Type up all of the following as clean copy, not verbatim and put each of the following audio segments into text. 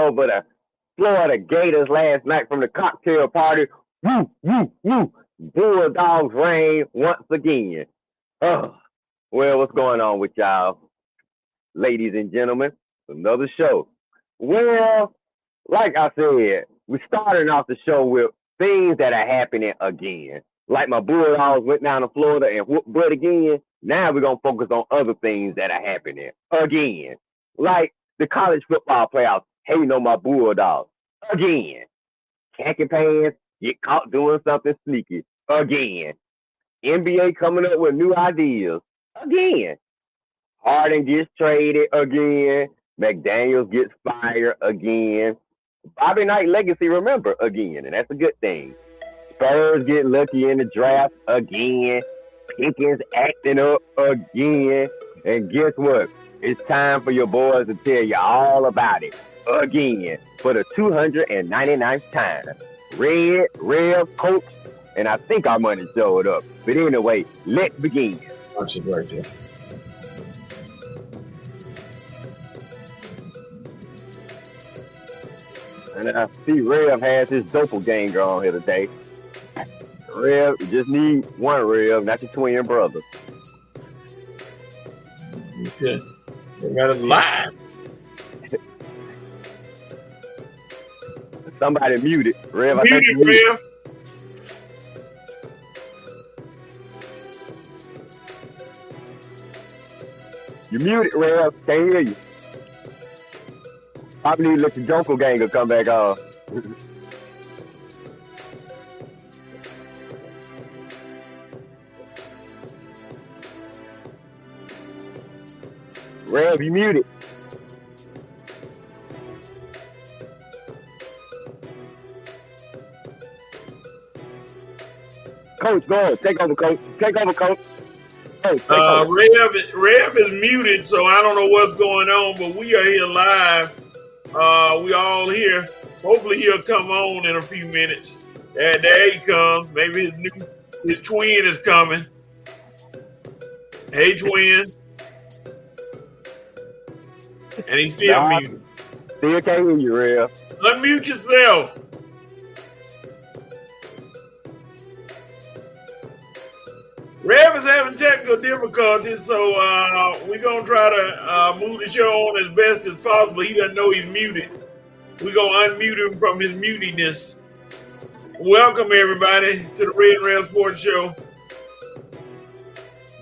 over the Florida Gators last night from the cocktail party. Woo, woo, woo. Bulldogs reign once again. Oh, well, what's going on with y'all, ladies and gentlemen? Another show. Well, like I said, we're starting off the show with things that are happening again. Like my Bulldogs went down to Florida and whooped butt again. Now we're going to focus on other things that are happening again. Like the college football playoffs hating on my Bulldogs again. Khaki pants get caught doing something sneaky again. NBA coming up with new ideas again. Harden gets traded again. McDaniels gets fired again. Bobby Knight legacy, remember, again, and that's a good thing. Spurs get lucky in the draft again. Pickens acting up again. And guess what? It's time for your boys to tell you all about it again for the 299th time. Red, Rev, Coach, and I think our money showed up. But anyway, let's begin. Punch it right there. And I see Rev has his doppelganger on here today. Rev, you just need one Rev, not your twin brother. Okay. They got it live. Somebody muted. Rev, I Muted, think you muted. Rev. You muted, Rev. Can't hear you. Probably need to let your doppelganger come back on. Rev, you muted. Coach, go on. Take over, Coach. Take over, Coach. Coach, take over. Rev is muted, so I don't know what's going on, but we are here live. We all here. Hopefully he'll come on in a few minutes. There he comes. Maybe his twin is coming. Hey, twin. And he's still muted. Still can't hear you, Rev. Unmute yourself. Rev is having technical difficulties, so we're going to try to move the show on as best as possible. He doesn't know he's muted. We're going to unmute him from his mutiness. Welcome, everybody, to the Red and Rev Sports Show.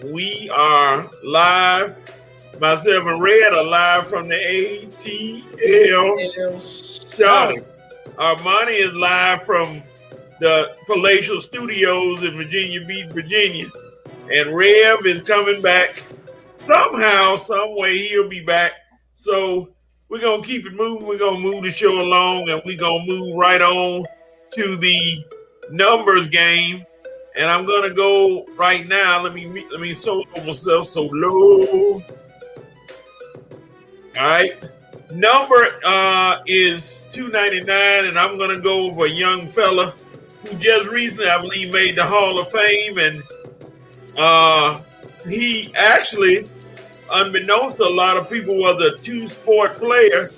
We are live. Myself and Red are live from the ATL show. Armani is live from the Palatial Studios in Virginia Beach, Virginia. And Rev is coming back. Somehow, some way, he'll be back. So we're going to keep it moving. We're going to move the show along, and we're going to move right on to the numbers game. And I'm going to go right now. Let me solo myself so low. All right. Number is 299, and I'm going to go over a young fella who just recently, I believe, made the Hall of Fame. And he actually, unbeknownst to a lot of people, was a two-sport player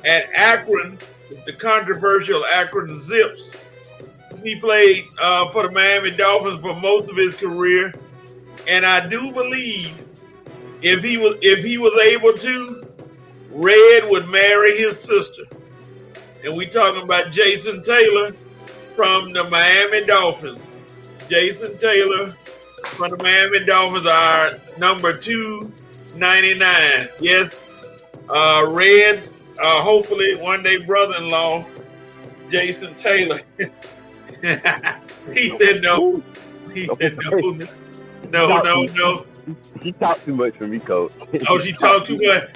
at Akron, the controversial Akron Zips. He played for the Miami Dolphins for most of his career. And I do believe if he was able to, Red would marry his sister. And we talking about Jason Taylor from the Miami Dolphins. Jason Taylor from the Miami Dolphins are number 299. Yes, Red's hopefully one day brother-in-law, Jason Taylor. He said no. He said no. She talked too much for me, Coach. Oh, she talked too much.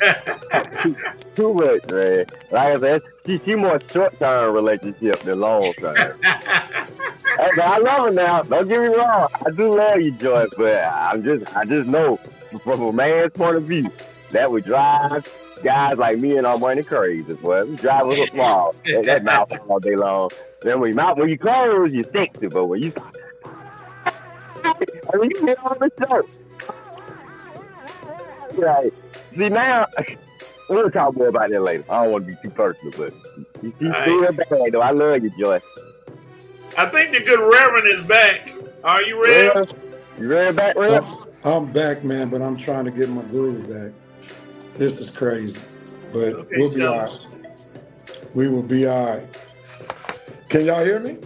Too much, man. Like I said, she more short-term relationship than long-term. Hey, I love her now. Don't get me wrong. I do love you, Joyce, but I just know from a man's point of view that would drive guys like me and Armani crazy. Boy, we drive us up wall. That mouth all day long. Then when you close, you sexy, but when you you get on the show. Right. See now, We'll talk more about that later. I don't want to be too personal, but she's All still bad, though. I love you, Joy. I think the good Reverend is back. Are you ready? Rev, you ready back, Rev? I'm back, man, but I'm trying to get my groove back. This is crazy, but Okay, we'll be all right. We will be all right. Can y'all hear me?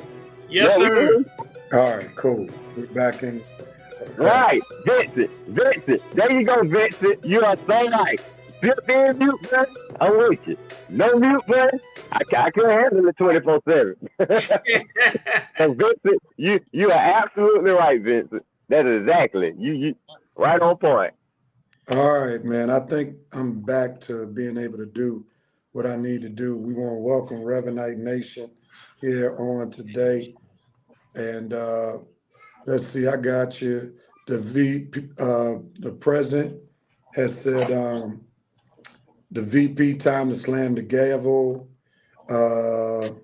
Yes, Yeah, sir. All right, cool. We're back in. Right, Vincent. There you go, Vincent. You are so right. Flip in mute button, I'm with you. No mute button, I couldn't handle it 24/7. So Vincent, you are absolutely right, Vincent. That is exactly you right on point. All right, man. I think I'm back to being able to do what I need to do. We want to welcome Revenite Nation here on today. And let's see, I got you. The president has said the VP time to slam the gavel. The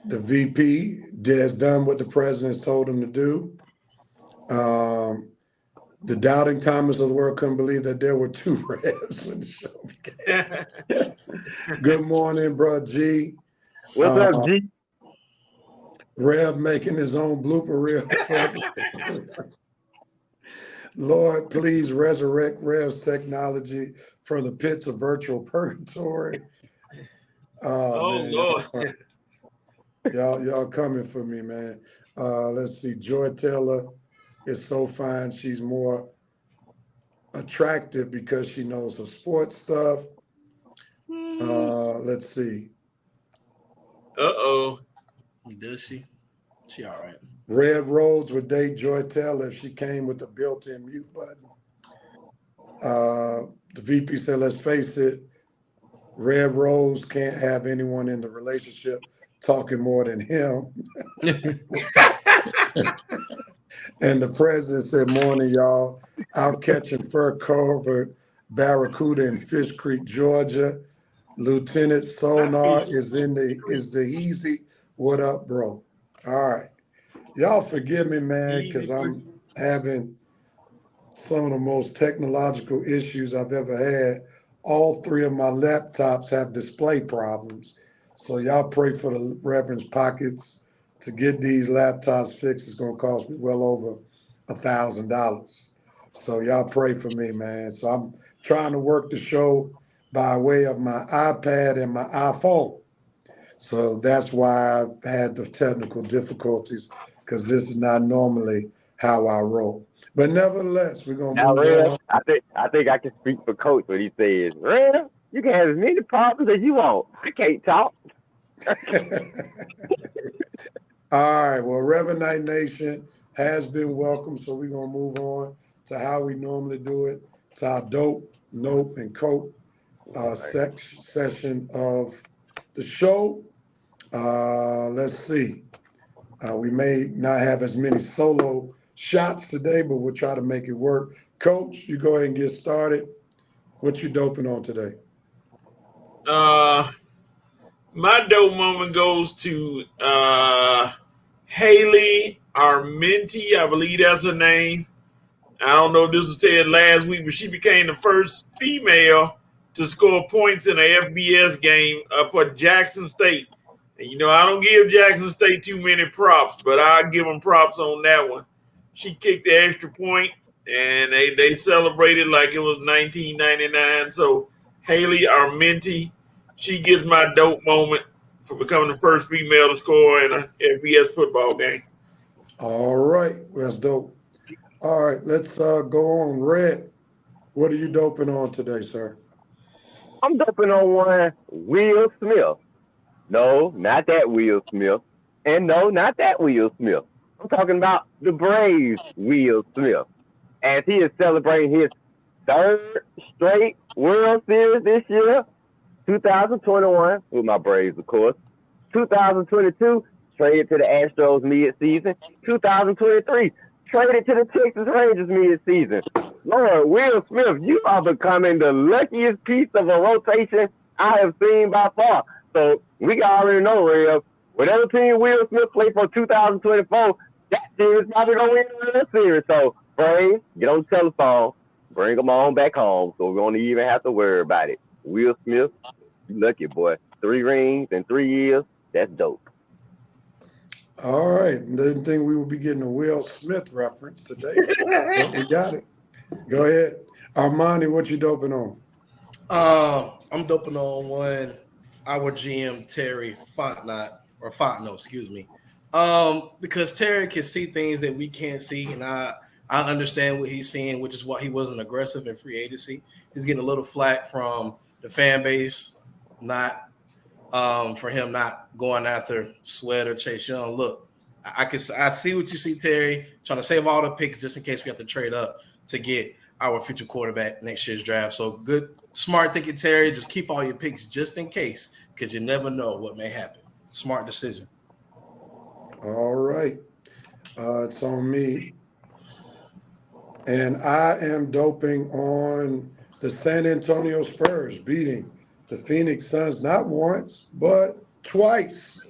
VP has done what the president has told him to do. The doubting Thomas of the world couldn't believe that there were two Revs when the show began. Good morning, bro, G. What's up, G? Rev making his own blooper reel. Lord, please resurrect Rev's technology from the pits of virtual purgatory. Oh, man, Lord. Y'all coming for me, man. Let's see. Joy Taylor is so fine. She's more attractive because she knows her sports stuff. Let's see. Uh-oh. Does she? She all right. Red Rose would date Joy Taylor if she came with the built-in mute button. The VP said, let's face it, Red Rose can't have anyone in the relationship talking more than him. And the president said, morning, y'all. Out catching fur-covered barracuda in Fish Creek, Georgia. Lieutenant Sonar is the easy. What up, bro? All right. Y'all forgive me, man, because I'm having some of the most technological issues I've ever had. All three of my laptops have display problems. So y'all pray for the Reverend's pockets to get these laptops fixed. It's going to cost me well over $1,000. So y'all pray for me, man. So I'm trying to work the show by way of my iPad and my iPhone. So that's why I've had the technical difficulties, because this is not normally how I roll. But nevertheless, we're gonna move on. I think I can speak for Coach when he says, Rev, you can have as many problems as you want. I can't talk. All right, well, Revenite Nation has been welcomed, so we're gonna move on to how we normally do it, to our dope, nope, and cope session of the show. Let's see. We may not have as many solo shots today, but we'll try to make it work. Coach, you go ahead and get started. What you doping on today? My dope moment goes to Haley Armenti. I believe that's her name. I don't know if this was said last week, but she became the first female to score points in a FBS game for Jackson State. And, you know, I don't give Jackson State too many props, but I'll give them props on that one. She kicked the extra point, and they celebrated like it was 1999. So Haley Armenti, she gets my dope moment for becoming the first female to score in a FBS football game. All right, well, that's dope. All right, let's go on. Red, what are you doping on today, sir? I'm doping on one Will Smith. No, not that Will Smith. And no, not that Will Smith. I'm talking about the Braves Will Smith. As he is celebrating his third straight World Series this year, 2021, with my Braves, of course. 2022, traded to the Astros mid-season. 2023, traded to the Texas Rangers mid-season. Lord, Will Smith, you are becoming the luckiest piece of a rotation I have seen by far. So we already know, Rev, whatever team Will Smith plays for 2024, that team is probably going to win the World Series. So, Braves, get on the telephone, bring them on back home, so we don't even have to worry about it. Will Smith, you lucky boy. 3 rings in 3 years. That's dope. All right. Didn't think we would be getting a Will Smith reference today, but we got it. Go ahead. Armani, what you doping on? I'm doping on one. Our GM Terry Fontenot, excuse me. Because Terry can see things that we can't see, and I understand what he's seeing, which is why he wasn't aggressive in free agency. He's getting a little flack from the fan base, not for him not going after Sweat or Chase Young. Look, I see what you see, Terry, trying to save all the picks just in case we have to trade up to get our future quarterback next year's draft. So good, smart thinking, Terry. Just keep all your picks just in case, because you never know what may happen. Smart decision. All right. It's on me. And I am doping on the San Antonio Spurs beating the Phoenix Suns not once, but twice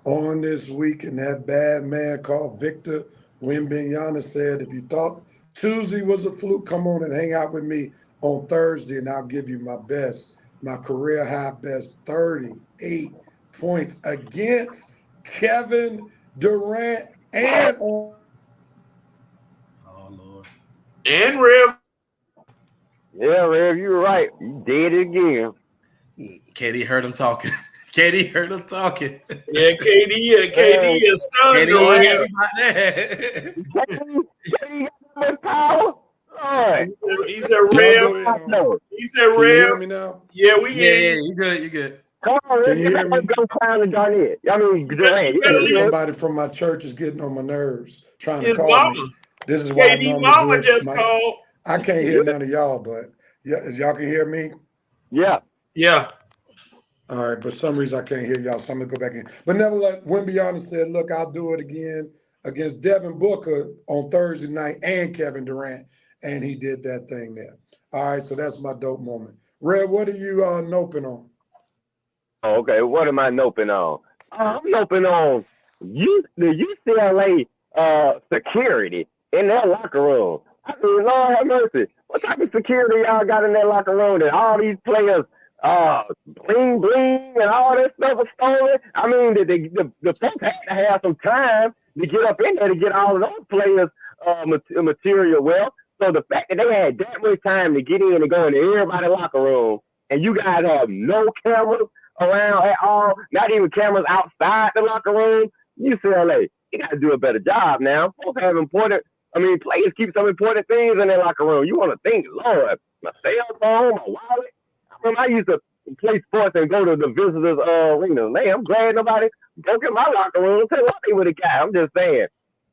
on this week. And that bad man called Victor Wembanyama said, if you thought Tuesday was a fluke, come on and hang out with me on Thursday, and I'll give you my career high best 38 points against Kevin Durant and on. Oh, Lord. And Rev. Yeah, Rev, you were right. You did it again. Katie heard him talking. Katie heard him talking. Yeah, KD is stunned on him. KD got power. Lord. He said, Rev. He said, Can you hear Rev. me now? Yeah, we Yeah, hear you good. You good. Come on, Can you hear me? Go clown and Garnett. I mean, Durant. Yeah. Somebody from my church is getting on my nerves, trying to His call mama. me. This is why I KD normally mama do it. just called. I can't hear none of y'all, but y'all can hear me. Yeah. Yeah. All right, for some reason I can't hear y'all, so I'm gonna go back in. But nevertheless, Wembanyama said, "Look, I'll do it again against Devin Booker on Thursday night and Kevin Durant," and he did that thing there. All right, so that's my dope moment. Red, what are you noping on? Oh, okay, what am I noping on? I'm noping on the UCLA security in their locker room. I mean, Lord have mercy. What type of security y'all got in that locker room that all these players bling bling and all that stuff was stolen? I mean, the folks had to have some time to get up in there to get all of those players material well. So the fact that they had that much time to get in and go into everybody's locker room, and you guys have no cameras around at all, not even cameras outside the locker room, UCLA, you got to do a better job now. Folks have players keep some important things in their locker room. You want to think, Lord, my cell phone, my wallet. I used to play sports and go to the visitors' arena. Man, I'm glad nobody broke in my locker room. Tell what they would have got. I'm just saying,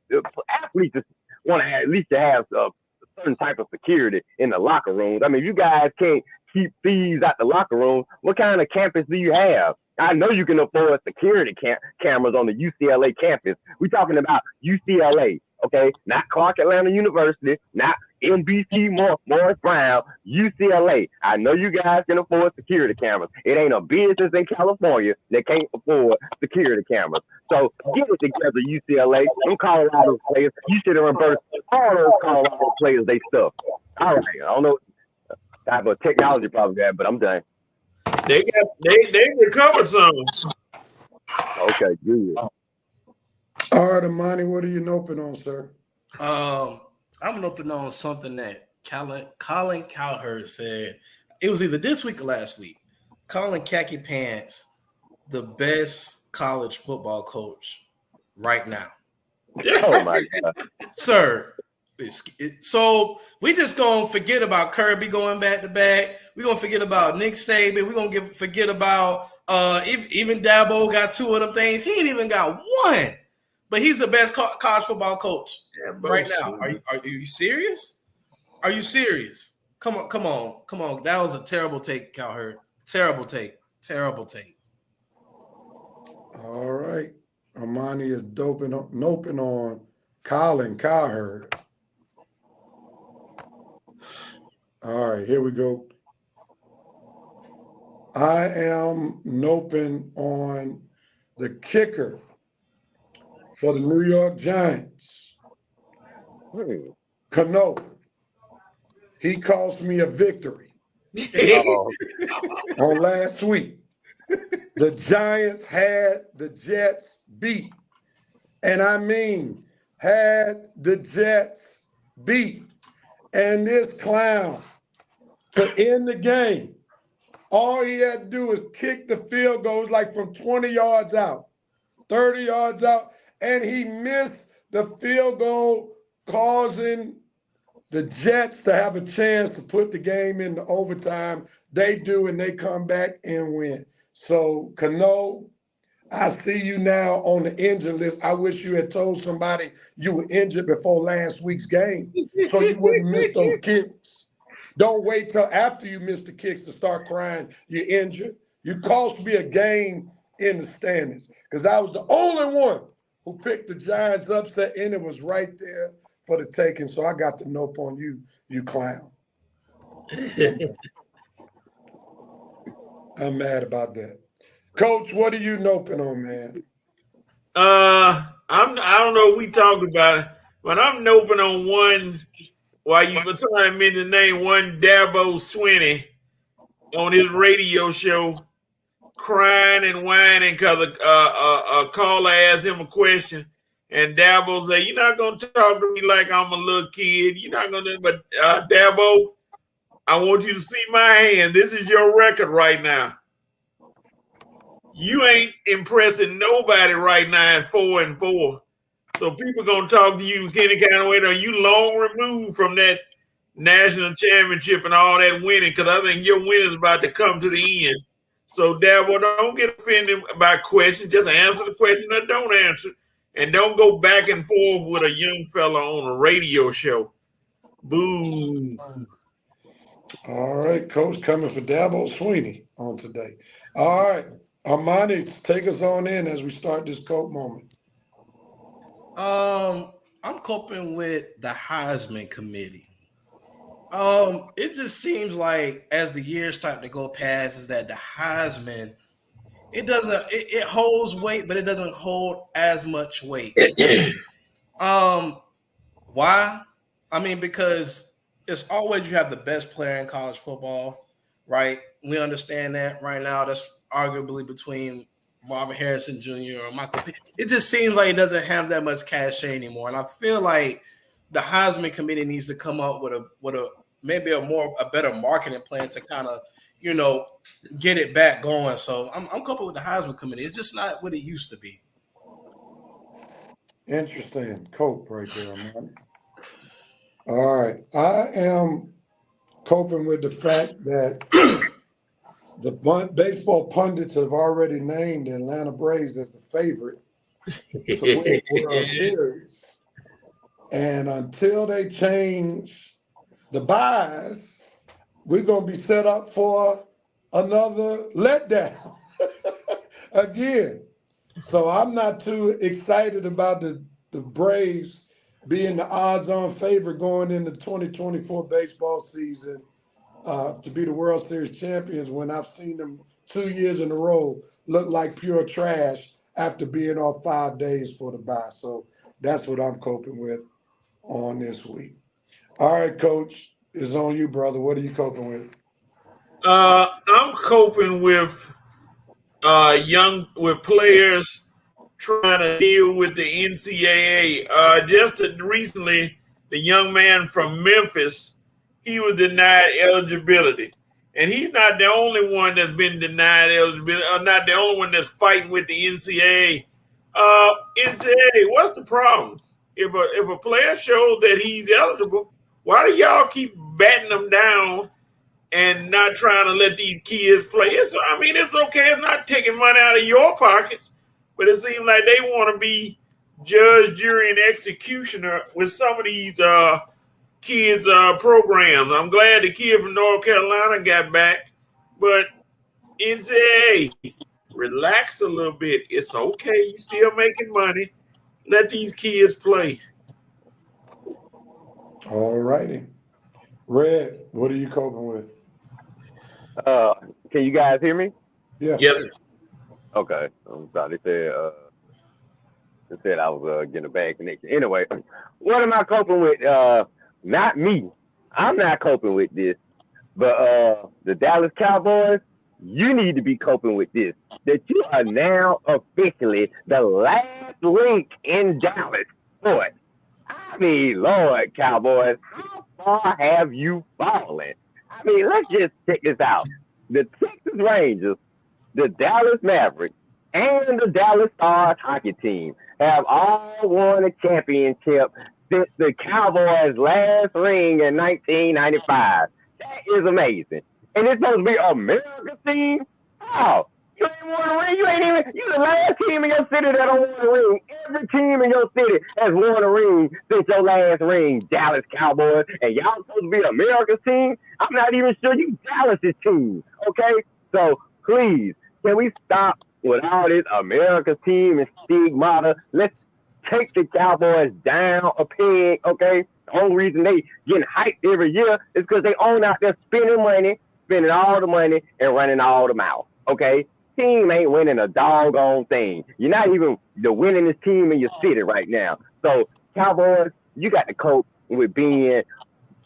the athletes just want to at least have a certain type of security in the locker rooms. I mean, you guys can't keep thieves out the locker room. What kind of campus do you have? I know you can afford security cameras on the UCLA campus. We're talking about UCLA, okay? Not Clark Atlanta University, not NBC Morris Brown, UCLA. I know you guys can afford security cameras. It ain't a business in California that can't afford security cameras. So get it together, UCLA. Them Colorado players, you should have reversed all those Colorado players, they stuff. All right, I don't know. I have a technology problem there, but I'm done. They recovered some. Okay, good. All right, Amani, what are you noping on, sir? I'm noping on something that Colin Cowherd said. It was either this week or last week. Colin Khaki Pants, the best college football coach right now. Oh my God, Sir. So we just gonna forget about Kirby going back to back. We're gonna forget about Nick Saban. We're gonna forget about even Dabo got 2 of them things. He ain't even got 1, but he's the best college football coach right now. Are you serious? Are you serious? Come on. That was a terrible take, Cowherd. Terrible take. All right. Amani is noping on Colin Cowherd. All right, here we go. I am noping on the kicker for the New York Giants, Cano. He cost me a victory. On last week, the Giants had the Jets beat. And I mean, had the Jets beat. And this clown, to end the game, all he had to do was kick the field goals like from 20 yards out, 30 yards out, and he missed the field goal, causing the Jets to have a chance to put the game into overtime. They do, and they come back and win. So, Cano, I see you now on the injured list. I wish you had told somebody you were injured before last week's game so you wouldn't miss those kicks. Don't wait till after you miss the kicks to start crying you're injured. You cost me a game in the standings because I was the only one who picked the Giants upset, and it was right there for the taking. So I got the nope on you, you clown. I'm mad about that. Coach, what are you noping on, man? I don't know if we talked about it, but I'm noping on one. While somebody mentioned the name, one Dabo Swinney on his radio show, crying and whining because a caller asked him a question, and Dabo said, "You're not gonna talk to me like I'm a little kid. You're not gonna." But Dabo, I want you to see my hand. This is your record right now. You ain't impressing nobody right now at 4-4. So people gonna talk to you any kind of way. Now you long removed from that national championship and all that winning, because I think your win is about to come to the end. So Dabo, don't get offended by questions. Just answer the question or don't answer, and don't go back and forth with a young fella on a radio show. Boo. All right, Coach, coming for Dabo Swinney on today. All right, Armani, take us on in as we start this Cope moment. I'm coping with the Heisman Committee. It just seems like as the years start to go past, is that the Heisman, it holds weight, but it doesn't hold as much weight. Why? I mean, because it's always you have the best player in college football, right? We understand that right now. That's arguably between Marvin Harrison Jr. or Michael Pitt. It just seems like it doesn't have that much cachet anymore. And I feel like the Heisman Committee needs to come up with a better marketing plan to kind of, get it back going. So I'm coupled with the Heisman Committee. It's just not what it used to be. Interesting. Cope right there, man. All right. I am coping with the fact that the baseball pundits have already named the Atlanta Braves as the favorite to win the World Series. And until they change the buys, we're going to be set up for another letdown again. So I'm not too excited about the Braves being the odds-on favorite going into the 2024 baseball season to be the World Series champions when I've seen them 2 years in a row look like pure trash after being off 5 days for the bye. So that's what I'm coping with on this week. All right, Coach, it's on you, brother. What are you coping with? I'm coping with players trying to deal with the NCAA. Recently, the young man from Memphis, he was denied eligibility. And he's not the only one that's been denied eligibility, or not the only one that's fighting with the NCAA. NCAA, what's the problem? If a player shows that he's eligible, why do y'all keep batting them down and not trying to let these kids play? It's okay. It's not taking money out of your pockets, but it seems like they want to be judge, jury, and executioner with some of these kids' programs. I'm glad the kid from North Carolina got back, but NCAA, relax a little bit. It's okay. You still making money. Let these kids play. All righty. Red, what are you coping with? Can you guys hear me? Yeah. Yes. Okay. I'm sorry. They said I was getting a bad connection. Anyway, what am I coping with? Not me. I'm not coping with this. But the Dallas Cowboys, you need to be coping with this. That you are now officially the last link in Dallas sports. I mean, Lord, Cowboys, how far have you fallen? I mean, let's just check this out. The Texas Rangers, the Dallas Mavericks, and the Dallas Stars hockey team have all won a championship since the Cowboys' last ring in 1995. That is amazing. And it's supposed to be America's team? How? You ain't won a ring. You ain't even, you the last team in your city that don't won a ring. Every team in your city has won a ring since your last ring, Dallas Cowboys. And y'all supposed to be America's team? I'm not even sure you Dallas's team. Okay? So please, can we stop with all this America's team and stigmata? Let's take the Cowboys down a peg, okay? The only reason they getting hyped every year is because they own out there spending money, spending all the money, and running all the mouth, okay? Team ain't winning a doggone thing. You're not even the winningest team in your city right now. So, Cowboys, you got to cope with being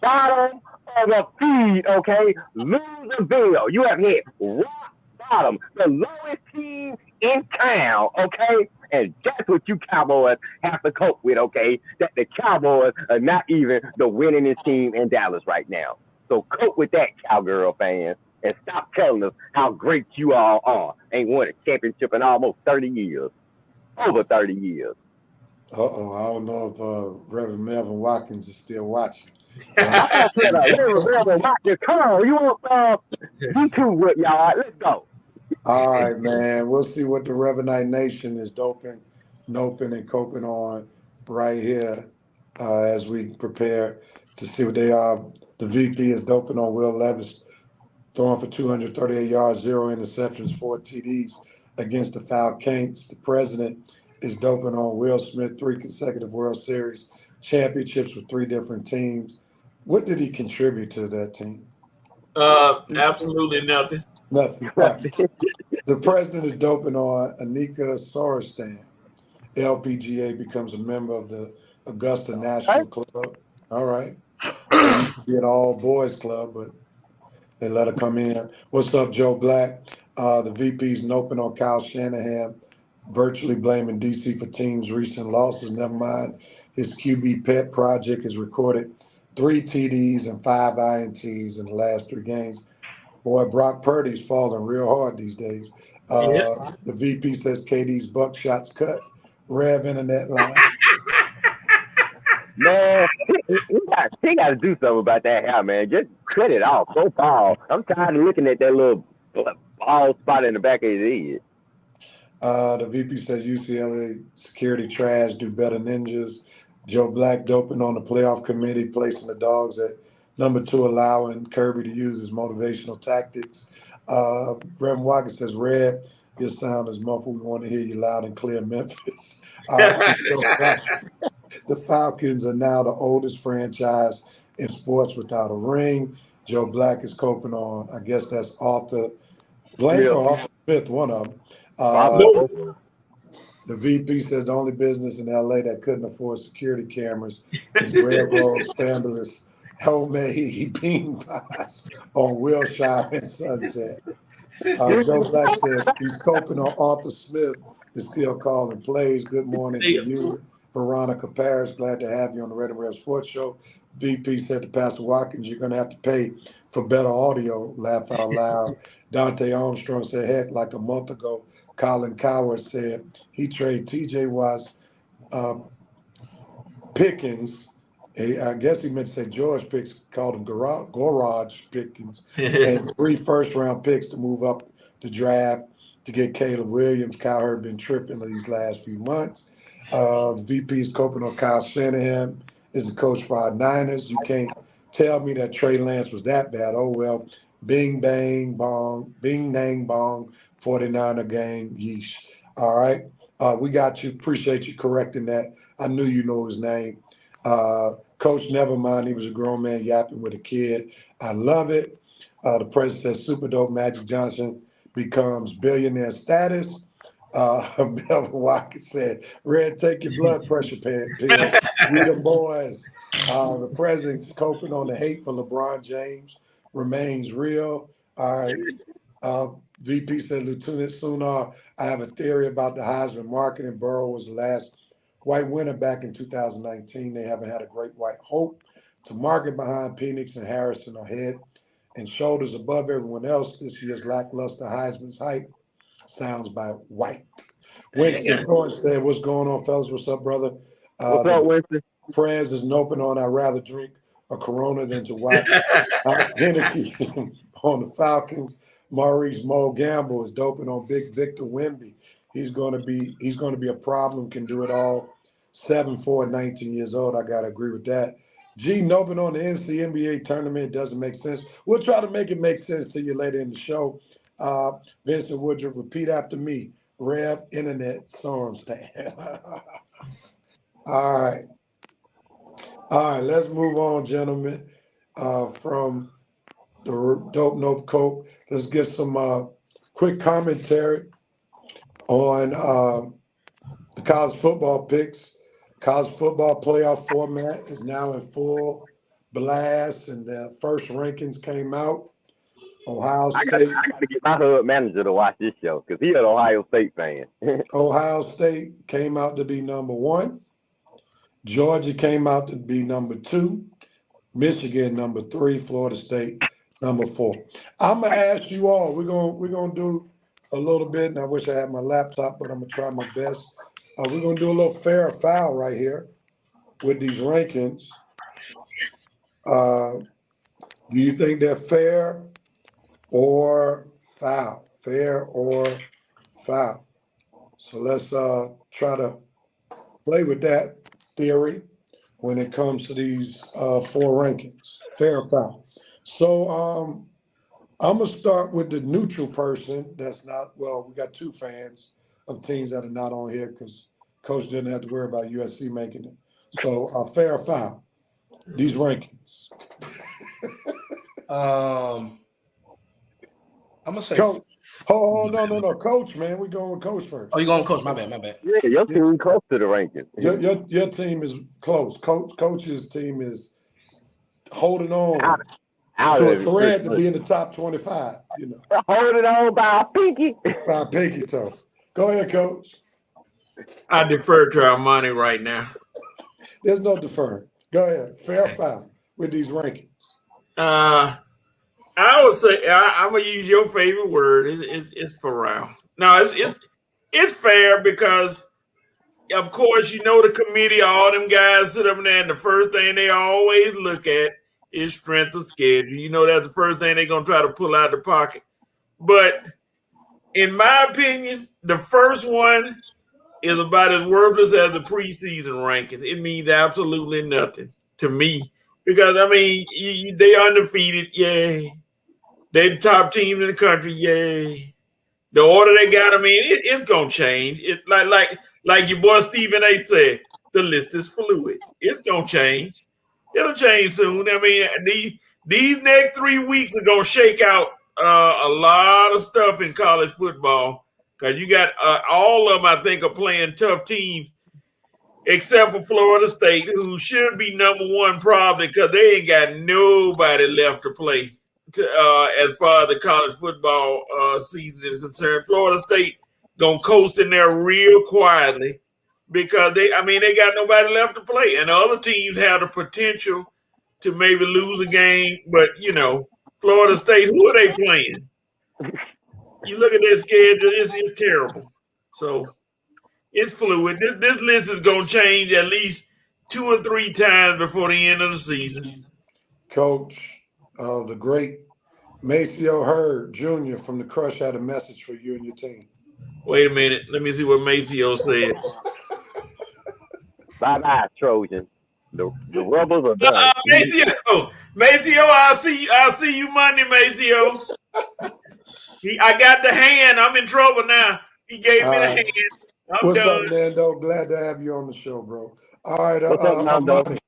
bottom of the feed, okay? Loserville. You have hit rock bottom, the lowest team in town, okay? And that's what you Cowboys have to cope with, okay? That the Cowboys are not even the winningest team in Dallas right now. So cope with that, Cowgirl fans, and stop telling us how great you all are. Ain't won a championship in almost 30 years. Over 30 years. Uh-oh, I don't know if Reverend Melvin Watkins is still watching. I said, come on, you want YouTube with y'all. Let's go. All right, man. We'll see what the Revenite Nation is noping and coping on right here as we prepare to see what they are. The VP is doping on Will Levis, throwing for 238 yards, 0 interceptions, 4 TDs against the Falcons. The president is doping on Will Smith, 3 consecutive World Series championships with 3 different teams. What did he contribute to that team? Absolutely nothing. Nothing. Right. The president is doping on Anika Sorostan. LPGA becomes a member of the Augusta National Club. All right. Be an all boys club, but they let her come in. What's up, Joe Black? The VP's noping on Kyle Shanahan, virtually blaming DC for teams' recent losses. Never mind, his QB pet project has recorded 3 TDs and 5 INTs in the last 3 games. Boy, Brock Purdy's falling real hard these days. The VP says KD's buckshots cut. Rev internet line. Man, he got to do something about that hair, man. Just cut it off. So far, I'm tired of looking at that little bald spot in the back of his head. The VP says UCLA security trash, do better ninjas. Joe Black doping on the playoff committee, placing the dogs at number 2, allowing Kirby to use his motivational tactics. Reverend Watkins says, Red, your sound is muffled. We want to hear you loud and clear, Memphis. The Falcons are now the oldest franchise in sports without a ring. Joe Black is coping on, I guess that's Arthur Blank or Arthur Smith, one of them. The VP says the only business in LA that couldn't afford security cameras is Red Rose Fabulous homemade bean pies on Wilshire and Sunset. Joe Black says he's coping on Arthur Smith is still calling plays. Good morning to you, Veronica Parrish. Glad to have you on the Red and Red Sports Show. VP said to Pastor Watkins, you're going to have to pay for better audio. Laugh out loud. Dante Armstrong said, heck, like a month ago, Colin Coward said he traded TJ Watt's Pickens. I guess he meant to say George Pickens, called him Garage Pickens, and 3 first-round picks to move up the draft to get Caleb Williams. Cowherd been tripping these last few months. VP's coping on Kyle Shanahan is the coach for our Niners. You can't tell me that Trey Lance was that bad. Oh, well, bing, bang, bong, bing, dang, bong, 49er gang, yeesh. All right. We got you. Appreciate you correcting that. I knew you know his name. Coach, never mind. He was a grown man yapping with a kid. I love it. The president says super dope Magic Johnson becomes billionaire status. Melvin Watkins said, Red, take your blood pressure pill. We the boys. The president's coping on the hate for LeBron James. remains real. All right. VP said, Lieutenant Sunar, I have a theory about the Heisman marketing. Burrow was the last white winner back in 2019. They haven't had a great white hope to market behind. Penix and Harrison are head and shoulders above everyone else. This year's lackluster Heisman's hype sounds by white. Winston Thornton said, what's going on, fellas? What's up, brother? What's up, Winston? Prez is noping on. I'd rather drink a Corona than to watch Henneke on the Falcons. Maurice Mo Gamble is doping on Big Victor Wimby. He's going to be a problem. Can do it all. 7'4", 19 years old. I gotta agree with that. G noping on the NCAA tournament doesn't make sense. We'll try to make it make sense to you later in the show. Vincent Woodruff, repeat after me. Rev Internet Storm Stand. All right. Let's move on, gentlemen. From the Dope Nope Coke, let's get some quick commentary on the college football picks. College football playoff format is now in full blast, and the first rankings came out. Ohio I State. gotta get my hub manager to watch this show because he's an Ohio State fan. Ohio State came out to be number 1. Georgia came out to be number 2. Michigan number 3. Florida State number 4. I'm gonna ask you all. We're gonna do a little bit, and I wish I had my laptop, but I'm gonna try my best. We're gonna do a little fair or foul right here with these rankings. Do you think they're fair or foul? Fair or foul? So let's try to play with that theory when it comes to these 4 rankings. Fair or foul? So I'm gonna start with the neutral person. That's not, well, we got 2 fans of teams that are not on here because Coach didn't have to worry about USC making it. So fair or foul? These rankings. I'm gonna say. Coach. Oh no, Coach, man, we going with Coach first. Oh, you going Coach? My bad. Yeah, your team close to the rankings. Your team is close. Coach's team is holding on Out to of a it. thread to be in the top 25. You know, Holding on by a pinky. by a pinky toe. Go ahead, Coach. I defer to our money right now. There's no deferring. Go ahead. Fair or foul with these rankings. I would say I'm gonna use your favorite word. It's foul. No, it's fair because, of course, you know the committee, all them guys sit up there, and the first thing they always look at is strength of schedule. You know that's the first thing they're gonna try to pull out of the pocket. But in my opinion, the first one is about as worthless as the preseason ranking. It means absolutely nothing to me because I mean they undefeated, yay. They're the top team in the country, yay. The order they got, I mean, it's gonna change. It like your boy Stephen A. said, the list is fluid. It's gonna change. It'll change soon. I mean, these next 3 weeks are gonna shake out a lot of stuff in college football because you got all of them. I think are playing tough teams, except for Florida State, who should be number 1 probably because they ain't got nobody left to play. As far as the college football season is concerned, Florida State gonna coast in there real quietly because they got nobody left to play, and the other teams have the potential to maybe lose a game. But you know, Florida State, who are they playing? You look at their schedule; it's terrible. So it's fluid. This list is gonna change at least 2 or 3 times before the end of the season. Coach. The great Maceo Hurd Jr. from the Crush had a message for you and your team. Wait a minute. Let me see what Maceo said. Bye-bye, Trojan. The Rebels are done. Maceo, I'll see you Monday, Maceo. I got the hand. I'm in trouble now. He gave me the hand. I'm What's done. up, Nando? Glad to have you on the show, bro. All right, What's up, Nando? Amani,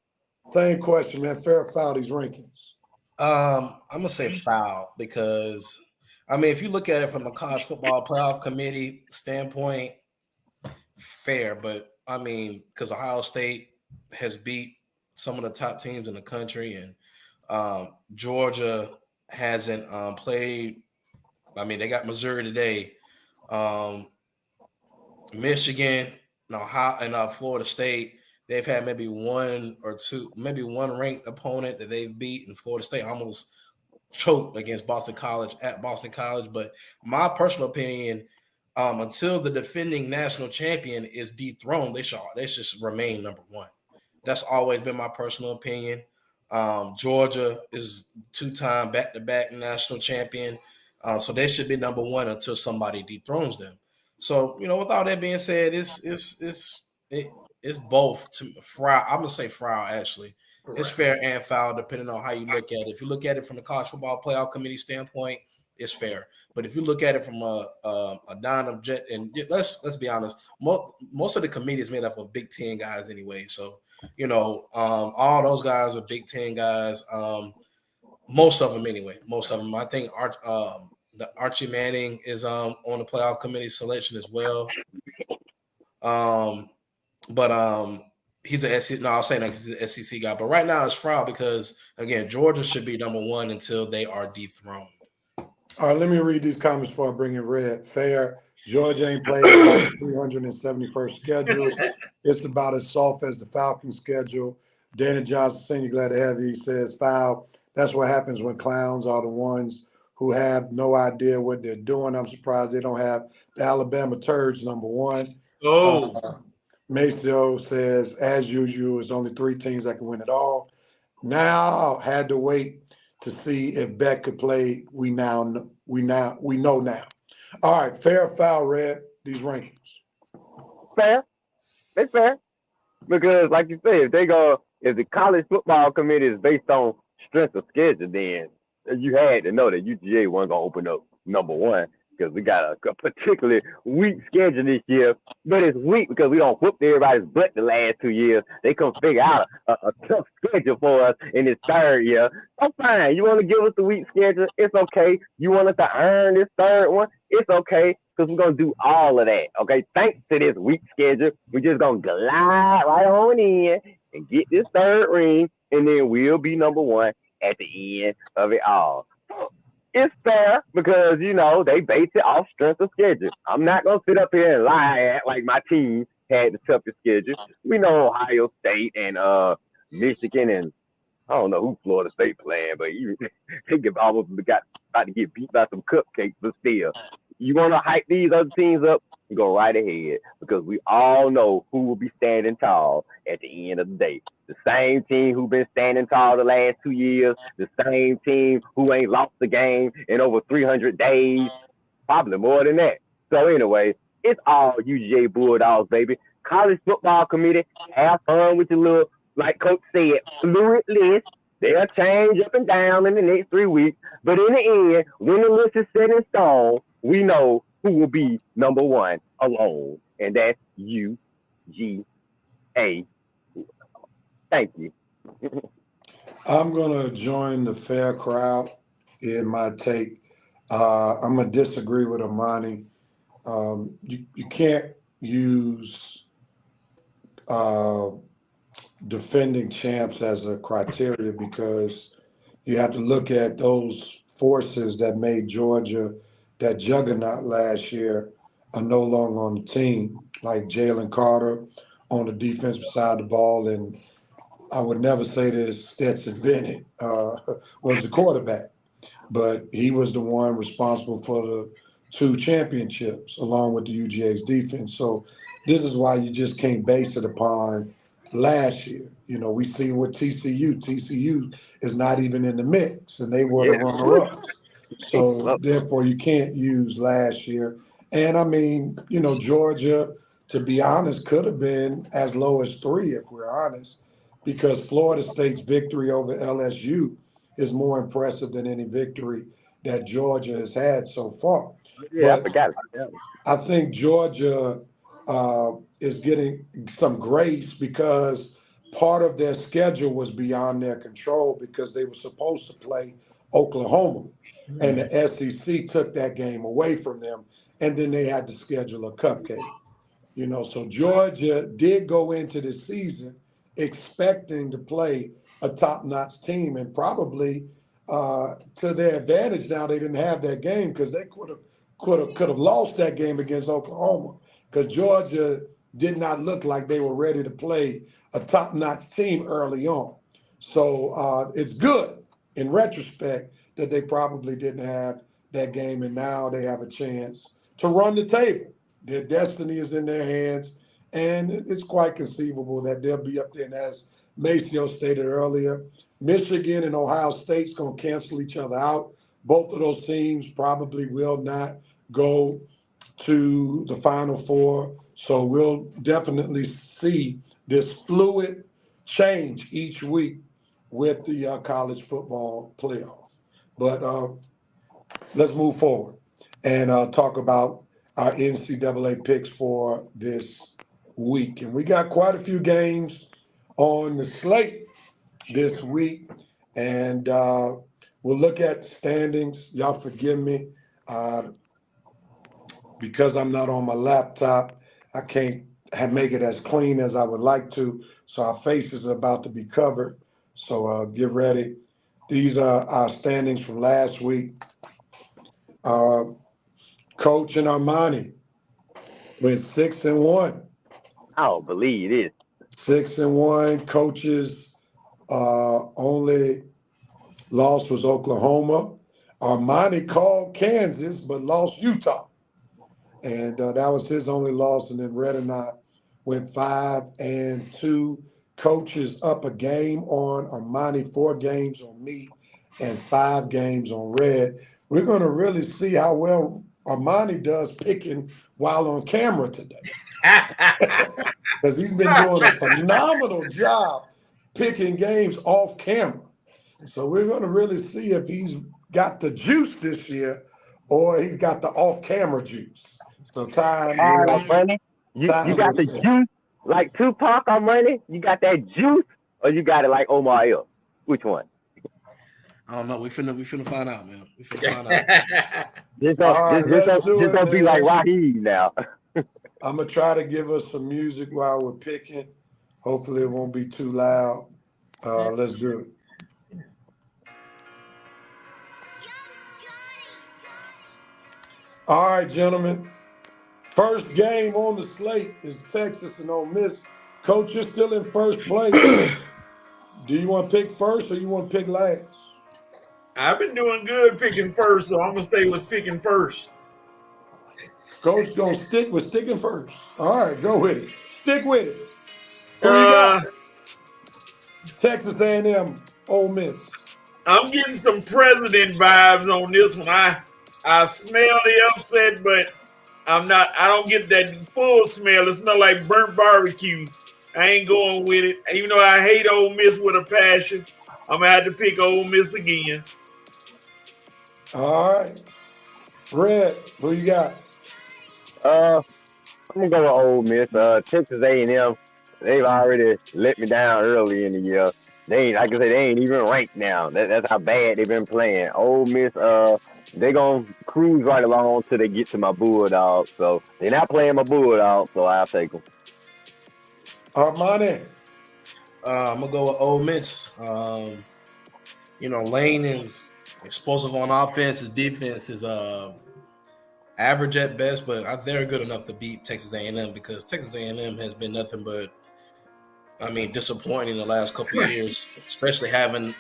same question, man. Fair or foul these rankings? I'm gonna say foul because I mean, if you look at it from a college football playoff committee standpoint, fair. But I mean, because Ohio State has beat some of the top teams in the country, and Georgia hasn't played. I mean, they got Missouri today, Michigan, Ohio, and Florida State. They've had maybe one or two, maybe one ranked opponent that they've beat, and Florida State almost choked against Boston College at Boston College. But my personal opinion, until the defending national champion is dethroned, they should remain number one. That's always been my personal opinion. Georgia is two-time back-to-back national champion, so they should be number one until somebody dethrones them. So, with all that being said, it's both to foul. I'm gonna say foul actually. Correct. It's fair and foul depending on how you look at it. If you look at it from the college football playoff committee standpoint, it's fair. But if you look at it from a non-object, and let's be honest, most of the committee is made up of Big Ten guys anyway. So all those guys are Big Ten guys. Most of them anyway. Most of them. I think Archie Manning is on the playoff committee selection as well. But he's an SEC. No, I was saying that he's an SEC guy. But right now it's foul because again, Georgia should be number one until they are dethroned. All right, let me read these comments before I bring in Red. Fair. Georgia ain't played the 371st schedule. It's about as soft as the Falcons schedule. Danny Johnson Sr., glad to have you. He says foul. That's what happens when clowns are the ones who have no idea what they're doing. I'm surprised they don't have the Alabama Turds number one. Maceo says, as usual, it's only 3 teams that can win it all. Now had to wait to see if Beck could play. We know now. All right, fair or foul, Red, these rankings. Fair. It's fair. Because like you say, if the college football committee is based on strength of schedule, then you had to know that UGA wasn't gonna open up number one because we got a particularly weak schedule this year. But it's weak because we don't whoop everybody's butt the last 2 years. They come figure out a tough schedule for us in this third year. I'm fine. You want to give us the weak schedule? It's okay. You want us to earn this third one? It's okay because we're gonna do all of that. Okay, thanks to this weak schedule, we're just gonna glide right on in and get this third ring, and then we'll be number one at the end of it all. It's fair because, they base it off strength of schedule. I'm not going to sit up here and lie and act like my team had the toughest schedule. We know Ohio State and Michigan and I don't know who Florida State playing, but they almost got about to get beat by some cupcakes, but still. You want to hype these other teams up? You go right ahead because we all know who will be standing tall at the end of the day. The same team who's been standing tall the last 2 years, the same team who ain't lost the game in over 300 days, probably more than that. So anyway, it's all UGA Bulldogs, baby. College football committee, have fun with your little, like Coach said, fluid list. They'll change up and down in the next 3 weeks. But in the end, when the list is set in stone, we know who will be number one alone, and that's UGA. Thank you. I'm going to join the fair crowd in my take. I'm going to disagree with Amani. You can't use defending champs as a criteria because you have to look at those forces that made Georgia that juggernaut last year are no longer on the team, like Jalen Carter on the defensive side of the ball. And I would never say this, Stetson Bennett was the quarterback, but he was the one responsible for the 2 championships along with the UGA's defense. So this is why you just can't base it upon last year. We see what TCU is not even in the mix, and they were the runner-ups. So therefore, you can't use last year. And I mean, Georgia, to be honest, could have been as low as 3 if we're honest, because Florida State's victory over LSU is more impressive than any victory that Georgia has had so far. Yeah, but I forgot. I think Georgia is getting some grace because part of their schedule was beyond their control because they were supposed to play Oklahoma, and the SEC took that game away from them, and then they had to schedule a cupcake. So Georgia did go into the season expecting to play a top-notch team and probably to their advantage now. They didn't have that game because they could have lost that game against Oklahoma because Georgia did not look like they were ready to play a top-notch team early on. So it's good in retrospect that they probably didn't have that game, and now they have a chance to run the table. Their destiny is in their hands, and it's quite conceivable that they'll be up there. And as Maceo stated earlier, Michigan and Ohio State's going to cancel each other out. Both of those teams probably will not go to the Final Four. So we'll definitely see this fluid change each week with the college football playoff. But let's move forward and talk about our NCAA picks for this week. And we got quite a few games on the slate this week. And we'll look at standings. Y'all forgive me. Because I'm not on my laptop, I can't make it as clean as I would like to. So our faces are about to be covered. So get ready. These are our standings from last week. Coach and Armani went 6-1. I don't believe this. 6-1. Coach's only loss was Oklahoma. Armani called Kansas but lost Utah. And that was his only loss. And then Red and I went 5-2. Coach is up a game on Armani, 4 games on me, and 5 games on Red. We're going to really see how well Armani does picking while on camera today. Because he's been doing a phenomenal job picking games off camera. So we're going to really see if he's got the juice this year or he's got the off-camera juice. So time. All right, Money. You got the juice like Tupac on Money? You got that juice, or you got it like Omar L? Which one? I don't know. We finna find out, man. We finna find out. Just don't be like Raheem now. I'm gonna try to give us some music while we're picking. Hopefully, it won't be too loud. Let's do it. All right, gentlemen. First game on the slate is Texas and Ole Miss. Coach, you're still in first place. Do you want to pick first or you want to pick last? I've been doing good picking first, so I'm gonna stay with picking first. Coach gonna stick with sticking first. All right, go with it. Stick with it. Who you got? Texas A&M, Ole Miss. I'm getting some president vibes on this one. I smell the upset, but I don't get that full smell. It smells like burnt barbecue. I ain't going with it. Even though I hate Ole Miss with a passion, I'm gonna have to pick Ole Miss again. All right. Red, who you got? I'm gonna go with Ole Miss. Texas A&M, they've already let me down early in the year. They ain't, like I said, they ain't even ranked now. That's how bad they've been playing. Ole Miss, they gonna cruise right along till they get to my Bulldogs. So they're not playing my Bulldogs, so I'll take them. Armani. I'm gonna go with Ole Miss. Lane is explosive on offense. His defense is average at best, but they're good enough to beat Texas A&M because Texas A&M has been nothing but, disappointing the last couple of years, especially having,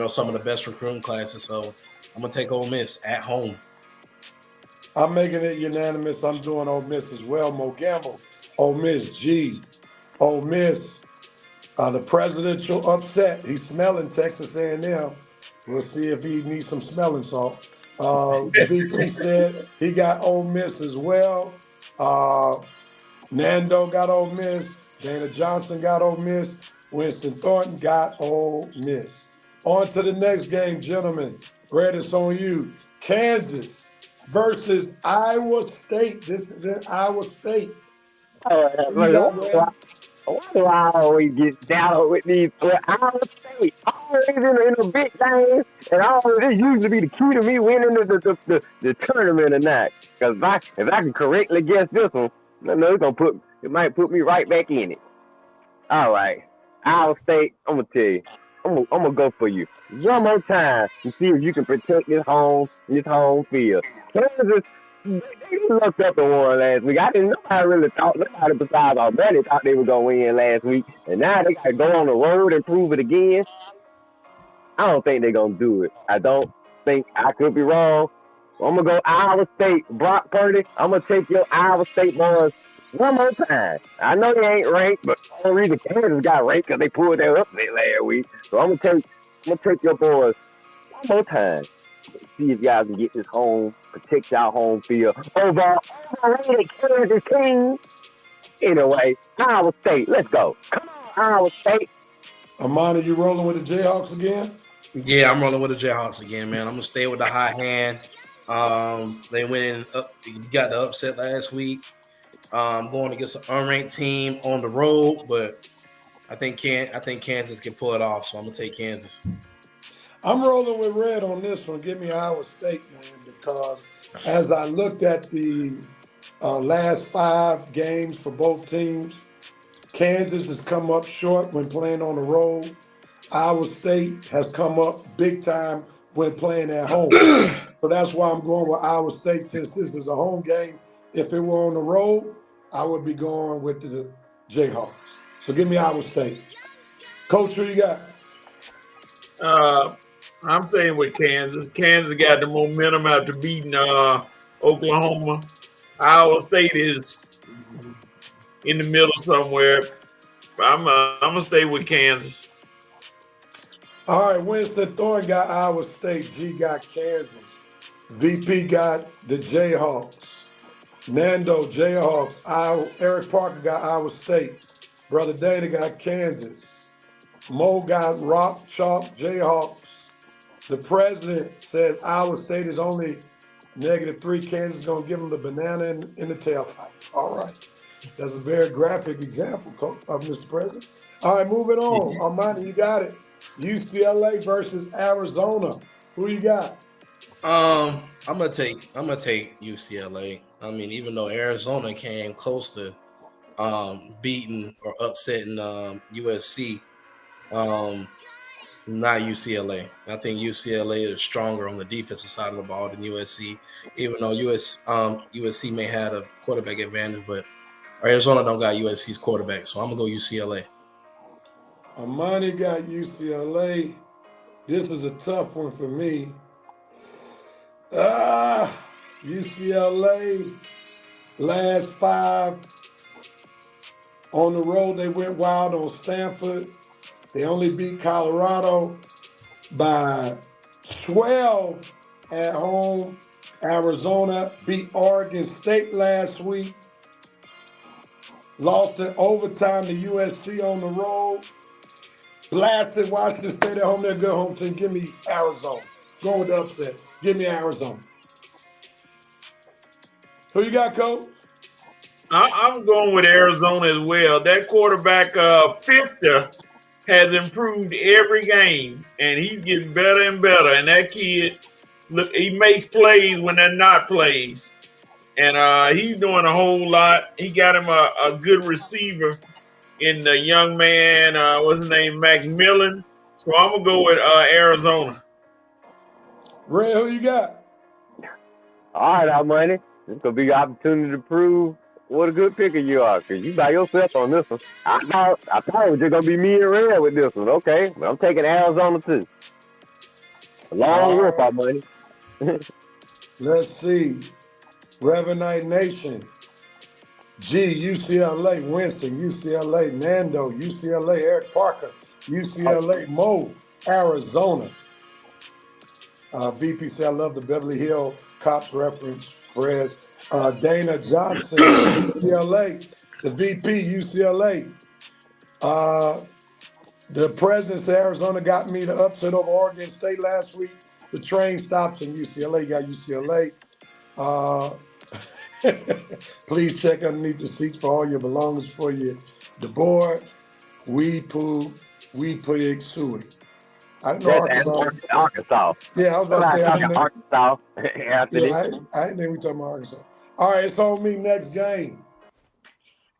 some of the best recruiting classes. So I'm going to take Ole Miss at home. I'm making it unanimous. I'm doing Ole Miss as well. Mo Gamble, Ole Miss, G. Ole Miss, the presidential upset. He's smelling Texas A&M. We'll see if he needs some smelling salt. VP said he got Ole Miss as well. Nando got Ole Miss. Dana Johnson got Ole Miss. Winston Thornton got Ole Miss. On to the next game, gentlemen. Red, it's on you. Kansas versus Iowa State. This is in Iowa State. Why do I always get down with these Iowa State? Always in the big games, and this usually be the key to me winning the tournament or not. Because if I can correctly guess this one, it might put me right back in it. All right, Iowa State. I'm gonna tell you, I'm gonna go for you one more time and see if you can protect this home field. Kansas, they looked up and won last week. I didn't nobody really thought nobody besides Already thought they were gonna win last week, and now they got to go on the road and prove it again. I don't think they're gonna do it. I don't think I could be wrong. I'm gonna go Iowa State. Brock Purdy. I'm gonna take your Iowa State boys one more time. I know they ain't ranked, but the only reason Kansas got ranked because they pulled their upset last week. So I'm gonna take your boys one more time. See if y'all can get this home, protect y'all home field over overrated Kansas team. Anyway, Iowa State. Let's go. Come on, Iowa State. Amani, you rolling with the Jayhawks again? Yeah, I'm rolling with the Jayhawks again, man. I'm gonna stay with the hot hand. They went up, got the upset last week. Going against an unranked team on the road, but I think Kansas can pull it off. So I'm gonna take Kansas. I'm rolling with red on this one. Give me Iowa State, man, because as I looked at the last 5 games for both teams, Kansas has come up short when playing on the road. Iowa State has come up big time when playing at home. So that's why I'm going with Iowa State since this is a home game. If it were on the road, I would be going with the Jayhawks. So give me Iowa State. Coach, who you got? I'm saying with Kansas. Kansas got the momentum after beating Oklahoma. Iowa State is in the middle somewhere. I'm gonna stay with Kansas. All right, Winston Thorne got Iowa State. G got Kansas. VP got the Jayhawks. Nando, Jayhawks. Eric Parker got Iowa State. Brother Dana got Kansas. Mo got Rock Chalk, Jayhawks. The president said Iowa State is only -3. Kansas is going to give them the banana in the tailpipe. All right. That's a very graphic example, Mr. President. All right, moving on. Armani, you got it. UCLA versus Arizona. Who you got? I'm gonna take UCLA. I mean, even though Arizona came close to beating or upsetting USC, not UCLA. I think UCLA is stronger on the defensive side of the ball than USC, even though USC may have a quarterback advantage, but Arizona don't got USC's quarterback, so I'm gonna go UCLA. Armani got UCLA. This is a tough one for me. UCLA, last 5 on the road, they went wild on Stanford. They only beat Colorado by 12 at home. Arizona beat Oregon State last week. Lost in overtime to USC on the road. Blasted Washington State at home. They're a good home team. Give me Arizona. Going with the upset. Give me Arizona. Who you got, Coach? I'm going with Arizona as well. That quarterback, Fifter, has improved every game, and he's getting better and better. And that kid, look, he makes plays when they're not plays. And he's doing a whole lot. He got him a good receiver in the young man, what's his name, McMillan. So I'm going to go with Arizona. Ray, who you got? All right, our money. This gonna be your opportunity to prove what a good picker you are, cause you by yourself on this one. I thought it was just gonna be me and Red with this one. Okay, but I'm taking Arizona too. Along with our money. Let's see. Revenite Nation. G, UCLA. Winston, UCLA. Nando, UCLA. Eric Parker, UCLA. Mo, Arizona. VP said, I love the Beverly Hills Cops reference. Perez. Dana Johnson, UCLA. The VP, UCLA. The president said Arizona got me the upset over Oregon State last week. The train stops in UCLA. Got UCLA. Please check underneath the seats for all your belongings for you. The board, we put it suey. I didn't know Arkansas. Yeah, I was about to say Arkansas. After this. I didn't think we talking about Arkansas. All right, it's on me. Next game.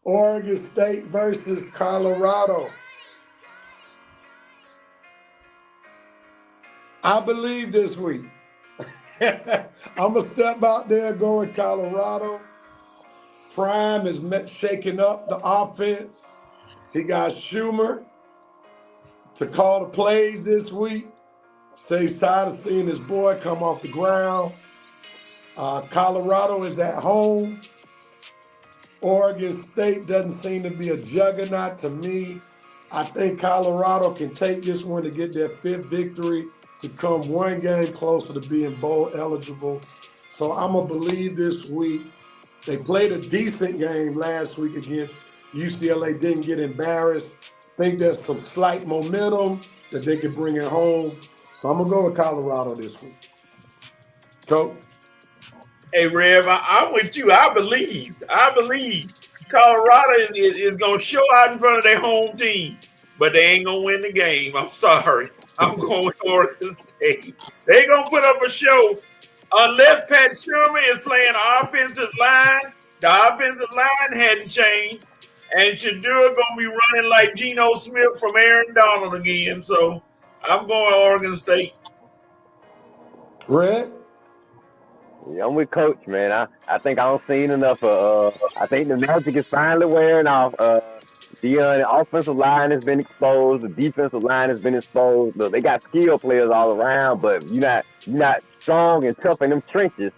Oregon State versus Colorado. I believe this week. I'm going to step out there, go with Colorado. Prime is shaking up the offense. He got Schumer to call the plays this week. Says tired of seeing his boy come off the ground. Colorado is at home. Oregon State doesn't seem to be a juggernaut to me. I think Colorado can take this one to get their 5th victory, to come one game closer to being bowl eligible. So I'm going to believe this week. They played a decent game last week against UCLA, didn't get embarrassed. Think there's some slight momentum that they can bring it home. So I'm going to go with Colorado this week. Coach? Hey, Rev, I'm with you. I believe Colorado is going to show out in front of their home team, but they ain't going to win the game. I'm sorry. I'm going with Oregon State. They going to put up a show unless Pat Sherman is playing offensive line. The offensive line hadn't changed, and Shadur going to be running like Geno Smith from Aaron Donald again. So I'm going Oregon State. Red? Yeah, I'm with Coach, man. I think I don't seen enough. I think the magic is finally wearing off. The offensive line has been exposed. The defensive line has been exposed. Look, they got skill players all around, but you're not strong and tough in them trenches.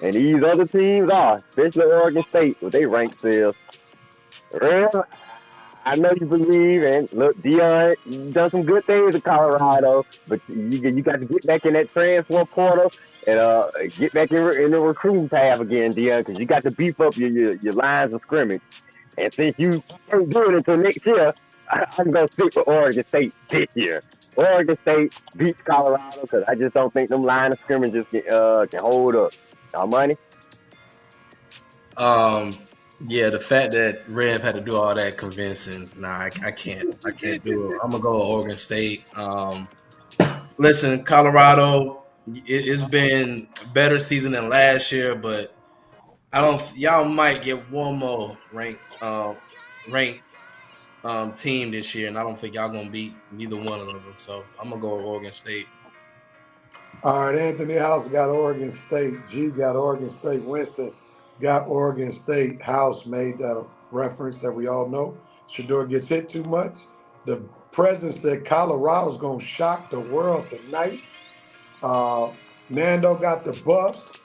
And these other teams are, especially Oregon State, with their ranked selves. Well, I know you believe, and look, Deion done some good things in Colorado, but you got to get back in that transfer portal and get back in the recruiting tab again, Deion, because you got to beef up your lines of scrimmage. And since you can't do it until next year, I'm going to stick with Oregon State this year. Oregon State beats Colorado because I just don't think them line of scrimmages can hold up. Y'all money? Yeah, the fact that Rev had to do all that convincing, I can't do it. I'm gonna go with Oregon State. Listen, Colorado, it's been a better season than last year, but y'all might get one more ranked team this year, and I don't think y'all gonna beat neither one of them. So I'm gonna go with Oregon State. All right, Anthony House got Oregon State. G got Oregon State. Winston got Oregon State. House made that reference that we all know. Shedeur gets hit too much. The president said Colorado's going to shock the world tonight. Nando got the Buffs.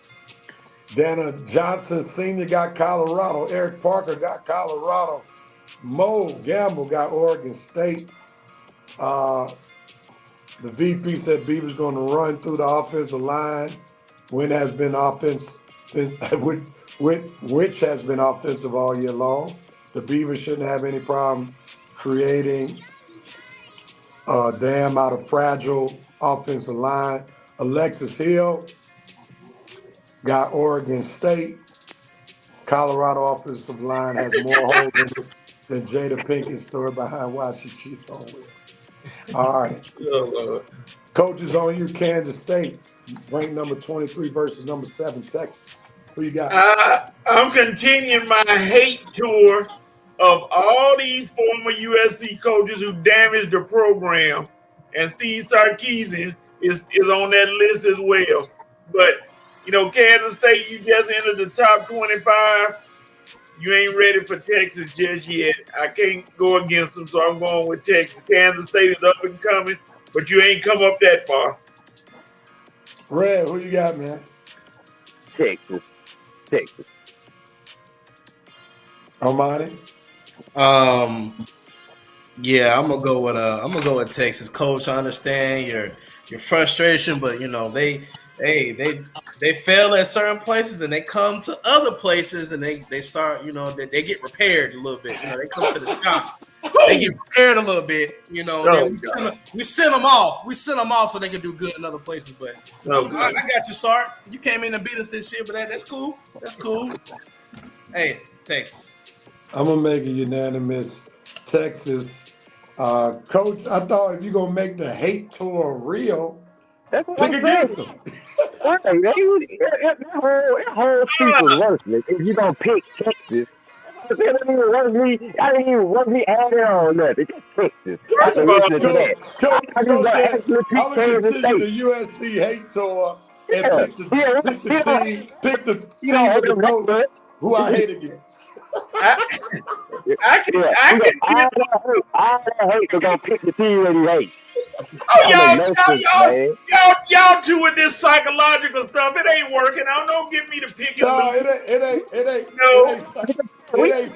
Dana Johnson Sr. got Colorado. Eric Parker got Colorado. Mo Gamble got Oregon State. The VP said Beaver's going to run through the offensive line. Which has been offensive all year long. The Beavers shouldn't have any problem creating a dam out of fragile offensive line. Alexis Hill got Oregon State. Colorado offensive line has more holes in it than Jada Pinkett's story behind why she cheats on Will. All right. Coaches on you, Kansas State, ranked number 23 versus number 7, Texas. Who you got? I'm continuing my hate tour of all these former USC coaches who damaged the program, and Steve Sarkisian is on that list as well. But, Kansas State, you just entered the top 25. You ain't ready for Texas just yet. I can't go against them, so I'm going with Texas. Kansas State is up and coming, but you ain't come up that far. Red, who you got, man? Texas. Almighty? Yeah, I'm gonna go with Texas. Coach, I understand your frustration, but they fail at certain places and they come to other places and they start, they get repaired a little bit. They come to the shop. They get repaired a little bit, we send them off. We send them off so they can do good in other places. But I got you, Sark. You came in and beat us this year, but that's cool. That's cool. Hey, Texas. I'm going to make it unanimous. Texas. Coach, I thought if you're going to make the hate tour real, that's what pick I'm against saying. them. That whole speech was worthless. If you don't pick Texas, I didn't even want me adding on nothing. Just Texas. First After of all, listening to that, I just Coach gonna said, actually pick I'm gonna Kansas continue State. the USC hate tour and Yeah, yeah, pick the you know, team, pick the you know, team with the coach but who I hate against. I, yeah, I you know, can get. all that hate, we're gonna pick the team that he hates. Oh, That make no sense, man. y'all doing this psychological stuff. It ain't working. Don't get me to pick and No, lose. it ain't No,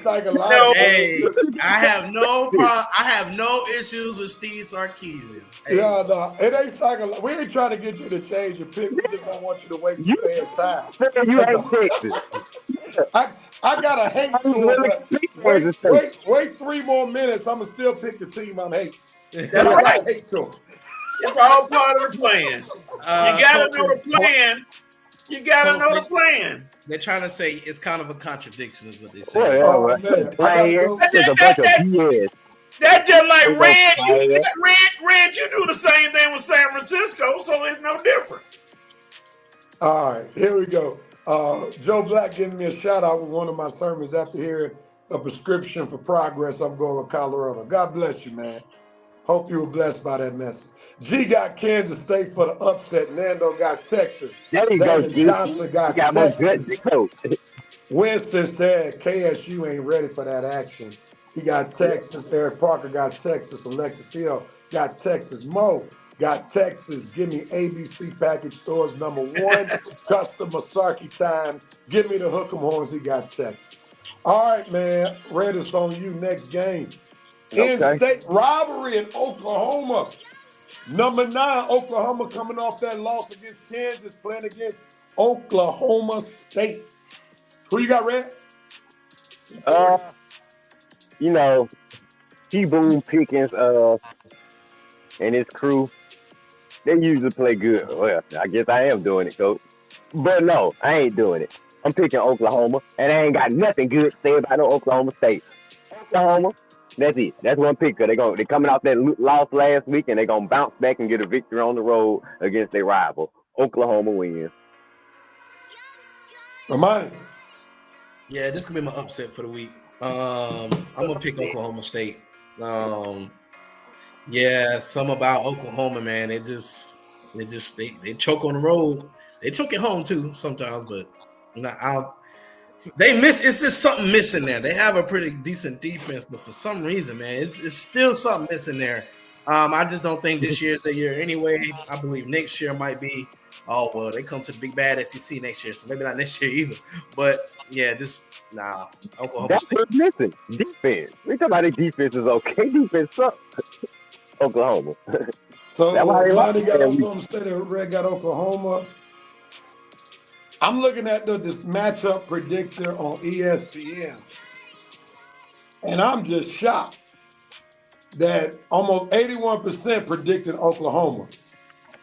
psychological. Hey, I have no problem. I have no issues with Steve Sarkisian. Hey, Yeah, no, it ain't psychological. We ain't trying to get you to change your pick. We just don't want you to waste You the fans' time. you That's hate the, Texas. I got a hate I was tour, really but gonna pick Kansas State. wait 3 more minutes. I'm gonna still pick the team I'm hating. that's But I got right. a hate tour. It's all part of the plan. You gotta know the Coach, plan. You gotta know the Coach, plan. they're trying to say it's kind of a contradiction, is what they say. Whatever. Oh man, I gotta Playing. go. It's a bunch of BS. That's just like They go Red. player. Red, you do the same thing with San Francisco, so it's no different. All right, here we go. Joe Black giving me a shout out with one of my sermons after hearing a prescription for progress. I'm going with Colorado. God bless you, man. Hope you were blessed by that message. G got Kansas State for the upset. Nando got Texas. There you go, David G. Johnson You got got more guts Texas. than coach. Winston said KSU ain't ready for that action. He got Texas. Eric Parker got Texas. Alexis Hill got Texas. Mo got Texas. Give me ABC Package Stores #1. Customer Sarky time. Give me the Hook'em Horns. He got Texas. All right, man. Red is on you next game. Okay. In-state rivalry in Oklahoma. #9, Oklahoma coming off that loss against Kansas, playing against Oklahoma State. Who you got, Red? You know, T-Boone Pickens and his crew, they usually play good. Well, I guess I am doing it, coach. But no, I ain't doing it. I'm picking Oklahoma, and I ain't got nothing good to say about no Oklahoma State. Oklahoma, that's it. That's one pick. They're coming off that loss last week, and they're gonna bounce back and get a victory on the road against their rival. Oklahoma wins. Ramani. Yeah, this could be my upset for the week. I'm gonna pick Oklahoma State. Yeah, some about Oklahoma, man. They choke on the road. They choke at home too sometimes, but they miss. It's just something missing there. They have a pretty decent defense, but for some reason, man, it's still something missing there. I just don't think this year's the year anyway. I believe next year might be. Oh well, they come to the big bad SEC next year, so maybe not next year either. But yeah, Oklahoma That's State. what's missing. Defense. We talking about their defense is okay. Defense sucks. Oklahoma. So That's why they Lonnie lost got that week. Oklahoma State and Red got Oklahoma. I'm looking at this matchup predictor on ESPN, and I'm just shocked that almost 81% predicted Oklahoma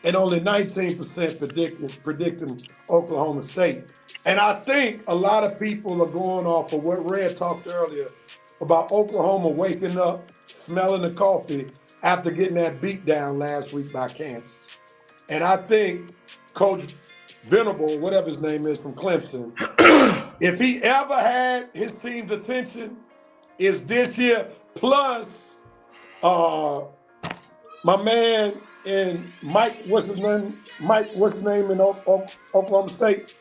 and only 19% predicting Oklahoma State. And I think a lot of people are going off of what Red talked earlier about Oklahoma waking up, smelling the coffee after getting that beat down last week by Kansas. And I think Coach Venable, whatever his name is from Clemson, if he ever had his team's attention, is this year. Plus, my man in Mike, what's his name in Oklahoma State?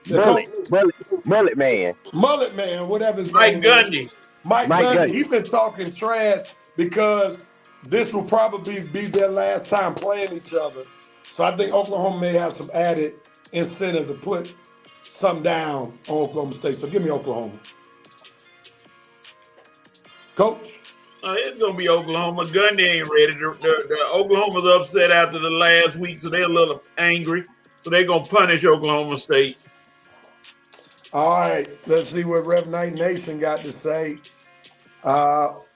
Mullet man. Mullet man, whatever his Mike name Gundy. is. Mike Gundy. He's been talking trash because this will probably be their last time playing each other. So I think Oklahoma may have some added incentive to put some down on Oklahoma State. So give me Oklahoma. Coach? It's going to be Oklahoma. Gundy ain't ready. The Oklahoma's upset after the last week, so they're a little angry. So they're going to punish Oklahoma State. All right, let's see what Rev Knight Nation got to say.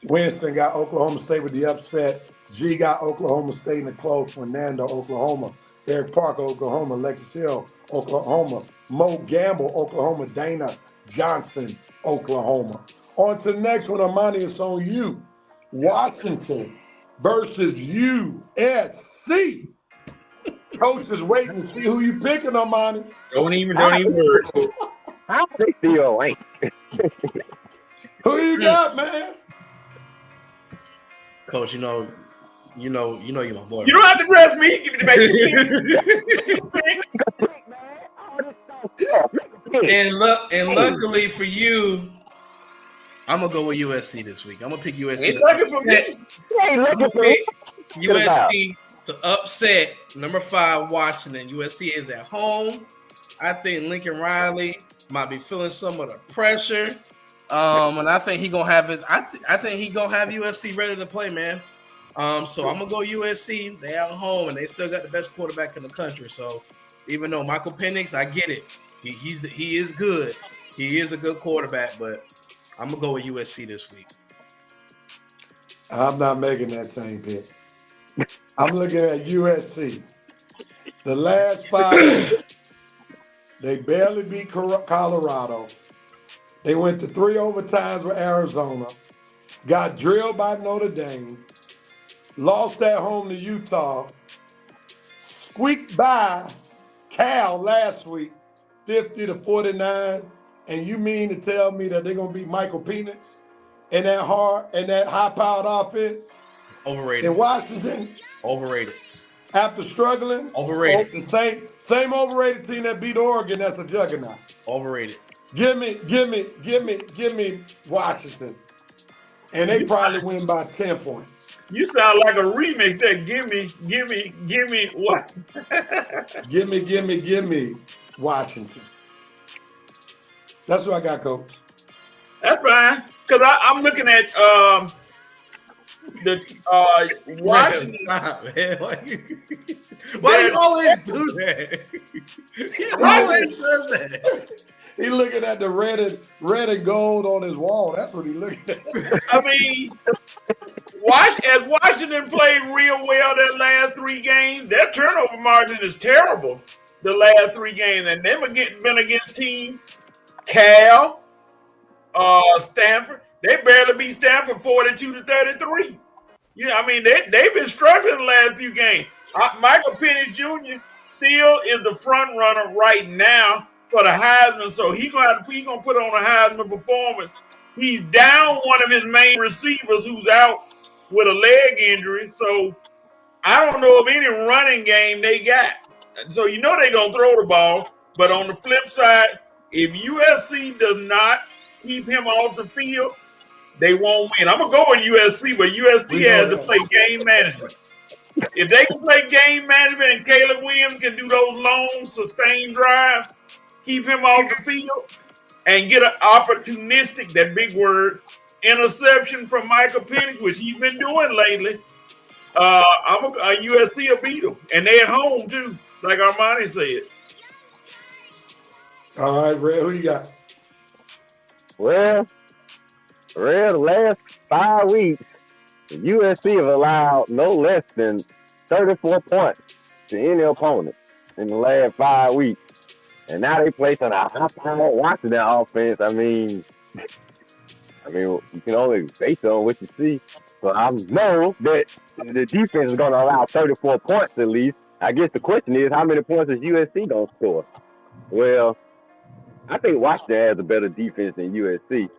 Winston got Oklahoma State with the upset. G got Oklahoma State in the close. Fernando, Oklahoma. Eric Parker, Oklahoma. Lexus Hill, Oklahoma. Mo Gamble, Oklahoma. Dana Johnson, Oklahoma. On to the next one, Armani, it's on you. Washington versus USC. Coach is waiting to see who you picking, Armani. Don't even worry. How they still ain't? Who you got, man? Coach, you know you're my boy. You don't have to dress me. Give me the basic. And luckily for you, I'm gonna go with USC this week. I'm gonna pick USC. Ain't looking for me. Hey, look I'm gonna at me. pick USC to upset number 5 Washington. USC is at home. I think Lincoln Riley might be feeling some of the pressure. And I think he gonna have his. I think he gonna have USC ready to play, man. So I'm gonna go USC. They at home and they still got the best quarterback in the country. So even though Michael Penix, I get it. He is good. He is a good quarterback, but I'm gonna go with USC this week. I'm not making that same pick. I'm looking at USC. The last 5 weeks, they barely beat Colorado. They went to 3 overtimes with Arizona, got drilled by Notre Dame, lost at home to Utah, squeaked by Cal last week, 50-49. And you mean to tell me that they're gonna beat Michael Penix and that high-powered offense? Overrated. In Washington, Overrated. after struggling, Overrated. The same overrated team that beat Oregon. That's a juggernaut. Overrated. Give me Washington, and they probably win by 10 points. You sound like a remix. That give me what? Give me Washington. That's what I got, Coach. That's fine. Because I'm looking at the Washington. Stop, man. Why do you always do that? He always does that. He's looking at the red and gold on his wall. That's what he's looking at. I mean, as Washington played real well their last 3 games, their turnover margin is terrible. The last 3 games, and they've been against teams, Cal, Stanford. They barely beat Stanford 42-33. Yeah, I mean they've been struggling the last few games. Michael Penix Jr. still is the front runner right now for the Heisman, so he's gonna put on a Heisman performance. He's down one of his main receivers who's out with a leg injury, so I don't know of any running game they got. So you know they're gonna throw the ball, but on the flip side, if USC does not keep him off the field, they won't win. I'm gonna go with USC, but USC has to play game management. If they can play game management and Caleb Williams can do those long, sustained drives, keep him off the field, and get an opportunistic, that big word, interception from Michael Penix, which he's been doing lately, USC will beat them. And they're at home, too, like Armani said. All right, Red, who you got? Well, the last 5 weeks, the USC have allowed no less than 34 points to any opponent in the last 5 weeks. And now they play on a high-powered Washington offense. I mean, you can only base on what you see. So I know that the defense is going to allow 34 points at least. I guess the question is, how many points is USC going to score? Well, I think Washington has a better defense than USC.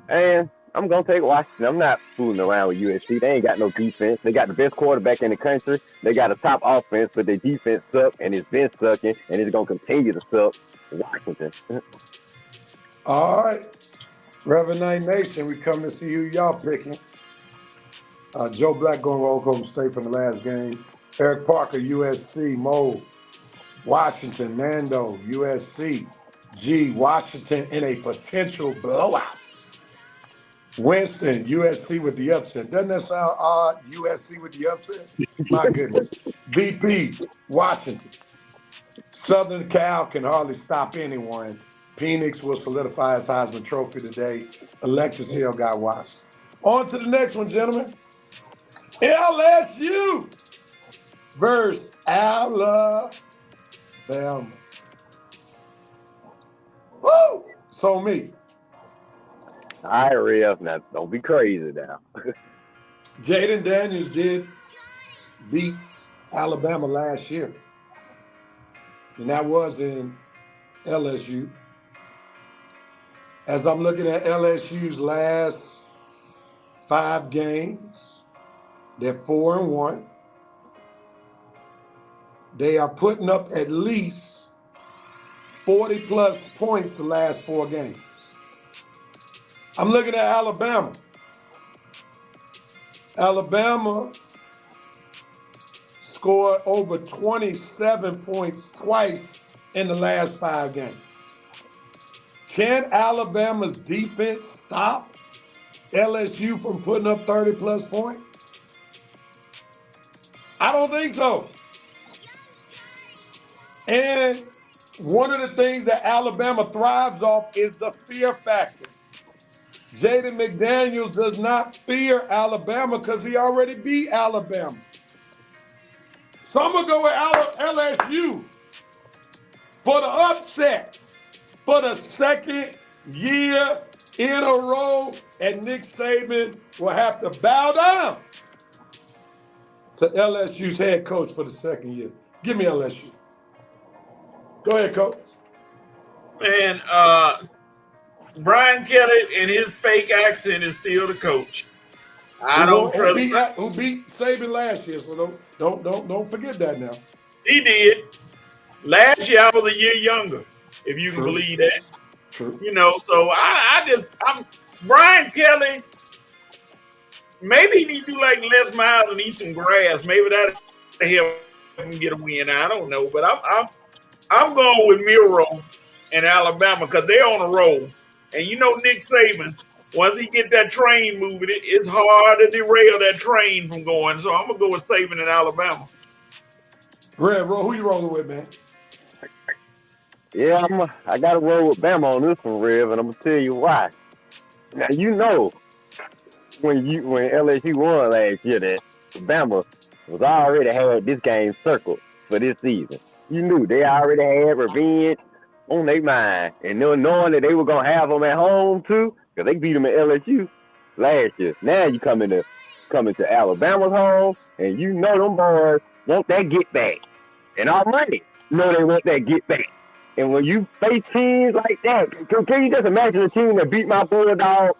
And I'm going to take Washington. I'm not fooling around with USC. They ain't got no defense. They got the best quarterback in the country. They got a top offense, but their defense sucks, and it's been sucking, and it's going to continue to suck. Washington. All right. Reverend Night Nation, we come to see who y'all picking. Joe Black going to Oklahoma State from the last game. Eric Parker, USC. Mo, Washington. Nando, USC. G, Washington in a potential blowout. Winston, USC with the upset. Doesn't that sound odd? USC with the upset? My goodness. VP, Washington. Southern Cal can hardly stop anyone. Penix will solidify his Heisman Trophy today. Alexis Hill got Washington. On to the next one, gentlemen. LSU versus Alabama. Woo! So me. All right, Rev. Now, don't be crazy now. Jaden Daniels did beat Alabama last year. And that was in LSU. As I'm looking at LSU's last 5 games, they're 4-1. They are putting up at least 40 plus points the last 4 games. I'm looking at Alabama. Alabama scored over 27 points twice in the last 5 games. Can Alabama's defense stop LSU from putting up 30 plus points? I don't think so. And one of the things that Alabama thrives off is the fear factor. Jaden McDaniels does not fear Alabama because he already beat Alabama. So I'm going to go with LSU for the upset for the second year in a row, and Nick Saban will have to bow down to LSU's head coach for the second year. Give me LSU. Go ahead, Coach. Man, Brian Kelly and his fake accent is still the coach. I don't trust him. Who beat Saban last year? So don't forget that now. He did. Last year I was a year younger, if you can believe that. True. You know, so I'm Brian Kelly. Maybe he need to do like Les Miles and eat some grass. Maybe that'll help him get a win. I don't know, but I'm going with Miro and Alabama because they're on a roll. And you know Nick Saban, once he get that train moving, it's hard to derail that train from going. So I'm gonna go with Saban and Alabama. Red, who you rolling with, man? Yeah, I got to roll with Bama on this one, Rev, and I'm gonna tell you why. Now you know when LSU won last year that Bama was already had this game circled for this season. You knew they already had revenge on their mind, and knowing that they were gonna have them at home too, because they beat them at LSU last year. Now you coming to Alabama's home, and you know them boys want that get back, and already know they want that get back. And when you face teams like that, can you just imagine a team that beat my Bulldogs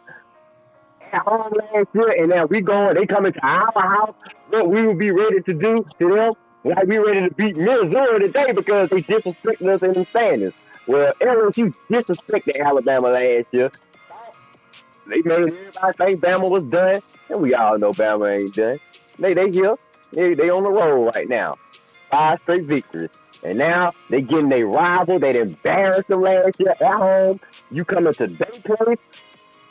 at home last year, and now they coming to our house, what we would be ready to do to them? Like we ready to beat Missouri today because they disrespected us in the standings. Well, LSU disrespected Alabama last year. They made everybody think Bama was done, and we all know Bama ain't done. They here. They on the roll right now. 5 straight victories. And now they getting their rival. They embarrassed them last year at home. You coming to their place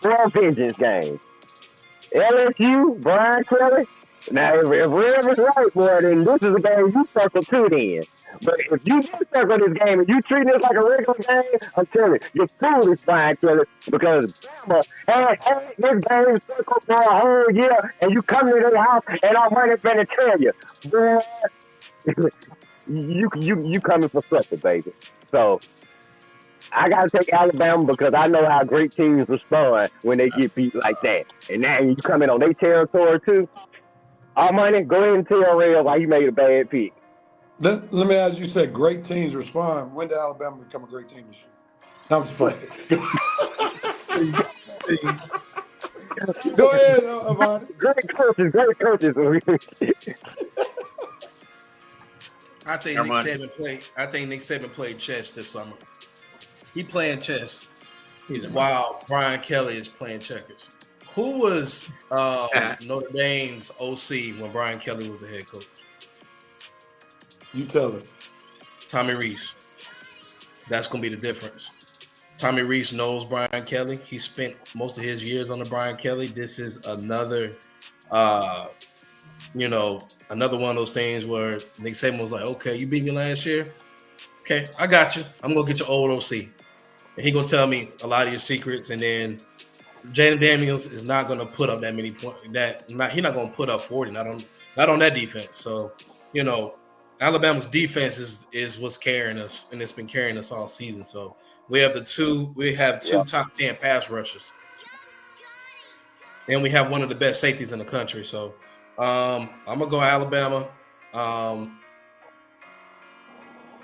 for a vengeance game. LSU, Brian Kelly. Now, if Rev is right, boy, then this is a game you circle too then. But if you do circle this game and you treat it like a regular game, I'm telling you, you're foolish, Brian Kelly, because Bama had this game circled for a whole year, and you come to their house and I'm running to tell you, boy, you coming for something, baby. So I gotta take Alabama because I know how great teams respond when they get beat like that. And now you coming on their territory too. All money, go ahead and tell Rev why you made a bad pick. Let me ask you, said great teams respond. When did Alabama become a great team this year? No, I'm just playing. Go ahead, Avani. Great coaches. I think Nick Saban played chess this summer. He playing chess. While Brian Kelly is playing checkers. Who was Notre Dame's OC when Brian Kelly was the head coach? You tell us. Tommy Rees. That's going to be the difference. Tommy Rees knows Brian Kelly. He spent most of his years under Brian Kelly. This is another, another one of those things where Nick Saban was like, okay, you beat me last year. Okay, I got you. I'm going to get your old OC. And he going to tell me a lot of your secrets. And then Jaden Daniels is not going to put up that many points. He's not going to put up 40. Not on that defense. So, Alabama's defense is what's carrying us, and it's been carrying us all season. So we have two top 10 pass rushers, and we have one of the best safeties in the country. So I'm gonna go Alabama. I'm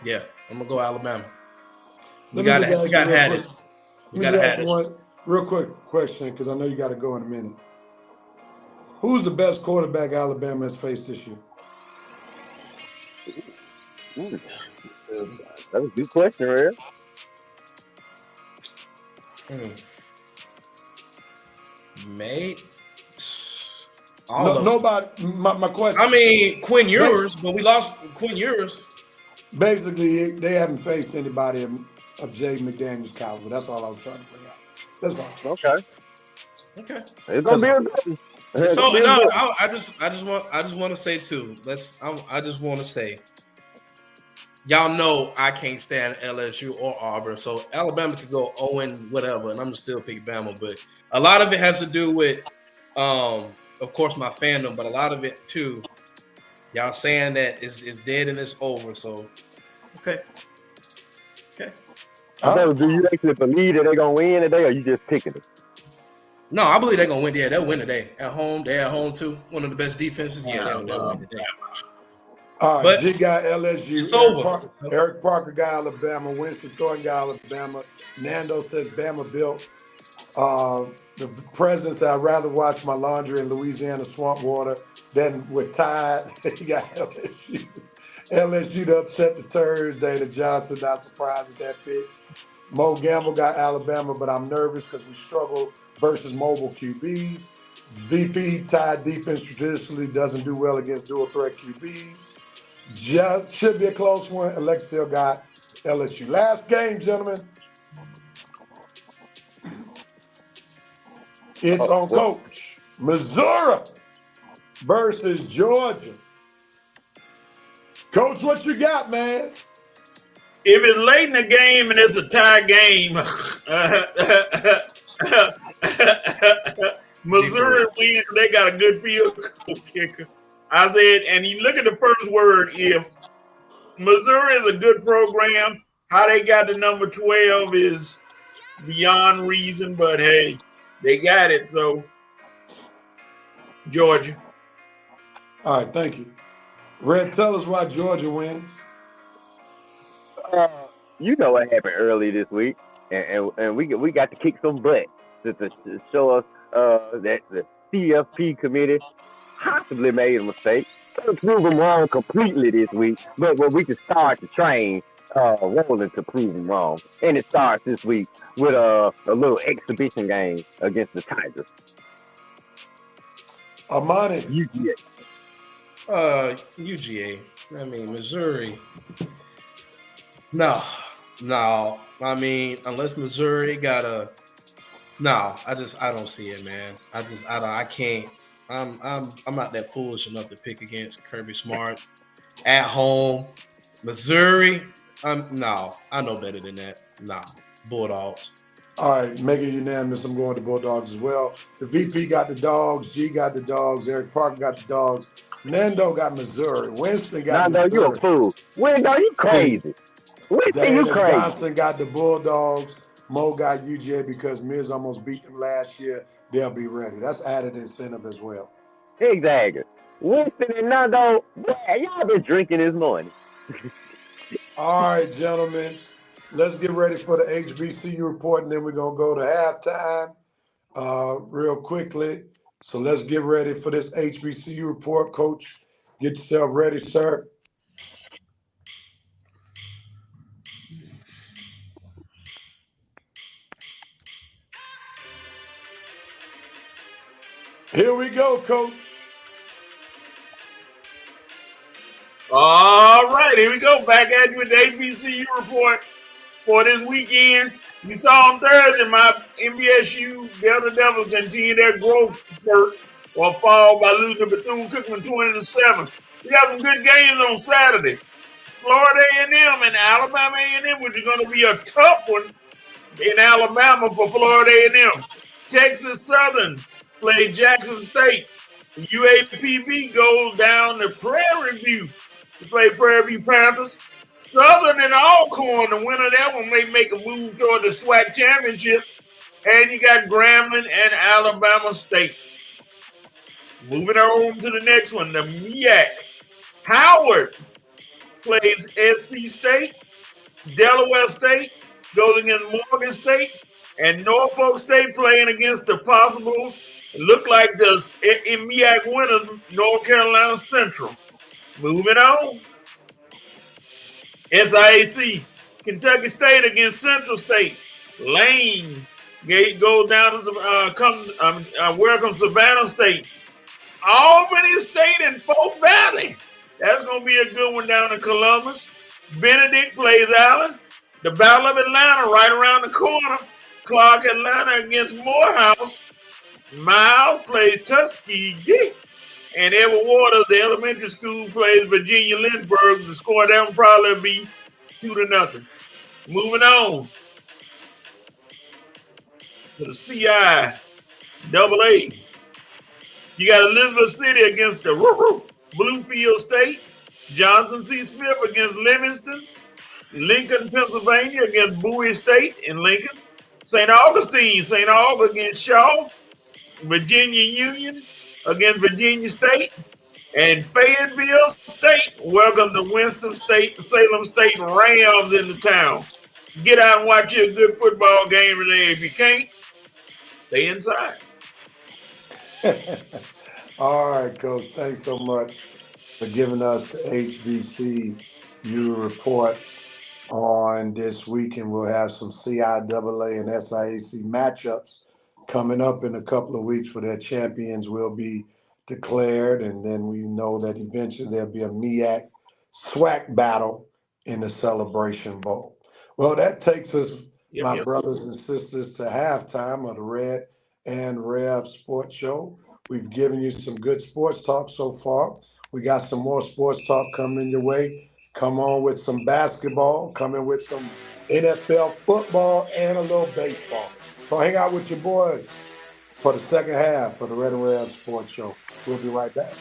gonna go Alabama. We got to have it. Real quick question, because I know you got to go in a minute. Who's the best quarterback Alabama has faced this year? Ooh, that was a good question, right? Mate. No, nobody. My question. I mean, Quinn Ewers, but we lost Quinn Ewers. Basically, they haven't faced anybody of Jay McDaniel's caliber. That's all I was trying to bring out. That's all. Okay. Okay. It's gonna be a good one. It's So gonna be a no, good one. I just want to say too. I just want to say, y'all know I can't stand LSU or Auburn, so Alabama could go 0 whatever, and I'm gonna still pick Bama. But a lot of it has to do with, of course, my fandom, but a lot of it too, y'all saying that it's dead and it's over. So, okay. So do you actually believe that they're gonna win today, or you just picking it? No, I believe they're gonna win. Yeah, they'll win today at home. They're at home too. One of the best defenses. Yeah, they'll win today. All right, But G got LSU. it's over. Eric Parker got Alabama. Winston Thornton got Alabama. Nando says Bama built. The president said I'd rather watch my laundry in Louisiana swamp water than with Tide. He got LSU. LSU to upset the Terps. Dana Johnson, not surprised at that pick. Mo Gamble got Alabama, but I'm nervous because we struggle versus mobile QBs. VP Tide defense traditionally doesn't do well against dual threat QBs. Just should be a close one. Alexia got LSU. Last game, gentlemen. It's on Coach. Missouri versus Georgia. Coach, what you got, man? If it's late in the game and it's a tie game, Missouri wins. They got a good field goal kicker. I said, and you look at the first word, if Missouri is a good program, how they got to number 12 is beyond reason, but hey, they got it. So, Georgia. All right, thank you. Red, tell us why Georgia wins. You know what happened early this week, and we got to kick some butt to show us that the CFP committee possibly made a mistake. Let's prove them wrong completely this week, but we can start the train rolling to prove them wrong. And it starts this week with a little exhibition game against the Tigers. Armani. UGA. I mean, Missouri. No. I mean, unless Missouri got a. No, I don't see it, man. I can't. I'm not that foolish enough to pick against Kirby Smart at home. Missouri. No, I know better than that. Nah, Bulldogs. All right, make it unanimous. I'm going to Bulldogs as well. The VP got the Dogs. G got the Dogs. Eric Parker got the Dogs. Nando got Missouri. Winston got Nando, Missouri. you a fool. Nando, you crazy. Winston, you crazy. Johnson got the Bulldogs. Mo got UGA because Miz almost beat them last year. They'll be ready. That's added incentive as well. Exactly. Winston and Nando, y'all been drinking this morning. All right, gentlemen. Let's get ready for the HBCU report, and then we're going to go to halftime real quickly. So let's get ready for this HBCU report. Coach, get yourself ready, sir. Here we go, Coach. All right, here we go. Back at you with the HBCU report for this weekend. We saw on Thursday my MBSU Delta Devils continue their growth spurt or fall by losing to Bethune-Cookman 20-7. We got some good games on Saturday. Florida A&M and Alabama A&M, which is going to be a tough one in Alabama for Florida A&M. Texas Southern played Jackson State. UAPB goes down to Prairie View to play Prairie View Panthers. Southern and Alcorn, the winner of that one, may make a move toward the SWAC championship. And you got Grambling and Alabama State. Moving on to the next one, the MEAC. Howard plays SC State. Delaware State goes against Morgan State. and Norfolk State playing against the possible, look like the MEAC winners, North Carolina Central. Moving on. SIAC, Kentucky State against Central State. Lane Gate goes down to welcome Savannah State. Albany State and Fort Valley. That's going to be a good one down in Columbus. Benedict plays Allen. The Battle of Atlanta right around the corner. Clark Atlanta against Morehouse. Miles plays Tuskegee. And Edward Waters, the elementary school, plays Virginia Lynchburg. The score that will probably be 2-0. Moving on to the CI AA. You got Elizabeth City against the Bluefield State. Johnson C. Smith against Livingston. Lincoln, Pennsylvania against Bowie State in Lincoln. St. Augustine against Shaw. Virginia Union against Virginia State. And Fayetteville State welcome the Winston State, the Salem State Rams in the town. Get out and watch you a good football game today. If you can't, stay inside. All right, Coach. Thanks so much for giving us the HBCU report on this week, and we'll have some CIAA and SIAC matchups coming up in a couple of weeks for their champions will be declared, and then we know that eventually there'll be a MEAC SWAC battle in the Celebration Bowl. Well, that takes us, my brothers and sisters, to halftime of the Red and Rev Sports Show. We've given you some good sports talk so far. We got some more sports talk coming your way. Come on with some basketball, coming with some NFL football and a little baseball. So hang out with your boys for the second half of the Red and Rev Sports Show. We'll be right back.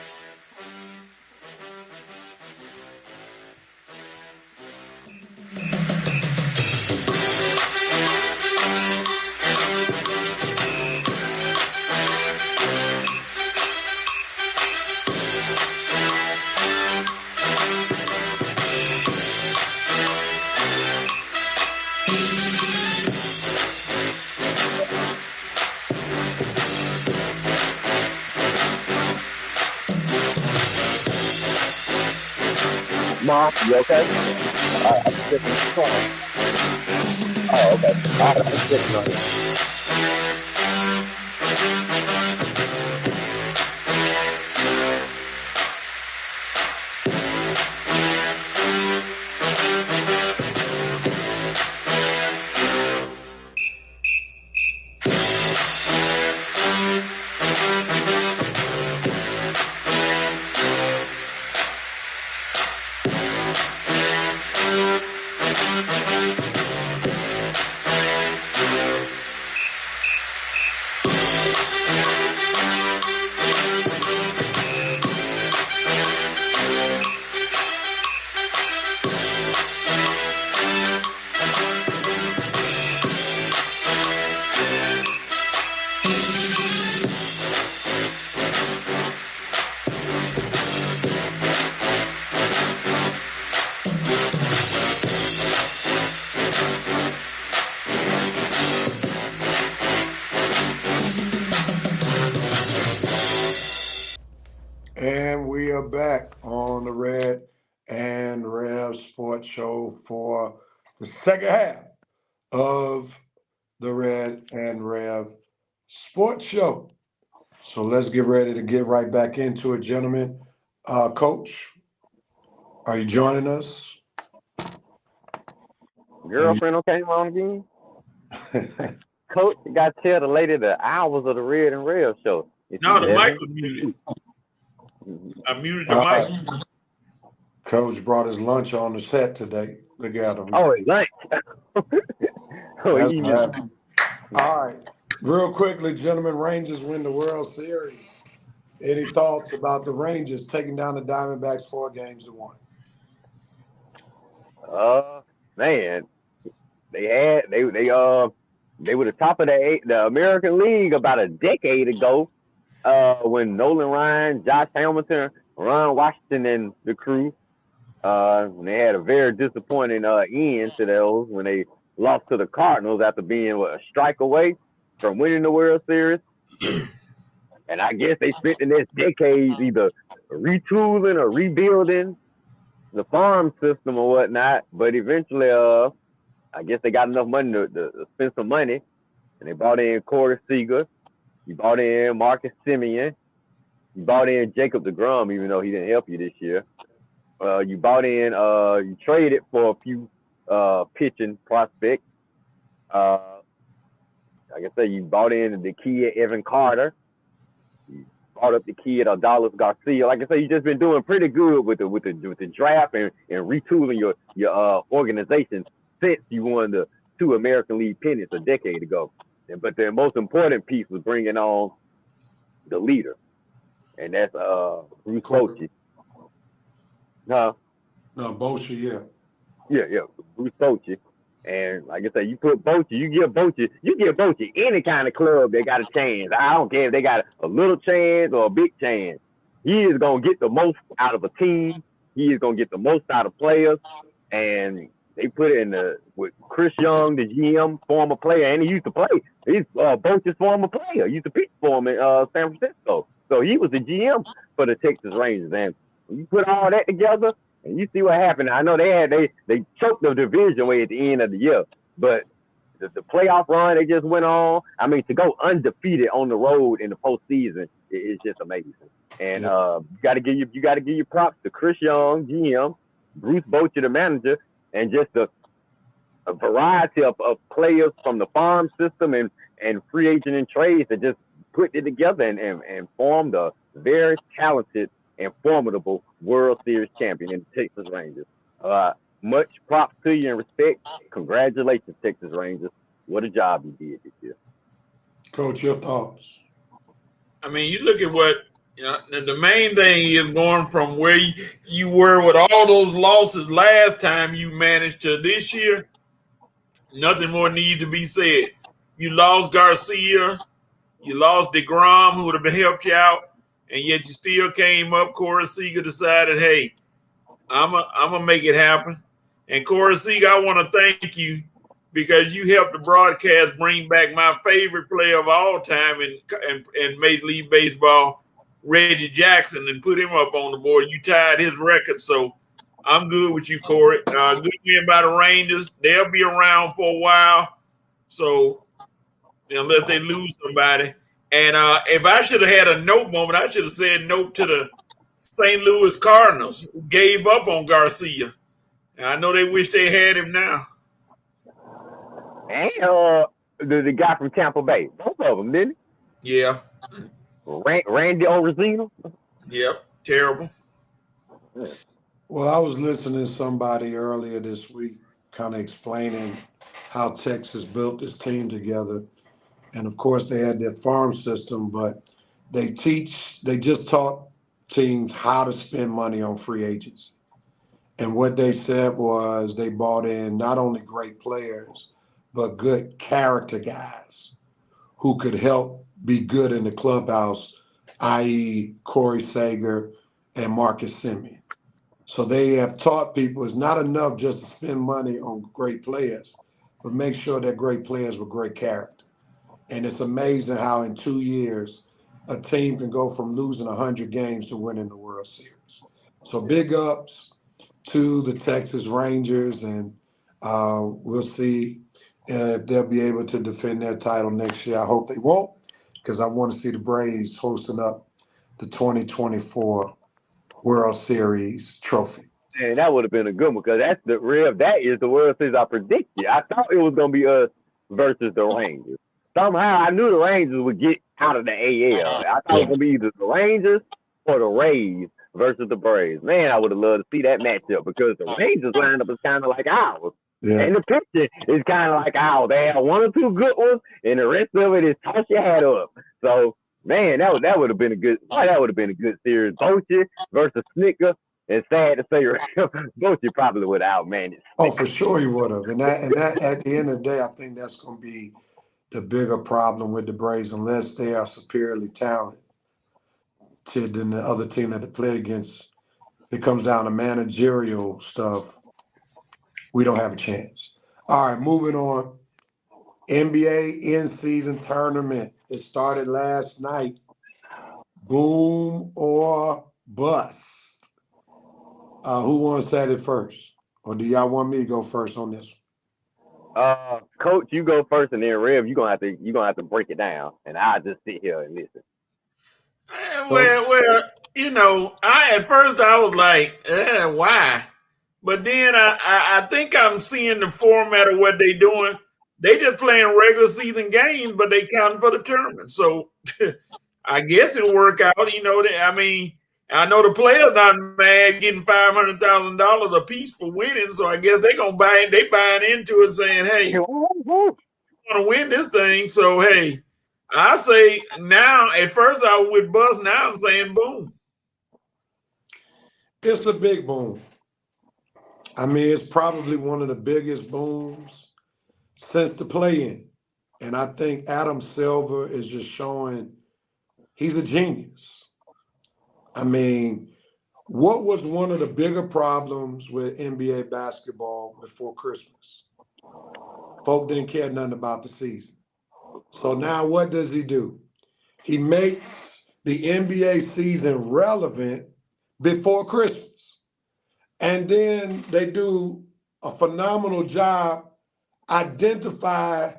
Mom, you okay? I'm sitting in the car. Oh, okay. All right, I'm sitting on it. And we are back on the Red and Rev Sports Show for the second half of the Red and Rev Sports Show. So let's get ready to get right back into it, gentlemen. Coach, are you joining us? Girlfriend came on again? Coach, you got to tell the lady the hours of the Red and Rev show. No, the mic was muted. I muted the mic. Coach brought his lunch on the set today. Together. Oh, it's lunch. That's what happened. All right. Real quickly, gentlemen, Rangers win the World Series. Any thoughts about the Rangers taking down the Diamondbacks 4-1? Man, they were the top of the American League about a decade ago. When Nolan Ryan, Josh Hamilton, Ron Washington, and the crew, when they had a very disappointing end to those when they lost to the Cardinals after being a strike away from winning the World Series. And I guess they spent the next decades either retooling or rebuilding the farm system or whatnot. But eventually, I guess they got enough money to spend some money, and they brought in Corey Seager. You brought in Marcus Semien. You brought in Jacob deGrom, even though he didn't help you this year. You bought in, you traded for a few pitching prospects. Like I said, you bought in the kid Evan Carter. You brought up the kid Adalis Garcia. Like I said, you just been doing pretty good with the draft and retooling your organization since you won the 2 American League pennants a decade ago. But the most important piece was bringing on the leader, and that's Bruce Bochy. No, Bochy, yeah. Yeah, Bruce Bochy. And like I said, you give Bochy any kind of club that got a chance. I don't care if they got a little chance or a big chance. He is gonna get the most out of a team. He is gonna get the most out of players. And they put it with Chris Young, the GM, former player, and he used to play. He's Bochy's former player. He used to pitch for him in San Francisco. So he was the GM for the Texas Rangers. And when you put all that together, and you see what happened. I know they choked the division away at the end of the year, but the playoff run they just went on. I mean, to go undefeated on the road in the postseason is just amazing. And you got to give your props to Chris Young, GM, Bruce Bochy, the manager, and just a variety of players from the farm system and free agent and trades that just put it together and formed a very talented and formidable World Series champion in the Texas Rangers. Much props to you and respect. Congratulations, Texas Rangers. What a job you did this year. Coach, your thoughts? I mean, you look at what, the main thing is going from where you were with all those losses last time you managed to this year, nothing more needs to be said. You lost Garcia, you lost deGrom, who would have helped you out, and yet you still came up. Corey Seager decided, hey, I'm gonna make it happen. And Corey Seager, I want to thank you because you helped the broadcast bring back my favorite player of all time in Major League Baseball, Reggie Jackson, and put him up on the board. You tied his record, so I'm good with you, Corey. Good win by the Rangers. They'll be around for a while, so unless they lose somebody. And if I should have had a note moment, I should have said note to the St. Louis Cardinals, who gave up on Garcia. And I know they wish they had him now. And the guy from Tampa Bay, both of them, didn't he? Yeah. Randy Orozino. Yep, terrible. Well, I was listening to somebody earlier this week kind of explaining how Texas built this team together. And of course, they had their farm system, but they just taught teams how to spend money on free agents. And what they said was they brought in not only great players, but good character guys who could help be good in the clubhouse, i.e. Corey Seager and Marcus Semien. So they have taught people it's not enough just to spend money on great players, but make sure they're great players with great character. And it's amazing how in 2 years, a team can go from losing 100 games to winning the World Series. So big ups to the Texas Rangers, and we'll see if they'll be able to defend their title next year. I hope they won't, because I want to see the Braves hosting up the 2024 World Series trophy. And that would have been a good one, because that is the World Series I predicted. I thought it was going to be us versus the Rangers. Somehow I knew the Rangers would get out of the AL. I thought it was going to be either the Rangers or the Rays versus the Braves. Man, I would have loved to see that matchup, because the Rangers lineup is kind of like ours. Yeah. And the pitching is kind of like ours. They have one or two good ones, and the rest of it is toss your hat up. So, man, that would have been a good series. Bochy versus Snitker. And sad to say, Bochy probably would have outmanaged. Oh, for sure he would have. And that at the end of the day, I think that's going to be the bigger problem with the Braves, unless they are superiorly talented than the other team that they play against. If it comes down to managerial stuff, we don't have a chance. All right, moving on. NBA in-season tournament. It started last night. Boom or bust. Who wants to say it first? Or do y'all want me to go first on this one? Coach, you go first, and then Rev, you're gonna have to break it down, and I'll just sit here and listen. Well, at first I was like, why? But then I think I'm seeing the format of what they're doing. They just playing regular season games, but they counting for the tournament. So I guess it'll work out. I know the players not mad getting $500,000 a piece for winning. So I guess they buying into it, saying, "Hey, we want to win this thing." So hey, I say now. At first I was with bust. Now I'm saying boom. It's a big boom. I mean, it's probably one of the biggest booms since the play-in. And I think Adam Silver is just showing he's a genius. I mean, what was one of the bigger problems with NBA basketball before Christmas? Folk didn't care nothing about the season. So now what does he do? He makes the NBA season relevant before Christmas. And then they do a phenomenal job identify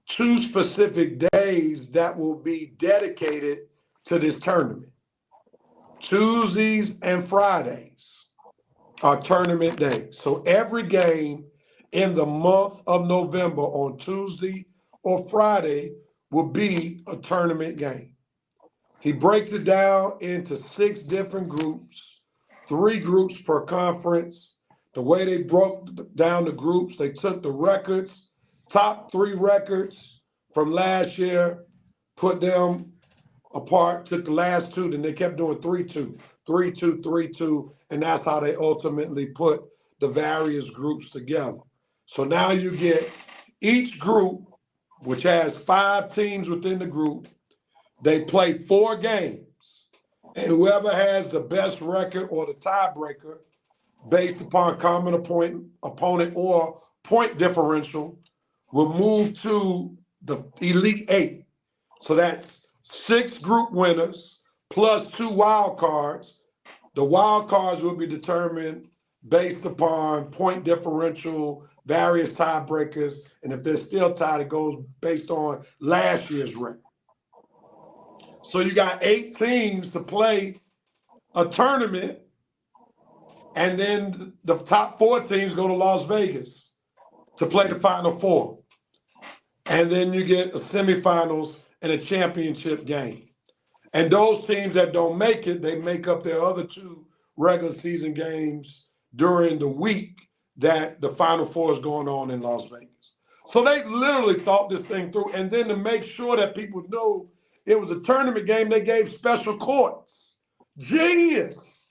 2 specific days that will be dedicated to this tournament. Tuesdays and Fridays are tournament days. So every game in the month of November on Tuesday or Friday will be a tournament game. He breaks it down into 6 different groups, 3 groups per conference. The way they broke down the groups, they took the records, top 3 records from last year, put them apart, took the last 2, then they kept doing 3-2, 3-2, 3-2, and that's how they ultimately put the various groups together. So now you get each group, which has 5 teams within the group, they play 4 games, and whoever has the best record or the tiebreaker based upon common opponent or point differential will move to the Elite 8. So that's 6 group winners plus 2 wild cards. The wild cards will be determined based upon point differential, various tiebreakers, and if they're still tied, it goes based on last year's record. So you got 8 teams to play a tournament, and then the top 4 teams go to Las Vegas to play the Final 4. And then you get a semifinals and a championship game. And those teams that don't make it, they make up their other 2 regular season games during the week that the Final 4 is going on in Las Vegas. So they literally thought this thing through. And then to make sure that people know it was a tournament game, they gave special courts. Genius.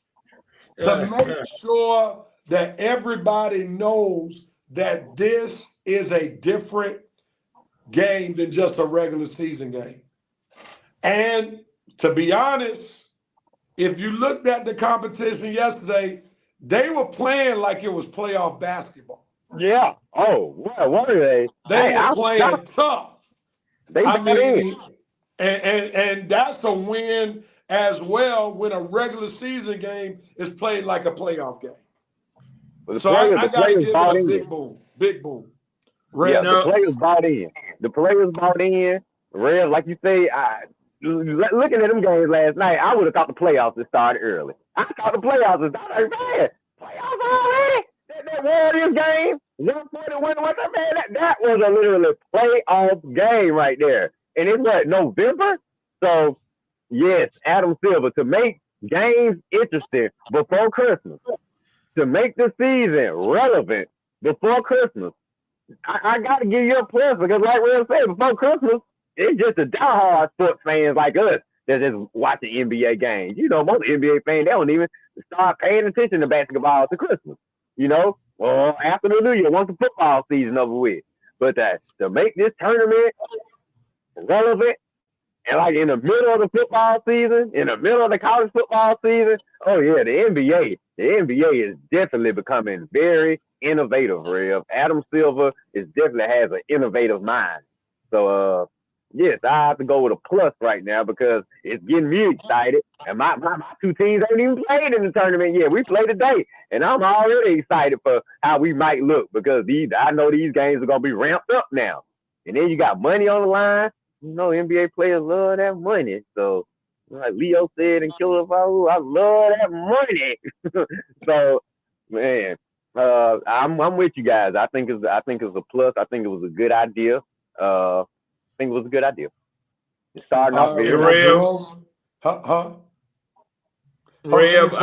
To make sure that everybody knows that this is a different game than just a regular season game. And to be honest, if you looked at the competition yesterday, they were playing like it was playoff basketball. Yeah. Oh, what were they? They were playing tough. And that's a win as well when a regular season game is played like a playoff game. So I got to give it a big boom. Big boom. The players bought in. The players bought in. Rev, like you say, looking at them games last night, I would have thought the playoffs had started early. I thought the playoffs had started. Man, playoffs already? That Warriors game, 141, that was a literally playoff game right there. And it's what, November? So, yes, Adam Silver, to make games interesting before Christmas, to make the season relevant before Christmas, I got to give you a plus because, like Rev said, before Christmas, it's just the diehard sports fans like us that just watch the NBA games. You know, most NBA fans, they don't even start paying attention to basketball to Christmas, or after the New Year, once the football season over with. But to make this tournament relevant, and like in the middle of the football season, in the middle of the college football season, oh yeah, the NBA is definitely becoming very innovative, Rev. Adam Silver definitely has an innovative mind. So yes, I have to go with a plus right now because it's getting me excited. And my two teams ain't even played in the tournament yet. We play today, and I'm already excited for how we might look because I know these games are gonna be ramped up now. And then you got money on the line. You know, NBA players love that money. So like Leo said in Killer Vow, I love that money. So man, I'm with you guys. I think it's a plus. I think it was a good idea. I think it was a good idea. It's starting off Hey, very now, nice. Rev, Jerome, huh? Rev,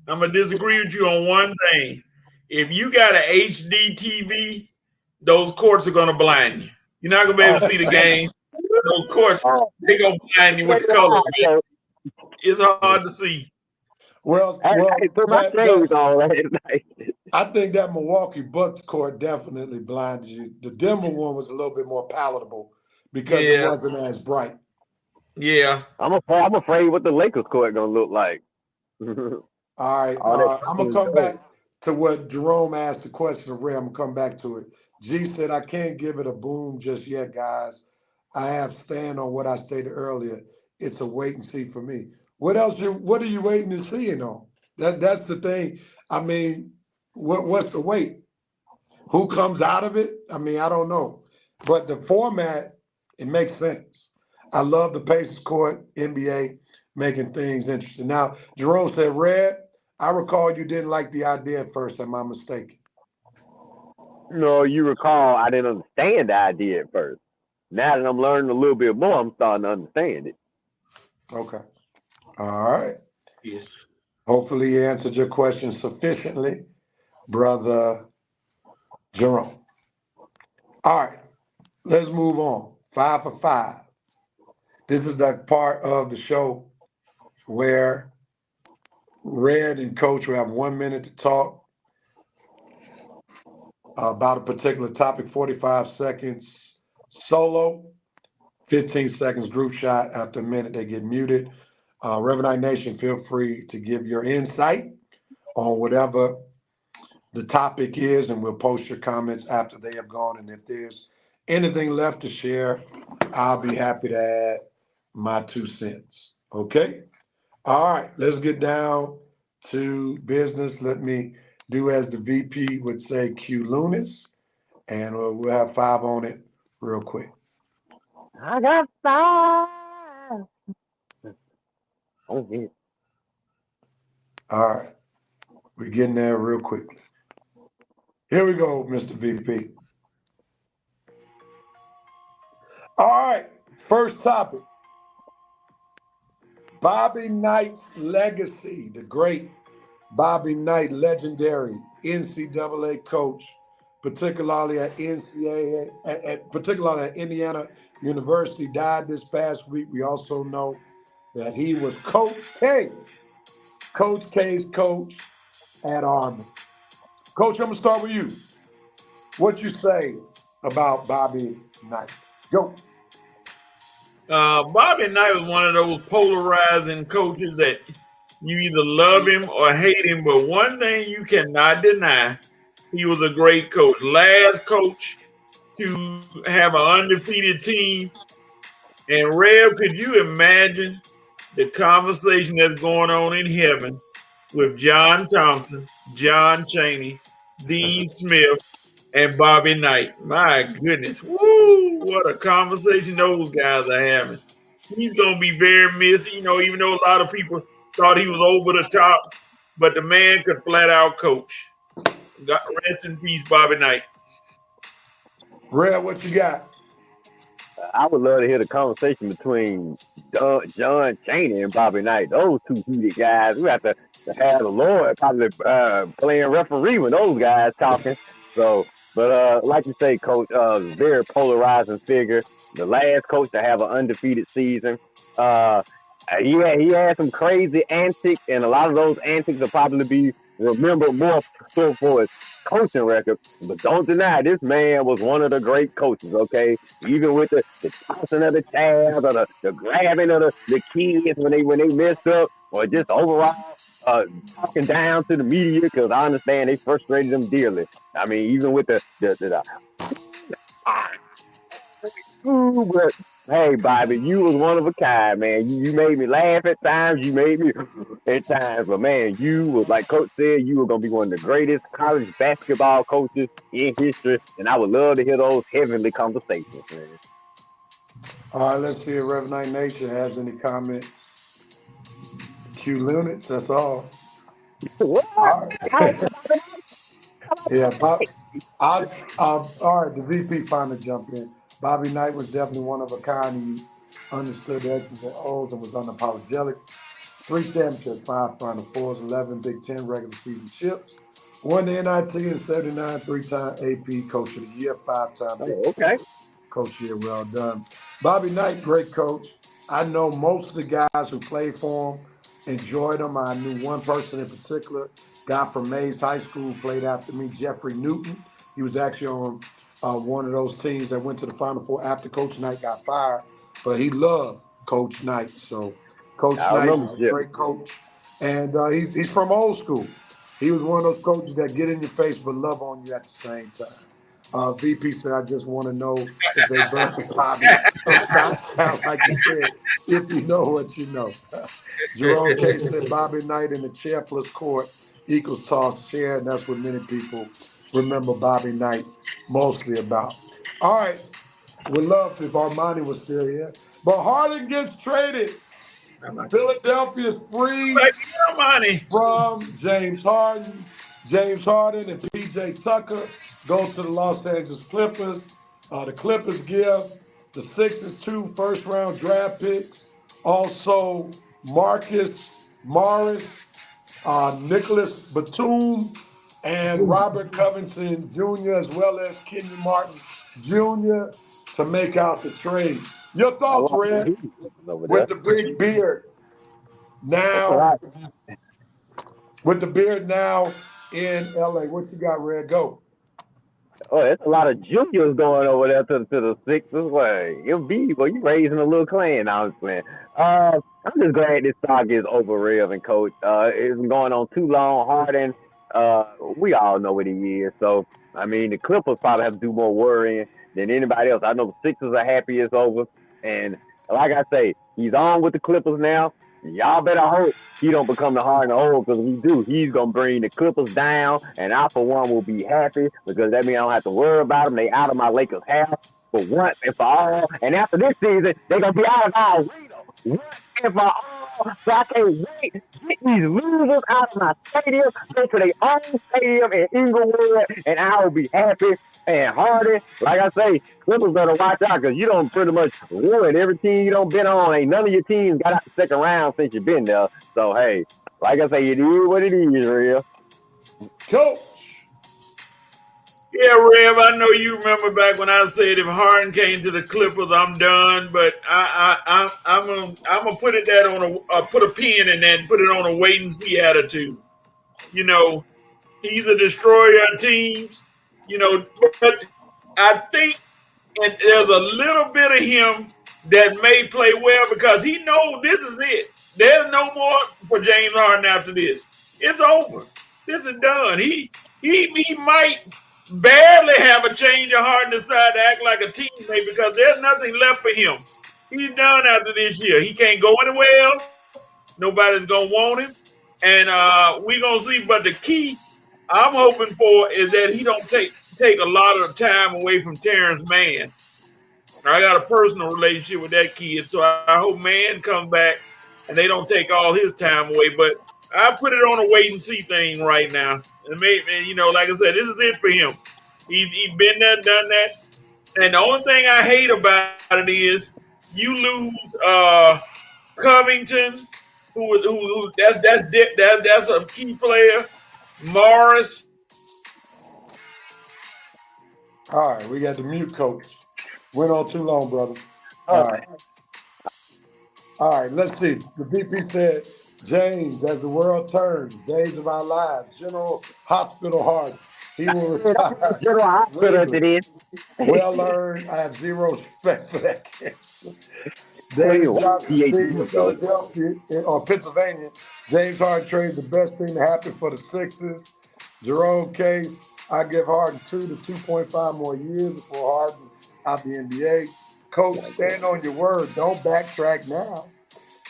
I'm gonna disagree with you on one thing. If you got an HD TV, those courts are gonna blind you. You're not gonna be able to see the game. Those courts, they gonna blind you with the colors. Man. It's hard to see. Well, I put my shades on last night. I think that Milwaukee Bucks court definitely blinded you. The Denver one was a little bit more palatable because it wasn't as bright. Yeah. I'm afraid what the Lakers court gonna look like. All right. I'm gonna come back to what Jerome asked the question of Ray. I'm gonna come back to it. G said, I can't give it a boom just yet, guys. I have stand on what I stated earlier. It's a wait and see for me. What are you waiting to see on? That's the thing. I mean, what's the wait? Who comes out of it? I mean, I don't know. But the format, it makes sense. I love the Pacers court, NBA, making things interesting. Now, Jerome said, Red, I recall you didn't like the idea at first. Am I mistaken? No, you recall I didn't understand the idea at first. Now that I'm learning a little bit more, I'm starting to understand it. Okay. All right. Yes. Hopefully he answered your question sufficiently, Brother Jerome. All right. Let's move on. 5 for 5. This is the part of the show where Red and Coach will have 1 minute to talk about a particular topic, 45 seconds solo, 15 seconds group shot. After a minute, they get muted. Reverend Nation, feel free to give your insight on whatever the topic is, and we'll post your comments after they have gone. And if there's anything left to share, I'll be happy to add my 2 cents. Okay? All right, let's get down to business. Let me do as the VP would say, Q Lunis, and we'll have 5 on it real quick. I got 5. Oh, yeah. All right, we're getting there real quickly. Here we go, Mr. VP. All right, first topic. Bobby Knight's legacy, the great Bobby Knight, legendary NCAA coach, particularly at particularly at Indiana University, died this past week. We also know that he was Coach K's coach at Army. Coach, I'm gonna start with you. What you say about Bobby Knight? Go. Bobby Knight was one of those polarizing coaches that you either love him or hate him, but one thing you cannot deny, he was a great coach. Last coach to have an undefeated team. And Rev, could you imagine the conversation that's going on in heaven with John Thompson, John Chaney, Dean Smith, and Bobby Knight? My goodness. Woo! What a conversation those guys are having. He's going to be very missed, even though a lot of people thought he was over the top, but the man could flat out coach. God, rest in peace, Bobby Knight. Red, what you got? I would love to hear the conversation between John Chaney and Bobby Knight. Those two heated guys. We have to have the Lord probably playing referee with those guys talking. So, but like you say, Coach, very polarizing figure. The last coach to have an undefeated season. He had some crazy antics, and a lot of those antics will probably be remembered more so for his coaching record. But don't deny, this man was one of the great coaches, okay? Even with the tossing of the tabs or the grabbing of the kids when they messed up, or just overall talking down to the media because I understand they frustrated them dearly. I mean, even with but hey, Bobby, you was one of a kind, man. You made me laugh at times. You made me at times, but man, you was like Coach said, you were gonna be one of the greatest college basketball coaches in history, and I would love to hear those heavenly conversations, man. All right, let's see if Rev 9 Nation has any comments. Q Lunits, that's all. What? All How right. about Yeah, all right, the VP finally jumped in. Bobby Knight was definitely one of a kind. He understood the X's and O's and was unapologetic. 3 championships, 5 Final Fours, 11 Big Ten regular season chips. Won the NIT in 79, 3-time AP Coach of the Year, 5-time Big oh, Ten okay. Coach of the Year. Well done. Bobby Knight, great coach. I know most of the guys who played for him enjoyed him. I knew one person in particular, guy from Mays High School, who played after me, Jeffrey Newton. He was actually on one of those teams that went to the Final Four after Coach Knight got fired, but he loved Coach Knight. So Coach I Knight remember is a Jeff. great coach, and he's from old school. He was one of those coaches that get in your face but love on you at the same time. VP said, I just want to know if they burned Bobby upside down, like you said, if you know what you know. Jerome K said, Bobby Knight in the chair plus court equals toss chair, and that's what many people remember Bobby Knight mostly about. All right, would love if Armani was still here. But Harden gets traded. Philadelphia's free Like, yeah, money. from James Harden. James Harden and PJ Tucker go to the Los Angeles Clippers. The Clippers give the Sixers 2 first-round draft picks. Also, Marcus Morris, Nicholas Batum, and Robert Covington Jr., as well as Kenyon Martin Jr. to make out the trade. Your I thoughts, like Red, the over with there. the big beard That's a now, lot. in LA. What you got, Red? Go. Oh, there's a lot of juniors going over there to the Sixers. Way, you'll be, well, you raising a little clan. I was playing. I'm just glad this saga is over, Rev and Coach. It's been going on too long. Harden, we all know what he is. So, I mean, the Clippers probably have to do more worrying than anybody else. I know the Sixers are happy it's over. And like I say, he's on with the Clippers now. Y'all better hope he don't become the Harden of old, because if he do, he's gonna bring the Clippers down, and I for one will be happy because that means I don't have to worry about them. They out of my Lakers house for once and for all. And after this season, they're gonna be out of our arena once and for all. So I can't wait. Get these losers out of my stadium, go to their own stadium in Inglewood, and I will be happy. And Harden, like I say, Clippers better watch out because you don't pretty much ruin every team you don't been on. Ain't none of your teams got out the second round since you've been there. So hey, like I say, it is what it is, real. Coach. Yeah, Rev, I know you remember back when I said if Harden came to the Clippers, I'm done. But I'm gonna put it that on put a pin in that and put it on a wait and see attitude. You know, he's a destroyer of teams. You know, but I think there's a little bit of him that may play well because he knows this is it. There's no more for James Harden after this. It's over. This is done. He might barely have a change of heart and decide to act like a teammate because there's nothing left for him. He's done after this year. He can't go anywhere else. Nobody's gonna want him, and we're gonna see. But the key I'm hoping for is that he don't take a lot of the time away from Terrence Mann. I got a personal relationship with that kid, so I hope Mann comes back and they don't take all his time away. But I put it on a wait and see thing right now. And maybe, you know, like I said, this is it for him. He's been there, done that. And the only thing I hate about it is you lose Covington, who that's a key player. Morris. All right, we got the mute coach. Went on too long, brother. All right. All right, let's see. The VP said, James, as the world turns, days of our lives, General Hospital Harden. He will retire. General Hospital weightless. it is. Well earned. I have zero respect for that cancer. David Queen, Johnson DH, Stadium, Philadelphia, or Pennsylvania. James Harden trade the best thing to happen for the Sixers. Jerome Case, I give Harden 2 to 2.5 more years before Harden out the NBA. Coach, stand on your word. Don't backtrack now.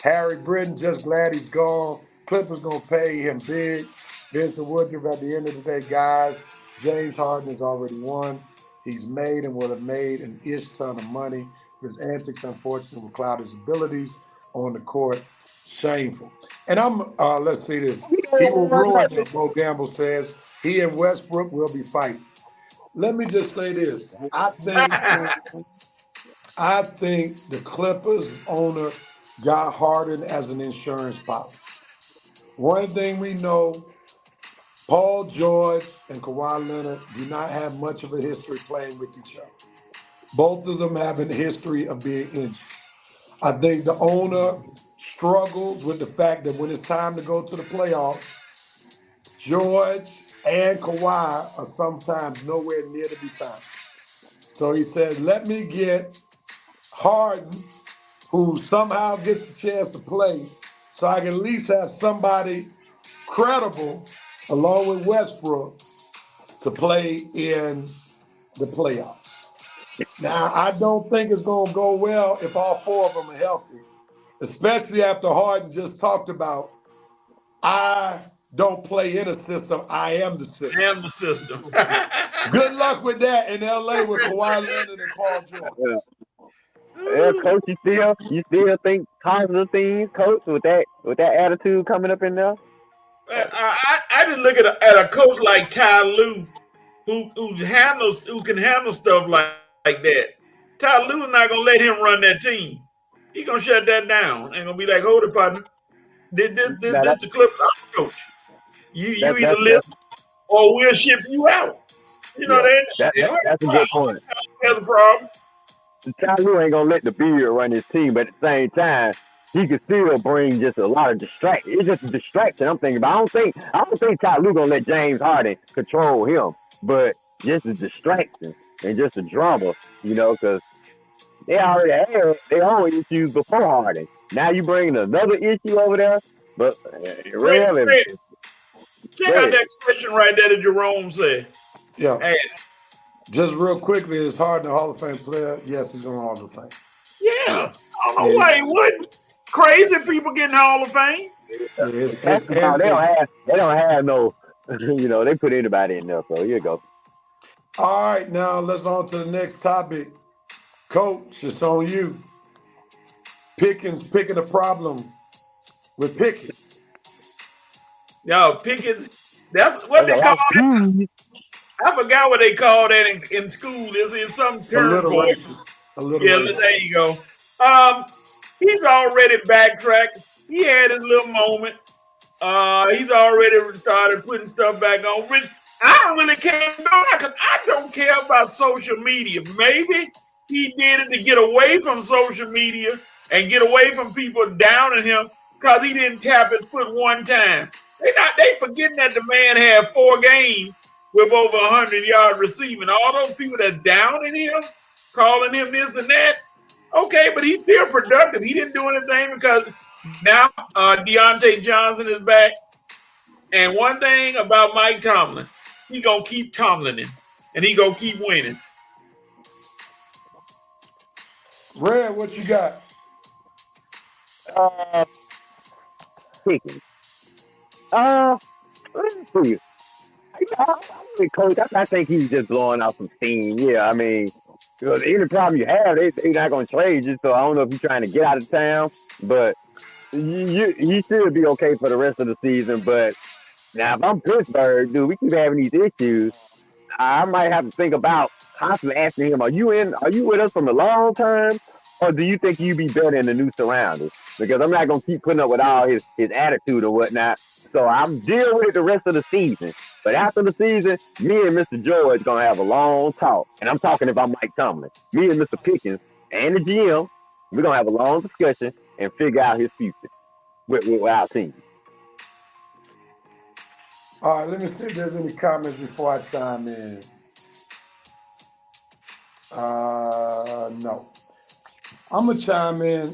Harry Britton, just glad he's gone. Clippers gonna pay him big. Vincent Woodruff, at the end of the day, guys, James Harden has already won. He's made and will have made an ish ton of money. His antics, unfortunately, will cloud his abilities on the court. Shameful. And let's see this. He will ruin it, Bo Gamble says. He and Westbrook will be fighting. Let me just say this. I think the Clippers owner got Harden as an insurance policy. One thing we know, Paul George and Kawhi Leonard do not have much of a history playing with each other. Both of them have a history of being injured. I think the owner struggles with the fact that when it's time to go to the playoffs, George and Kawhi are sometimes nowhere near to be found. So he says, let me get Harden, who somehow gets the chance to play, so I can at least have somebody credible along with Westbrook to play in the playoffs. Now, I don't think it's going to go well if all four of them are healthy, especially after Harden just talked about, I don't play in a system, I am the system. I am the system. Good luck with that in LA with Kawhi Leonard and Paul George. Yeah, coach, you still think positive things, coach, with that attitude coming up in there? I just look at a coach like Ty Lue, who can handle stuff like that. Ty Lue is not gonna let him run that team. He gonna shut that down and gonna be like, hold it, partner. This the Clippers coach. You either listen or we'll ship you out. You know that's a good point. Has a problem. Ty Lue ain't gonna let the beard run his team, but at the same time, he can still bring just a lot of distraction. It's just a distraction I'm thinking about. I don't think Ty Lue gonna let James Harden control him, but just a distraction and just a drama, because they already had their own issues before Harden. Now you bringing another issue over there, but really. Check out that question right there that Jerome said. Yeah. Hey. Just real quickly, is Harden a Hall of Fame player? Yes, he's going to Hall of Fame. Yeah. I don't know why he wouldn't. Crazy people getting Hall of Fame. They don't have no, they put anybody in there. So here you go. All right, now let's on to the next topic. Coach, it's on you. Pickens picking a problem with Pickens. Yo, Pickens, that's what they call it. I forgot what they call that in school. Is in some term for it. Yeah, there you go. He's already backtracked. He had his little moment. He's already started putting stuff back on, which I don't really care about because I don't care about social media. Maybe he did it to get away from social media and get away from people downing him because he didn't tap his foot one time. They forgetting that the man had 4 games with over 100 yards receiving. All those people that downing him, calling him this and that. Okay, but he's still productive. He didn't do anything because now Deontay Johnson is back. And one thing about Mike Tomlin, he gonna keep Tomlining, and he gonna keep winning. Red, what you got? Pickens. Let's see. Coach, I think he's just blowing out some steam. Yeah, I mean, any problem you have, they're not going to trade you. So I don't know if you're trying to get out of town, but he should be okay for the rest of the season. But now, if I'm Pittsburgh, dude, we keep having these issues. I might have to think about constantly asking him, are you with us from the long term? Or do you think you'd be better in the new surroundings? Because I'm not going to keep putting up with all his attitude or whatnot. So I'm dealing with it the rest of the season. But after the season, me and Mr. George going to have a long talk. And I'm talking about Mike Tomlin. Me and Mr. Pickens and the GM, we're going to have a long discussion and figure out his future with our team. All right, let me see if there's any comments before I chime in. No. I'm going to chime in.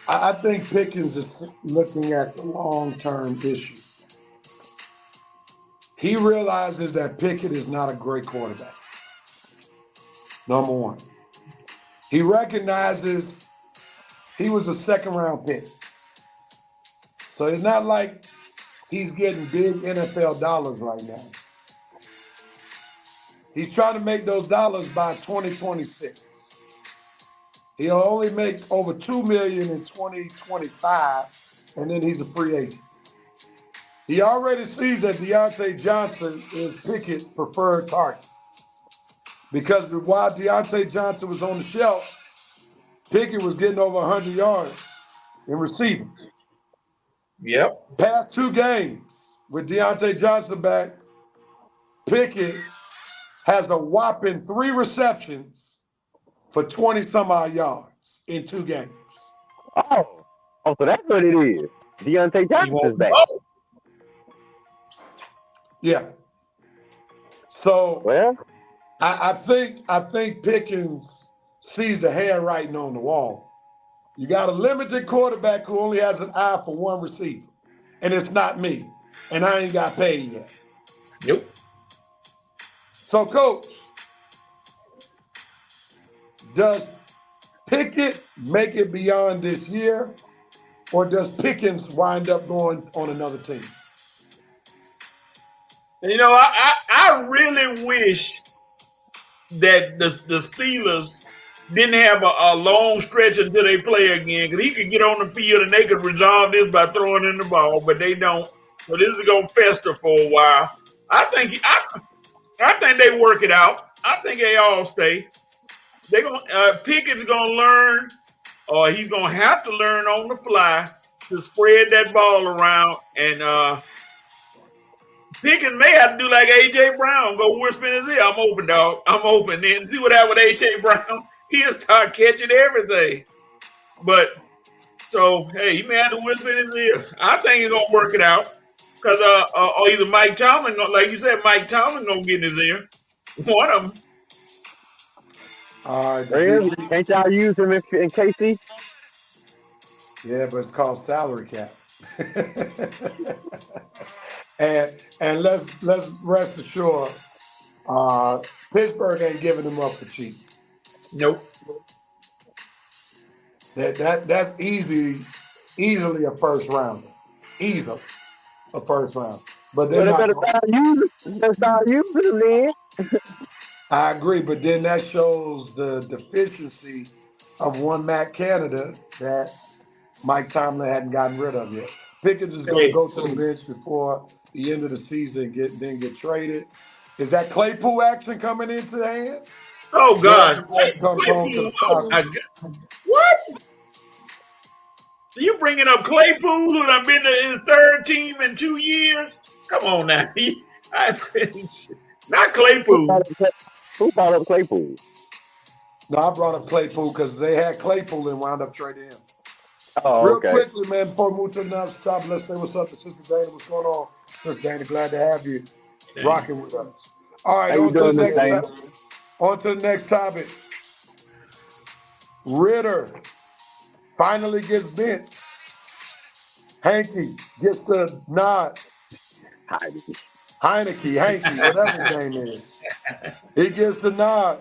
I think Pickens is looking at the long-term issue. He realizes that Pickett is not a great quarterback. Number one. He recognizes he was a second-round pick. So it's not like he's getting big NFL dollars right now. He's trying to make those dollars by 2026. He'll only make over $2 million in 2025, and then he's a free agent. He already sees that Deontay Johnson is Pickett's preferred target. Because while Deontay Johnson was on the shelf, Pickett was getting over 100 yards in receiving. Yep. Past 2 games with Deontay Johnson back, Pickett has a whopping 3 receptions for 20-some-odd yards in 2 games. Oh, so that's what it is. Deontay Johnson's back. Oh, Yeah. So Well, I think Pickens sees the handwriting on the wall. You got a limited quarterback who only has an eye for one receiver, and it's not me, and I ain't got paid yet. nope. So, Coach, does Pickett make it beyond this year, or does Pickens wind up going on another team? You know, I really wish that the Steelers didn't have a long stretch until they play again, because he could get on the field and they could resolve this by throwing in the ball, but they don't. So this is gonna fester for a while. I think they work it out. I think they all stay. They gonna Pickett's gonna learn, or he's gonna have to learn on the fly to spread that ball around, and Pickens may have to do like A.J. Brown, go whisper in his ear, I'm open, dog. I'm open. Then see what happened with A.J. Brown. He'll start catching everything. But, so, hey, he may have to whisper in his ear. I think he's going to work it out. Because or either Mike Tomlin, like you said, Mike Tomlin going to get in his ear. One of them. All right. really? Can't y'all use him in KC? Yeah, but it's called salary cap. and let's rest assured, Pittsburgh ain't giving him up for cheap. Nope. That's easily a first rounder. Easily a first round. But they're Well, they not. better start using him then. I agree, but then that shows the deficiency of one Matt Canada that Mike Tomlin hadn't gotten rid of yet. Pickens is going to go to the bench before the end of the season, then get traded. Is that Claypool action coming into the hand? Oh, God. What? You bringing up Claypool, who done been to his 3rd team in 2 years? Come on now. Not Claypool. Who brought up Claypool? No, I brought up Claypool because they had Claypool and wound up trading him. Oh, Real okay. quickly, man, before we move to the next topic, let's say what's up to Sister Dana. What's going on? Sister Dana, glad to have you rocking with us. All right, How you on to the doing, next Miss Dana? topic. On to the next topic. Ritter finally gets benched. Hanky gets the nod. Hanky, whatever his name is. He gets the nod.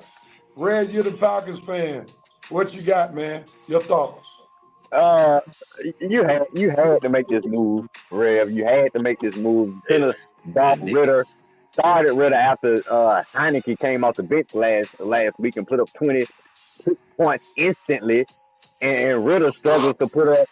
Red, you're the Falcons fan. What you got, man? Your thoughts? You had to make this move, Rev. You had to make this move. Could have bought Ritter, started Ritter after Heineke came off the bench last week and put up 20 points instantly, and Ritter struggles to put up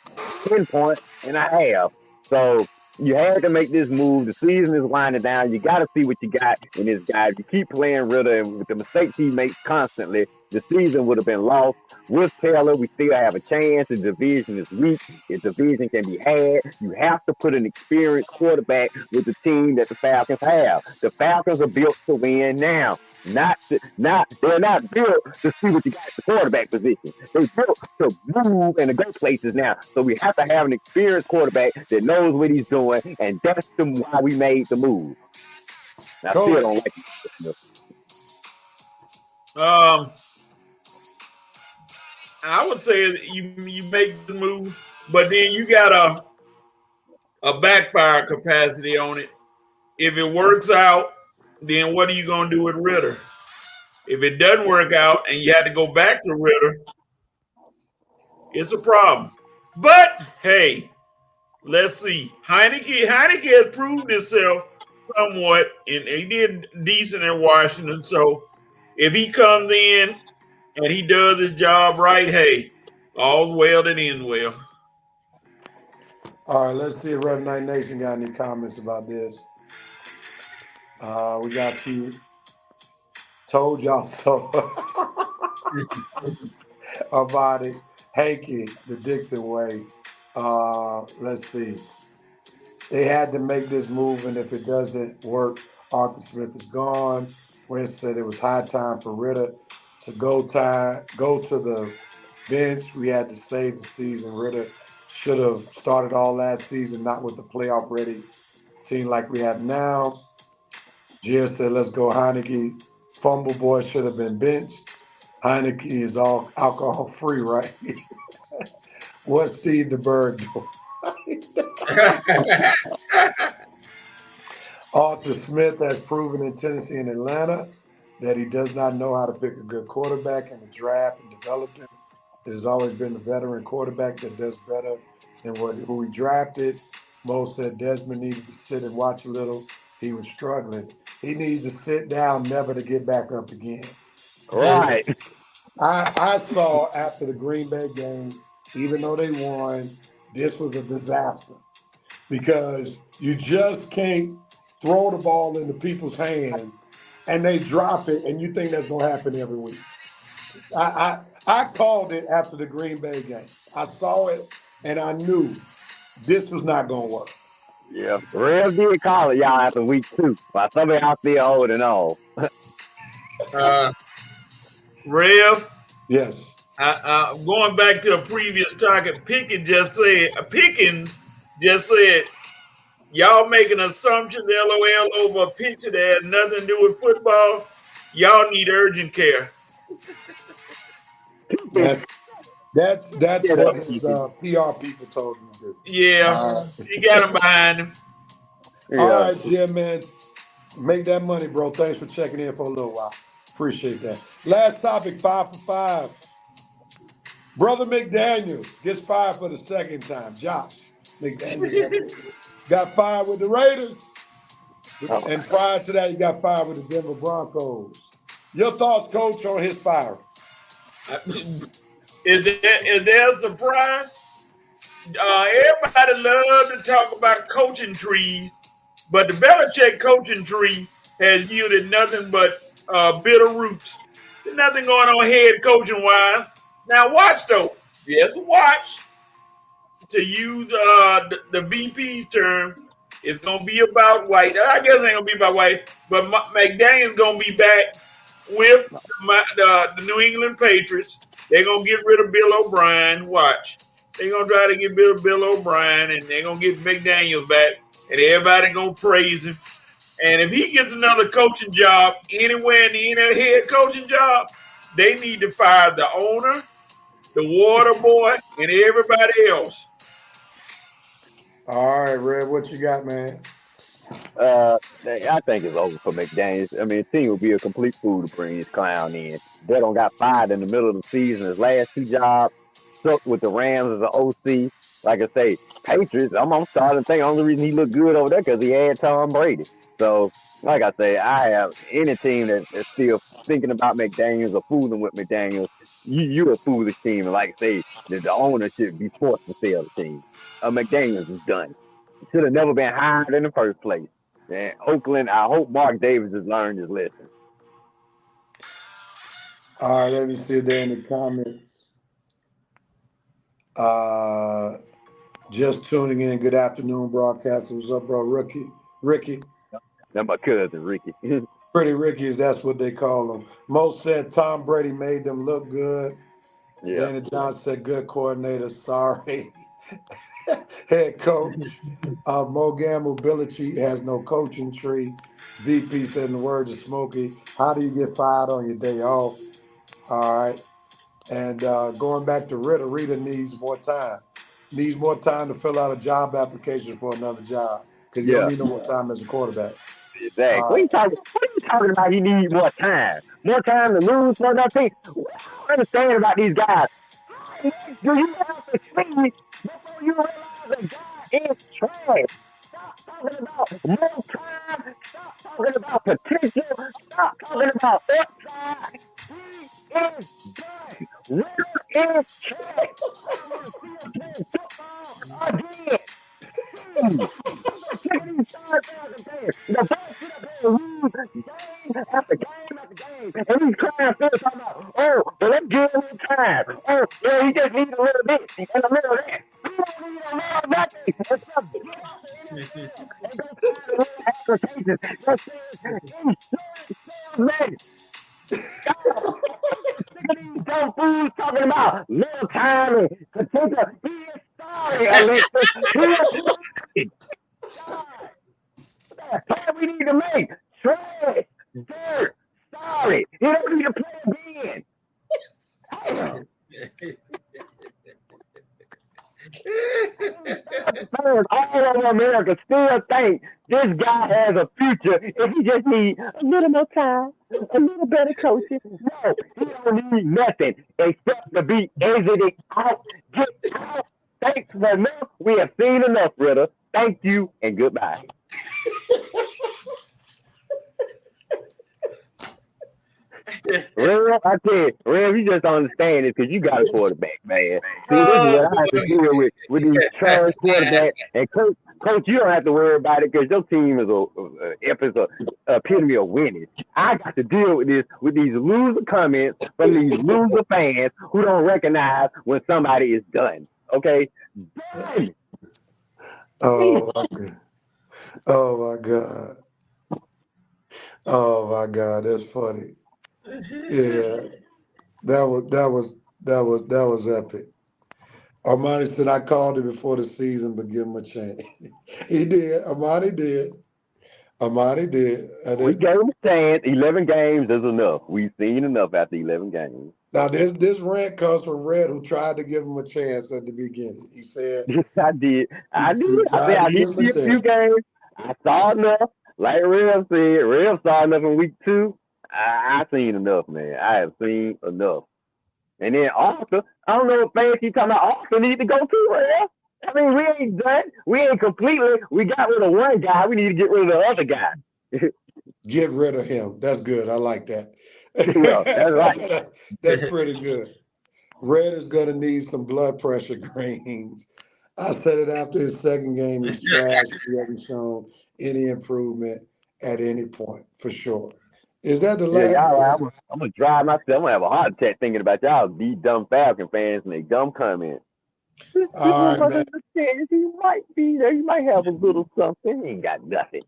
10 points and a half. So you had to make this move. The season is winding down. You got to see what you got in this guy. If you keep playing Ritter and with the mistakes he makes constantly, the season would have been lost. With Taylor, we still have a chance. The division is weak. The division can be had. You have to put an experienced quarterback with the team that the Falcons have. The Falcons are built to win now. They're not built to see what you got at the quarterback position. They're built to move and to go places now. So we have to have an experienced quarterback that knows what he's doing, and that's why we made the move. I still don't like it. I would say you make the move, but then you got a backfire capacity on it. If it works out, then what are you gonna do with Ritter? If it doesn't work out and you had to go back to Ritter, it's a problem. But hey, let's see. Heineke has proved himself somewhat, and he did decent in Washington. So if he comes in and he does his job right, hey, all's well that ends well. All right, let's see if Rev Night Nation got any comments about this. We got a few. Told y'all so about it. Hanky, the Dixon way. Let's see. They had to make this move, and if it doesn't work, Arthur Smith is gone. Wentz said it was high time for Ritter to go to the bench. We had to save the season. Ritter should have started all last season, not with the playoff ready team like we have now. Gia said, let's go Heineke. Fumble boy should have been benched. Heineke is all alcohol free, right? What's Steve DeBerg doing? Arthur Smith has proven in Tennessee and Atlanta that he does not know how to pick a good quarterback in the draft and develop him. It has always been the veteran quarterback that does better than who he drafted. Mo said Desmond needed to sit and watch a little. He was struggling. He needs to sit down, never to get back up again. Right. I saw after the Green Bay game, even though they won, this was a disaster because you just can't throw the ball into people's hands and they drop it and you think that's going to happen every week. I called it after the Green Bay game. I saw it and I knew this was not going to work. Yeah. Rev did call it y'all after week 2. But some of y'all still holding on. Rev, Yes. going back to a previous target, Pickens just said, y'all making assumptions, LOL, over a picture that has nothing to do with football. Y'all need urgent care. That's what his PR people told him to do. Yeah, he got him behind him. Yeah. All right, Jim, man. Make that money, bro. Thanks for checking in for a little while. Appreciate that. Last topic, 5 for 5. Brother McDaniels gets fired for the second time. Josh McDaniels got fired with the Raiders. And prior to that, he got fired with the Denver Broncos. Your thoughts, Coach, on his firing? Is there a surprise? Everybody loves to talk about coaching trees, but the Belichick coaching tree has yielded nothing but bitter roots. There's nothing going on head coaching wise. Now watch though. Yes, watch. To use the VP's term, it's gonna be about White. I guess it ain't gonna be about White, but McDaniel's gonna be back with the New England Patriots. They're gonna get rid of Bill O'Brien. Watch. They're gonna try to get rid of Bill O'Brien, and they're gonna get McDaniels back, and everybody gonna praise him. And if he gets another coaching job anywhere in the NFL head coaching job, they need to fire the owner, the water boy, and everybody else. All right, Red, what you got, man? I think it's over for McDaniels. I mean, the team would be a complete fool to bring this clown in. They don't got fired in the middle of the season. His last 2 jobs, stuck with the Rams as an OC. Like I say, Patriots, I'm starting to think the only reason he looked good over there because he had Tom Brady. So, like I say, I have any team that's still thinking about McDaniels or fooling with McDaniels, you a foolish team. And like I say, the owner should be forced to sell the team. McDaniels is done. Should have never been hired in the first place. And Oakland, I hope Mark Davis has learned his lesson. All right, let me see there in the comments. Just tuning in. Good afternoon, broadcaster. What's up, bro? Ricky. That's my cousin, Ricky. Pretty Rickies, that's what they call them. Mo said Tom Brady made them look good. Yeah. Danny Johnson said good coordinator. Sorry. Head coach. Mo Gamble, Belichick has no coaching tree. VP said in the words of Smokey, how do you get fired on your day off? All right. And going back to Rita needs more time. Needs more time to fill out a job application for another job because you don't Yeah, need no more time as a quarterback. exactly. Uh, What are you talking about? You need more time. More time to lose for nothing. What I don't understand about these guys. Do you have to see before you realize a guy is trash? Stop talking about more time. Stop talking about potential. Stop talking about upside. He is done. Ritter is trash. I want to see him play football again. Please. Look at these stars out there. The boss sit up there and lose game after game after game. And these crying still talking about, oh, well, let's give him a little time. Oh, yeah, he just needs a little bit in the middle of that. He don't need a little nothing. It's just get out the NFL and go sign a little application that says insurance salesman. God, sick of these dumb fools talking about little time and potential. He is sorry, Alexis. He is God. That's what we need to make. Trash, dirt, sorry. He don't need to play again. Damn. Fans all over America still think this guy has a future if he just needs a little more time, a little better coaching. No, he don't need nothing except to be exited out, get out. Thanks for enough. We have seen enough, Ritter. Thank you and goodbye. Rev, I tell you, Rev, you just don't understand it because you got a quarterback, man. See, this is what I have to deal with these trash quarterbacks. And coach, you don't have to worry about it because your team is a epitome of winning. I got to deal with this with these loser comments from these loser fans who don't recognize when somebody is done. Okay, done. oh my God. Oh my God. Oh my God. That's funny. Yeah. That was epic. Armani said I called him before the season, but give him a chance. He did. Armani did. Armani did. We gave him a chance. 11 games is enough. We've seen enough after 11 games. Now this rant comes from Red, who tried to give him a chance at the beginning. He said I did. I he said tried I to need give to him see a a few chance. games. I saw enough. Like Rev said, Rev saw enough in week 2. I seen enough, man. I have seen enough. And then Arthur, I don't know if fans keep talking about Arthur need to go too, Rev. I mean, we ain't done. We ain't completely. We got rid of one guy. We need to get rid of the other guy. Get rid of him. That's good. I like that. Well, that's right. That's pretty good. Red is going to need some blood pressure greens. I said it after his second game. He's trash. He hasn't shown any improvement at any point, for sure. Is that the Yeah, y'all. last? I'm gonna drive myself. I'm gonna have a heart attack thinking about y'all, these dumb Falcon fans and they dumb comments. All right, man. He might be there. He might have a little something. He ain't got nothing.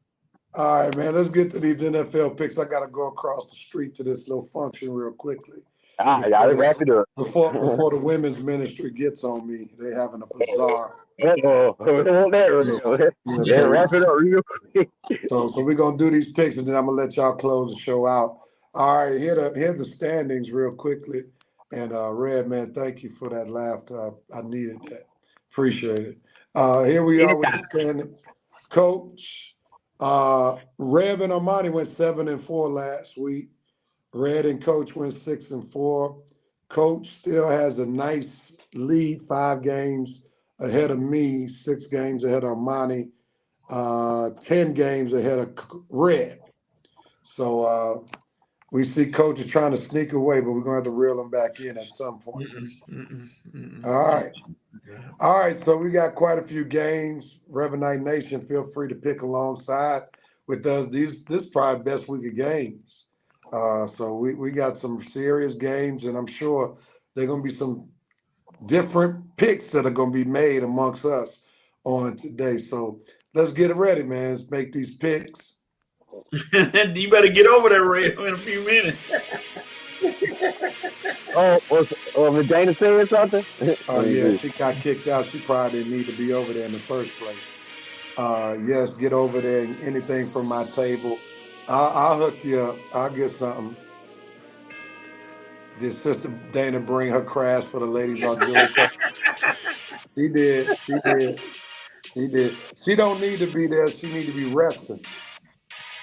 All right, man. Let's get to these NFL picks. I got to go across the street to this little function real quickly. All right, y'all, wrap it up. Before the women's ministry gets on me, they having a bazaar. That real. Yeah, wrap it up real quick. So we're gonna do these picks and then I'm gonna let y'all close the show out. All right, here the standings real quickly. And Red, man, thank you for that laughter. I needed that. Appreciate it. Here we are with the standings. Coach, Rev and Armani went 7-4 last week. Red and Coach went 6-4. Coach still has a nice lead, 5 games ahead of me, 6 games ahead of Armani, 10 games ahead of Red. So we see Coach is trying to sneak away, but we're going to have to reel him back in at some point. All right. So we got quite a few games. Revenite Nation, feel free to pick alongside with us. This is probably best week of games. So we got some serious games, and I'm sure there are going to be some different picks that are going to be made amongst us on today. So let's get it ready, man. Let's make these picks. You better get over there, Ray, in a few minutes. Was Dana saying something? Oh, yeah, she got kicked out. She probably didn't need to be over there in the first place. Yes, get over there. Anything from my table. I'll hook you up. I'll get something. Did Sister Dana bring her crash for the ladies auxiliary? She did. She did. She did. She don't need to be there. She need to be resting.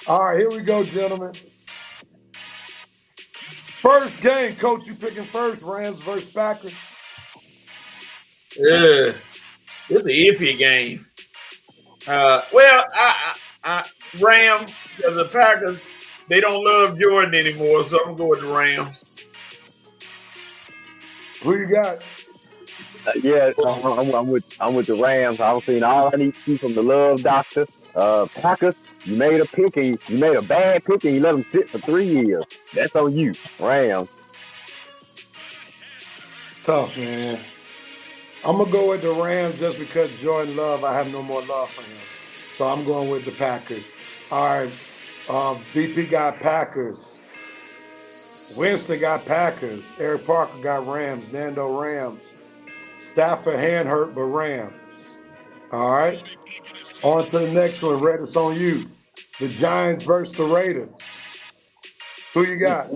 All right, here we go, gentlemen. First game, Coach, you picking first, Rams versus Packers. Yeah, it's an iffy game. Well, Rams, because the Packers, they don't love Jordan anymore, so I'm going with the Rams. Who you got? Yeah, I'm with the Rams. I've seen all I need to see from the love doctor. Packers, you made a pick and you made a bad pick and you let them sit for 3 years. That's on you, Rams. Tough, man. I'm going to go with the Rams just because Jordan Love, I have no more love for him. So I'm going with the Packers. All right, VP got Packers. Winston got Packers. Eric Parker got Rams. Nando Rams. Stafford hand hurt, but Rams. All right. On to the next one. Red, it's on you. The Giants versus the Raiders. Who you got?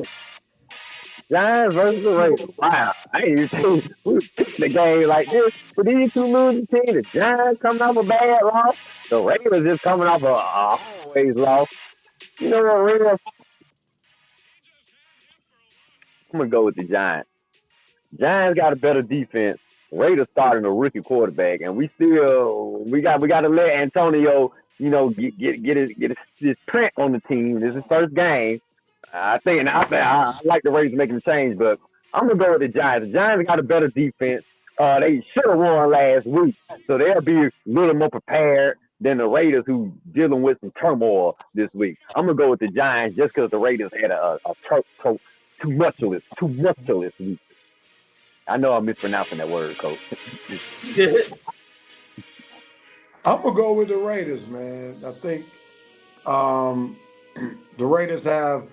Giants versus the Raiders. Wow, I ain't even seen who picked the game like this. But these two losing teams, the Giants coming off a bad loss, the Raiders just coming off a always loss. You know what, Raiders? I'm gonna go with the Giants. Giants got a better defense. Raiders starting a rookie quarterback, and we got to let Antonio, get his print on the team. This is his first game. I like the Raiders making the change, but I'm gonna go with the Giants. The Giants got a better defense. They should have won last week, so they'll be a little more prepared than the Raiders, who dealing with some turmoil this week. I'm gonna go with the Giants just because the Raiders had a tumultuous week. I know I'm mispronouncing that word, Coach. I'm going to go with the Raiders, man. I think the Raiders have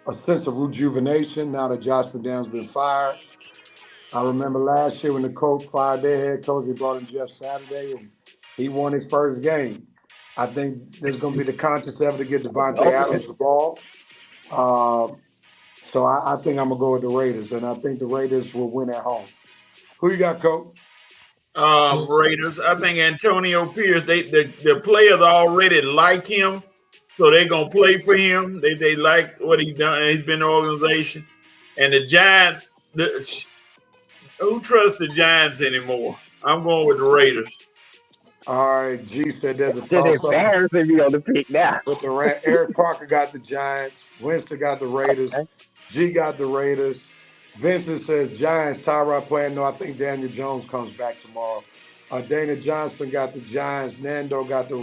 a sense of rejuvenation now that Josh McDaniels been fired. I remember last year when the coach fired their head coach, he brought in Jeff Saturday, and he won his first game. I think there's going to be the conscious effort to get Devontae Adams the ball. So I think I'm going to go with the Raiders, and I think the Raiders will win at home. Who you got, Coach? Raiders. I think Antonio Pierce, the players already like him, so they're going to play for him. They like what he's done. He's been in the organization. And the Giants, who trusts the Giants anymore? I'm going with the Raiders. All right, G said there's a It's toss-up. embarrassing me on the pick now. But Eric Parker got the Giants. Winston got the Raiders. G got the Raiders. Vincent says Giants. Tyrod playing. No, I think Daniel Jones comes back tomorrow. Dana Johnson got the Giants. Nando got the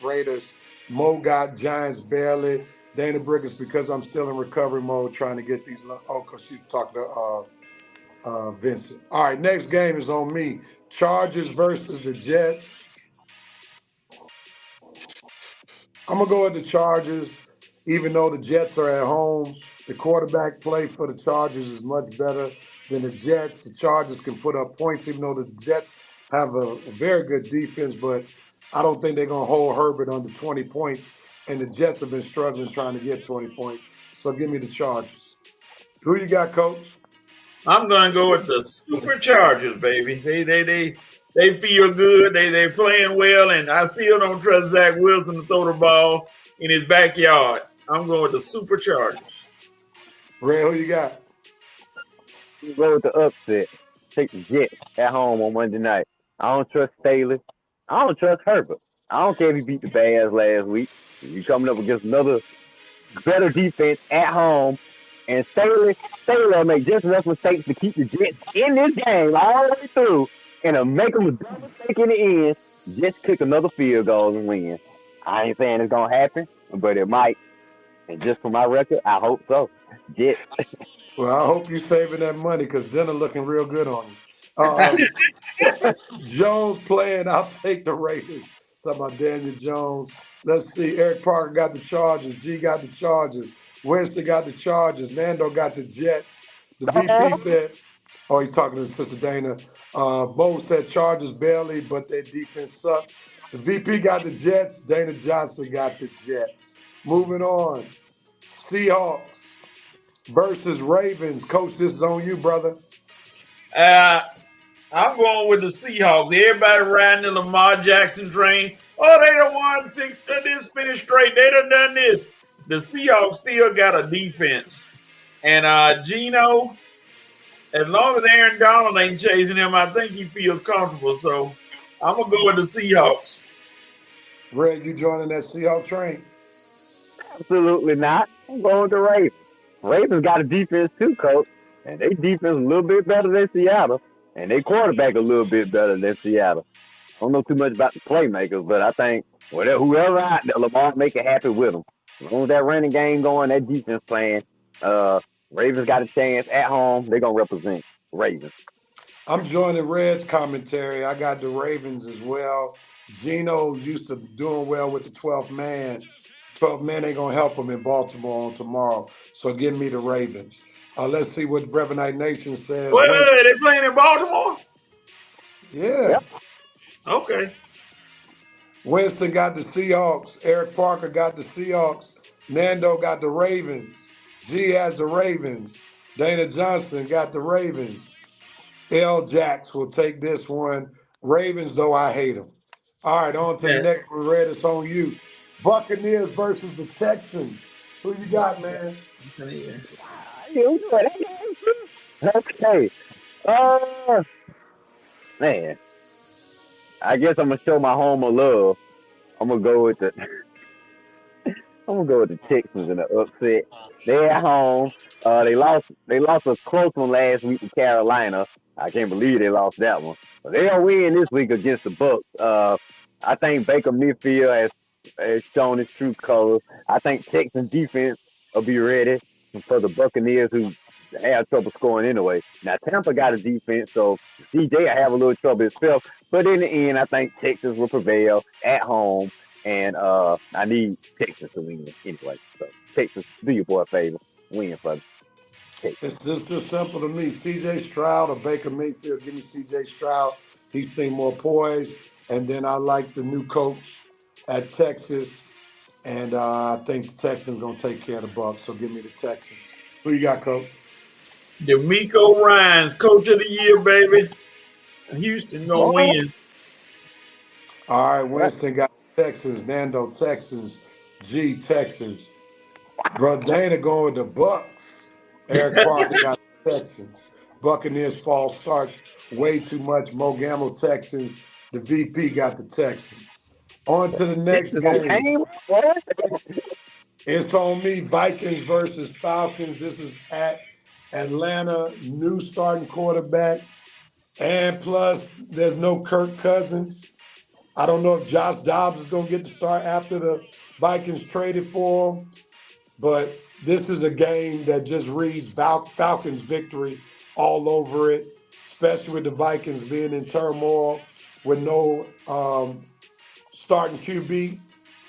Raiders. Mo got Giants barely. Dana Brickers, because I'm still in recovery mode trying to get these. Oh, because she's talking to Vincent. All right, next game is on me. Chargers versus the Jets. I'm going to go with the Chargers, even though the Jets are at home. The quarterback play for the Chargers is much better than the Jets. The Chargers can put up points, even though the Jets have a very good defense, but I don't think they're going to hold Herbert under 20 points, and the Jets have been struggling trying to get 20 points. So give me the Chargers. Who you got, Coach? I'm going to go with the Superchargers, baby. They feel good. They're playing well, and I still don't trust Zach Wilson to throw the ball in his backyard. I'm going with the Superchargers. Ray, who you got? Go with the upset. Take the Jets at home on Monday night. I don't trust Staley. I don't trust Herbert. I don't care if he beat the Bears last week. You coming up against another better defense at home, and Staley will make just enough mistakes to keep the Jets in this game all the way through, and make them a dumb mistake in the end. Just kick another field goal and win. I ain't saying it's gonna happen, but it might. And just for my record, I hope so. Jets. Well, I hope you're saving that money because dinner looking real good on you. Jones playing, I'll take the Raiders. Talking about Daniel Jones. Let's see. Eric Parker got the Chargers. G got the Chargers. Winston got the Chargers. Nando got the Jets. The VP said, oh, he's talking to Sister Dana. Bo said Chargers barely, but their defense sucks. The VP got the Jets. Dana Johnson got the Jets. Moving on. Seahawks versus Ravens. Coach, this is on you, brother. I'm going with the Seahawks. Everybody riding the Lamar Jackson train. Oh, they done won this finish straight. They done this. The Seahawks still got a defense. And Geno, as long as Aaron Donald ain't chasing him, I think he feels comfortable. So I'm going to go with the Seahawks. Red, you joining that Seahawks train? Absolutely not. I'm going with the Ravens. Ravens got a defense too, coach, and they defense a little bit better than Seattle, and they quarterback a little bit better than Seattle. I don't know too much about the playmakers, but I think whoever out there, Lamar make it happy with them. As long as that running game going, that defense playing, Ravens got a chance at home. They're gonna represent Ravens. I'm joining Red's commentary. I got the Ravens as well. Geno used to doing well with the 12th man. 12th man ain't going to help him in Baltimore on tomorrow. So give me the Ravens. Let's see what Brevinite Nation says. Wait, they playing in Baltimore? Yeah. Yep. Okay. Winston got the Seahawks. Eric Parker got the Seahawks. Nando got the Ravens. G has the Ravens. Dana Johnson got the Ravens. L. Jacks will take this one. Ravens, though, I hate them. All right, on to the next one. Red, it's on you. Buccaneers versus the Texans. Who you got, man? Okay. Man. I guess I'm gonna show my homer love. I'm gonna go with the Texans in the upset. They're at home. They lost a close one last week to Carolina. I can't believe they lost that one. But they'll win this week against the Bucs. I think Baker Mayfield has shown his true colors. I think Texans defense will be ready for the Buccaneers, who have trouble scoring anyway. Now Tampa got a defense, so DJ will have a little trouble himself. But in the end, I think Texas will prevail at home. And I need Texas to win anyway. So Texas, do your boy a favor, win for me. It's just simple to me. C.J. Stroud or Baker Mayfield. Give me C.J. Stroud. He seemed more poised. And then I like the new coach at Texas. And I think the Texans going to take care of the Bucs. So give me the Texans. Who you got, Coach? DeMeco Ryans, Coach of the Year, baby. Houston going to win. All right, Winston got Texans. Nando, Texans. G, Texans. Bro, Dana going with the Bucs. Eric Parker got the Texans. Buccaneers false start way too much. Mo Gamble, Texans. The VP got the Texans. On to the next game. It's on me. Vikings versus Falcons. This is at Atlanta. New starting quarterback. And plus, there's no Kirk Cousins. I don't know if Josh Dobbs is going to get the start after the Vikings traded for him. But this is a game that just reads Falcons victory all over it, especially with the Vikings being in turmoil with no starting QB.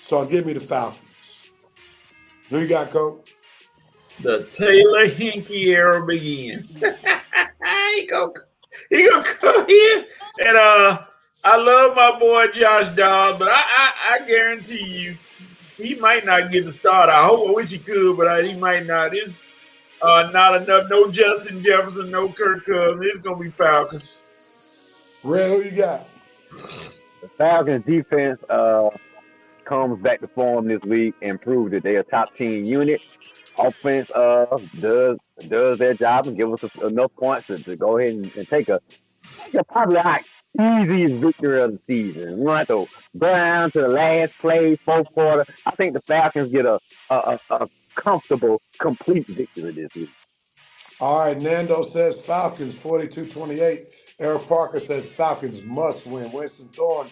So give me the Falcons. Who you got, Coach? The Taylor Hinkie era begins. he gonna come here. And I love my boy Josh Dobbs, but I guarantee you, he might not get the start. I wish he could, but he might not. It's not enough. No Justin Jefferson, no Kirk Cousins. It's going to be Falcons. Red, who you got? The Falcons defense comes back to form this week and proves that they're a top 10 unit. Offense does their job and give us enough points to go ahead and take a probably our easiest victory of the season. We don't have to go down to the last play, fourth quarter. I think the Falcons get a comfortable, complete victory this week. All right, Nando says Falcons 42-28. Eric Parker says Falcons must win. Winston Thorne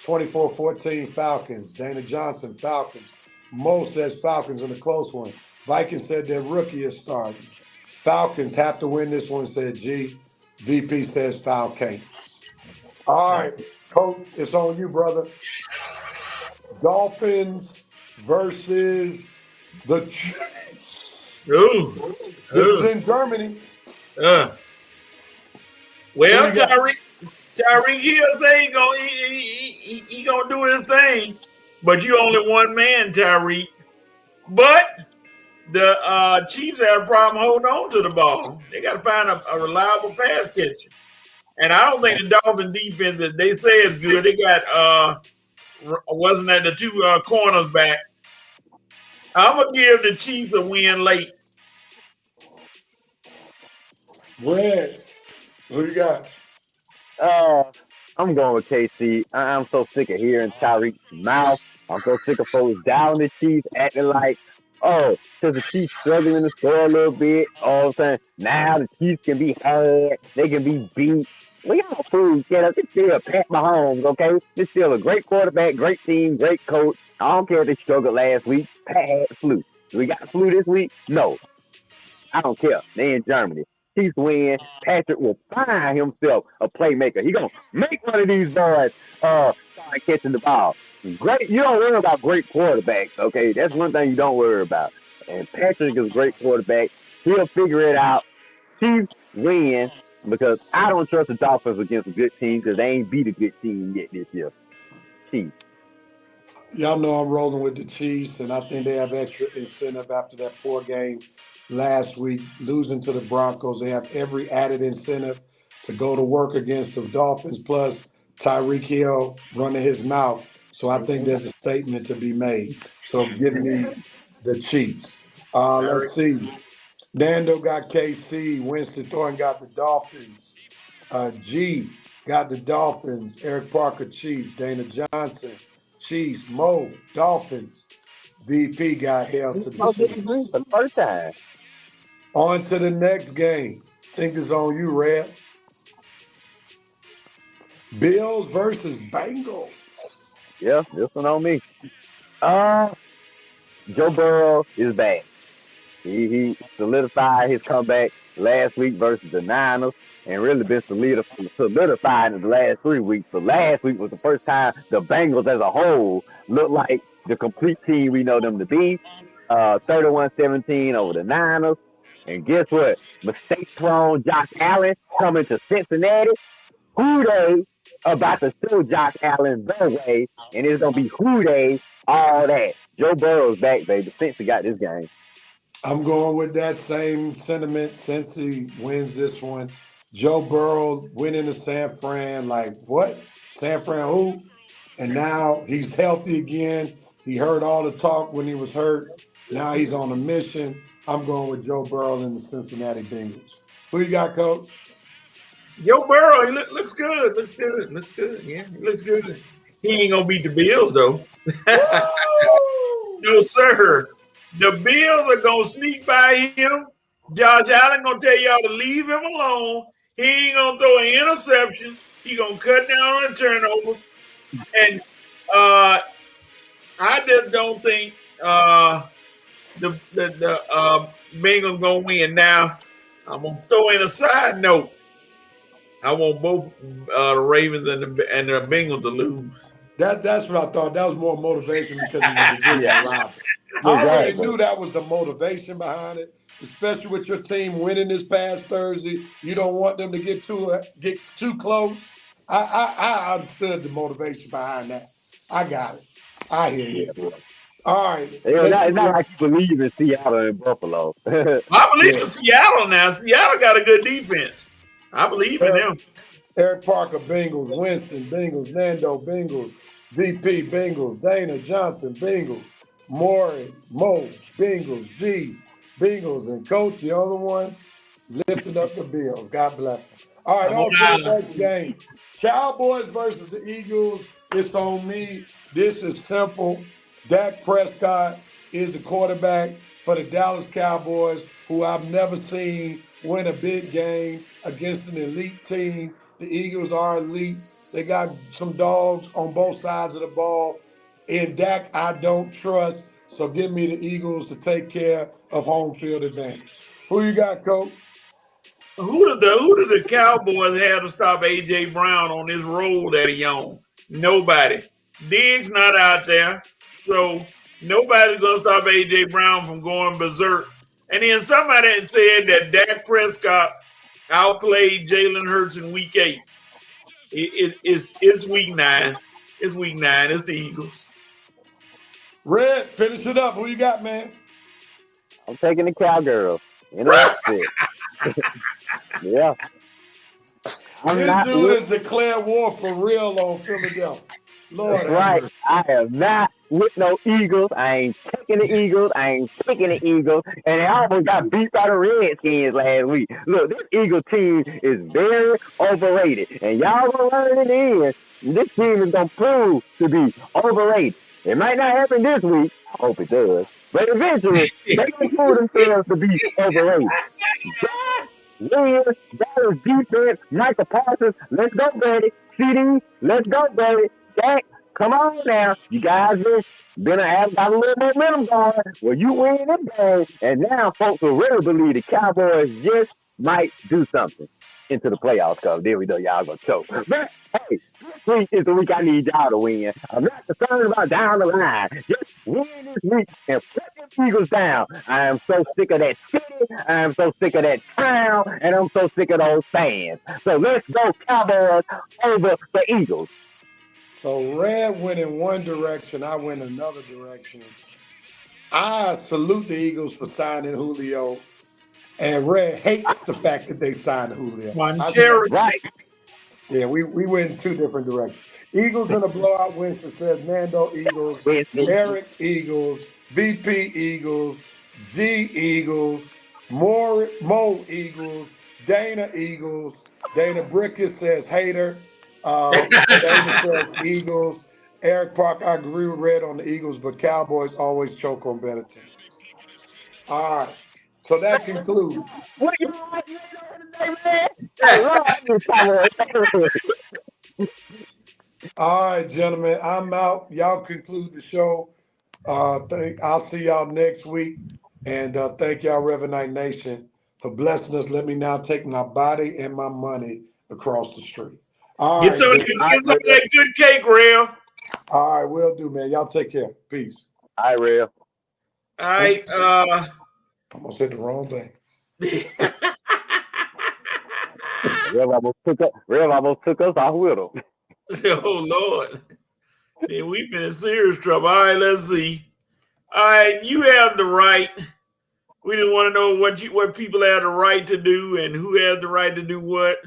24-14 Falcons. Dana Johnson Falcons. Mo says Falcons in a close one. Vikings said their rookie is starting. Falcons have to win this one, said G. VP says Falcons. All right, Coach, it's on you, brother. Dolphins versus the Chiefs. Ooh. This is in Germany. Well, Tyreek Hill say he gonna do his thing, but you only one man, Tyreek. But the Chiefs have a problem holding on to the ball. They got to find a reliable pass catcher. And I don't think the Dolphins defense that they say is good. They got wasn't that the two corners back. I'm gonna give the Chiefs a win late. Red, who you got? I'm going with KC. I'm so sick of hearing Tyreek's mouth. I'm so sick of folks down the Chiefs acting like, oh, because the Chiefs struggling to score a little bit. All of a sudden, now the Chiefs can be had. They can be beat. We got food, get us. It's still Pat Mahomes, okay? It's still a great quarterback, great team, great coach. I don't care if they struggled last week. Pat had the flu. We got the flu this week? No. I don't care. They in Germany. Chiefs win. Patrick will find himself a playmaker. He gonna make one of these boys start catching the ball. Great. You don't worry about great quarterbacks, okay? That's one thing you don't worry about. And Patrick is a great quarterback. He'll figure it out. Chiefs win because I don't trust the Dolphins against a good team because they ain't beat a good team yet this year. Chiefs. Y'all know I'm rolling with the Chiefs, and I think they have extra incentive after that poor game last week, losing to the Broncos. They have every added incentive to go to work against the Dolphins, plus Tyreek Hill running his mouth. So I think there's a statement to be made. So give me the Chiefs. Let's see. Nando got KC. Winston Thornton got the Dolphins. G got the Dolphins. Eric Parker, Chiefs. Dana Johnson, Chiefs. Mo, Dolphins. VP got held to the Chiefs. For the first time. On to the next game. Think it's on you, Red. Bills versus Bengals. Yeah, this one on me. Joe Burrow is back. He solidified his comeback last week versus the Niners and really been solidified in the last 3 weeks. So last week was the first time the Bengals as a whole looked like the complete team we know them to be. 31-17 over the Niners. And guess what? Mistake-prone Josh Allen coming to Cincinnati. Who they about to show Josh Allen their way, and it's going to be who they, all that. Joe Burrow's back, baby. Cincy got this game. I'm going with that same sentiment. Cincy wins this one. Joe Burrow went into San Fran, like, what? San Fran who? And now he's healthy again. He heard all the talk when he was hurt. Now he's on a mission. I'm going with Joe Burrow and the Cincinnati Bengals. Who you got, Coach? Joe Burrow, he looks good. Looks good. Yeah, he looks good. He ain't gonna beat the Bills though. No, sir. The Bills are gonna sneak by him. Josh Allen gonna tell y'all to leave him alone. He ain't gonna throw an interception. He gonna cut down on the turnovers. And I just don't think the Bengals gonna win. Now, I'm gonna throw in a side note. I want both the Ravens and the Bengals to lose. That's what I thought. That was more motivation because he's a division rival. I already knew that was the motivation behind it, especially with your team winning this past Thursday. You don't want them to get too close. I understood the motivation behind that. I got it. I hear you. All right. It's not like you believe in Seattle and Buffalo. I believe in Seattle now. Seattle got a good defense. I believe in them. Eric Parker, Bengals. Winston, Bengals. Nando, Bengals. VP, Bengals. Dana Johnson, Bengals. Maury, Mo, Bengals. G, Bengals. And Coach, the other one, lifting up the Bills. God bless them. All right, on to the next game. Cowboys versus the Eagles. It's on me. This is simple. Dak Prescott is the quarterback for the Dallas Cowboys, who I've never seen win a big game against an elite team. The Eagles are elite. They got some dogs on both sides of the ball. In Dak, I don't trust. So give me the Eagles to take care of home field advantage. Who you got, Coach? Who did the Cowboys have to stop A.J. Brown on this roll that he on? Nobody. Diggs not out there. So nobody's going to stop A.J. Brown from going berserk. And then somebody had said that Dak Prescott outplayed Jalen Hurts in week 8. It's week 9. It's week 9. It's the Eagles. Red, finish it up. Who you got, man? I'm taking the Cowgirls in an upset. Yeah, I'm This not dude with. has declared war for real on Philadelphia. That's Lord have right. mercy. I am not with no Eagles. I ain't taking the Eagles. I ain't picking the Eagles. And they almost got beat by the Redskins last week. Look, this Eagle team is very overrated. And y'all gonna learn in the end, this team is gonna prove to be overrated. It might not happen this week. I hope it does. But eventually, they gonna prove themselves to be overrated. That win, Dallas defense, Michael Parsons, let's go, buddy. CD, let's go, buddy. Dak, come on now. You guys been have got a little momentum going. Well, you win this game, and now folks will really believe the Cowboys just might do something into the playoffs. Cause then we know y'all gonna choke. But hey, this week is the week I need y'all to win. I'm not concerned about down the line. Just win this week and put them Eagles down. I am so sick of that city. I am so sick of that town, and I'm so sick of those fans. So let's go Cowboys over the Eagles. So Red went in one direction, I went another direction. I salute the Eagles for signing Julio, and Red hates the fact that they signed Julio. Monteris. Right. Yeah, we went in two different directions. Eagles in a blowout win, says Mando Eagles, Winston. Eric Eagles, VP Eagles, G Eagles, Mo Eagles, Dana Eagles. Dana Brickett says hater. Dana says Eagles. Eric Park, I agree with Red on the Eagles, but Cowboys always choke on better teams. All right. So that concludes. What you want? You know today, man? I love this Cowboys. All right, gentlemen, I'm out. Y'all conclude the show. I'll see y'all next week. And thank y'all, Reverend Night Nation, for blessing us. Let me now take my body and my money across the street. All Get right, some, good. get some of that good cake, Rev. All right, will do, man. Y'all take care. Peace. All right, Real. All right. Almost hit the wrong thing. Rev almost took us off with him. Oh Lord. Man, we've been in serious trouble. All right, let's see. All right, you have the right. We didn't want to know what people had the right to do and who had the right to do what.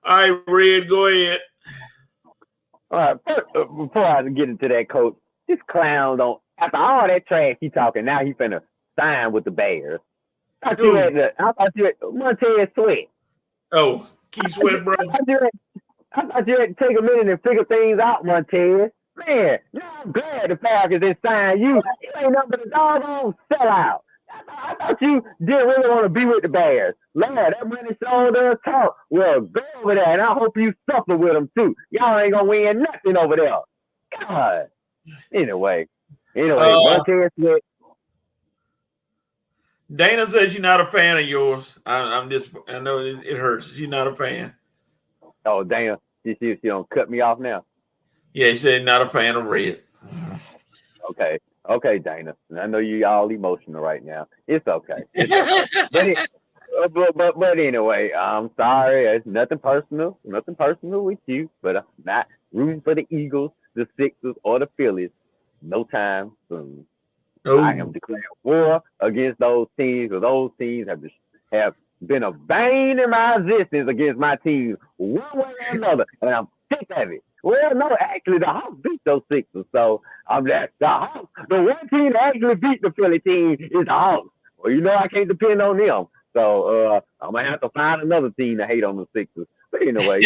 All right, Red, go ahead. All right, before I get into that, coach, this clown don't. After all that trash he talking, now he finna sign with the Bears. I thought you had Montez Sweat. Oh, Keith Sweat, brother. I thought you had to take a minute and figure things out, Montez. Man, I'm glad the Falcons didn't sign you. You ain't nothing but a doggone sellout. I thought you didn't really want to be with the Bears. Lord, that money sure does talk. Well, go over there, and I hope you suffer with them, too. Y'all ain't going to win nothing over there. God. Anyway, Montez Sweat. Dana says you're not a fan of yours. I know it hurts. She's not a fan. Oh, Dana, she don't cut me off now. Yeah, she said not a fan of Red. Okay, Dana. I know you all emotional right now. It's okay. But anyway, I'm sorry. It's nothing personal. Nothing personal with you. But I'm not rooting for the Eagles, the Sixers, or the Phillies. No time soon. Oh. I am declaring war against those teams. Or those teams have been a bane in my existence against my team one way or another, and I'm sick of it. Well, no, actually, the Hawks beat those Sixers, so I'm that the Hawks. The one team that actually beat the Philly team is the Hawks. Well, you know I can't depend on them, so I'm gonna have to find another team to hate on the Sixers. But anyway,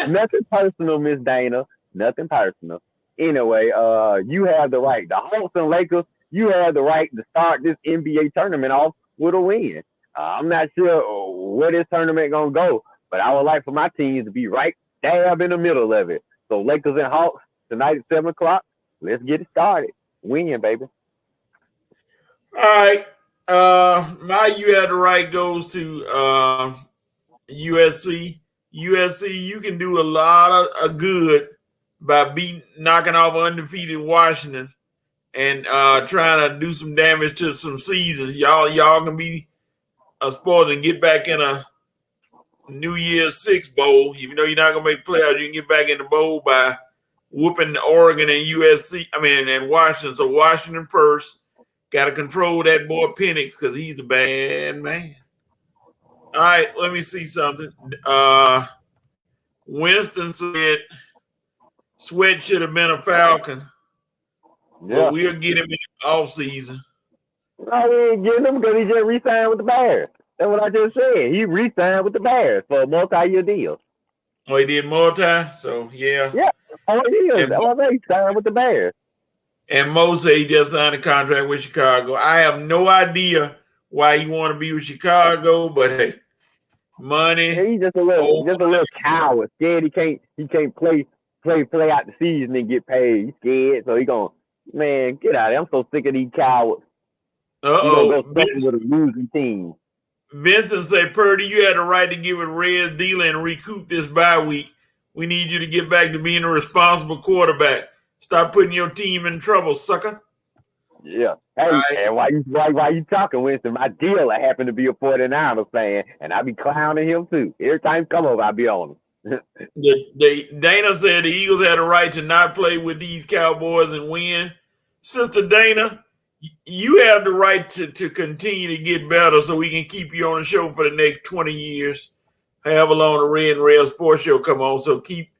nothing personal, Miss Dana. Nothing personal. Anyway, you have the right. The Hawks and Lakers, you have the right to start this NBA tournament off with a win. I'm not sure where this tournament gonna go, but I would like for my teams to be right dab in the middle of it. So Lakers and Hawks tonight at 7:00. Let's get it started. Win, baby. All right. My you had the right goes to USC. USC, you can do a lot of good by knocking off undefeated Washington and trying to do some damage to some seasons. Y'all can be a sport and get back in a New Year's Six bowl. Even though you're not gonna make playoffs, you can get back in the bowl by whooping Oregon and USC. And Washington. So Washington first Got to control that boy Penix because he's a bad man. All right, let me see something. Winston said Sweat should have been a Falcon, Yeah. but we'll get him in the offseason. No, we ain't getting him because he just re-signed with the Bears. That's what I just said. He re-signed with the Bears for a multi-year deal. Oh, he did multi? So, yeah. Yeah, all it is. That's what he signed with the Bears. And Mo said he just signed a contract with Chicago. I have no idea why he want to be with Chicago, but hey, money. Yeah, he's just a little coward. Scared he can't play out the season and get paid. He's scared, so he gonna, man, get out of here. I'm so sick of these cowards. Uh-oh. Go with a losing team. Vincent said, Purdy, you had the right to give it Red's dealer and recoup this bye week. We need you to get back to being a responsible quarterback. Stop putting your team in trouble, sucker. Yeah. Hey, right. And why you talking, Winston? My dealer happened to be a 49ers fan, and I be clowning him too. Every time he come over, I be on him. Dana said the Eagles had a right to not play with these Cowboys and win. Sister Dana, you have the right to continue to get better so we can keep you on the show for the next 20 years. However long the Red and Rail Sports Show come on. So keep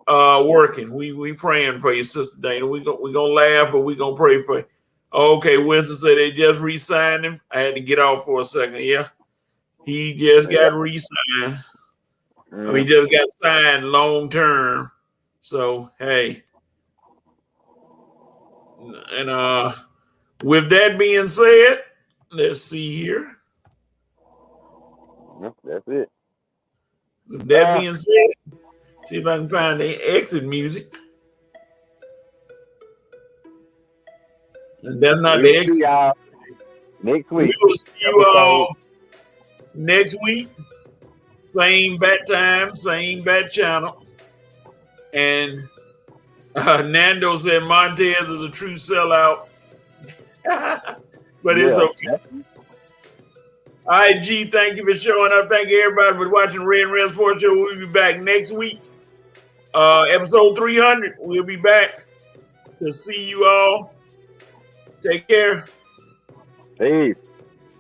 working. We praying for you, Sister Dana. We gonna laugh, but we gonna pray for you. Okay, Winston said they just re-signed him. I had to get off for a second. Yeah, he just got re-signed. I mean, he just got signed long term. So hey, and with that being said, let's see here. That's it. With that being said, see if I can find the exit music. And that's not the exit. Y'all next week. We will see you all next week. Same bat time, same bat channel. And Nando said Montez is a true sellout. But it's okay. All right, G, thank you for showing up. Thank you, everybody, for watching Red and Red Sports Show. We'll be back next week. Episode 300. We'll be back to see you all. Take care. Peace.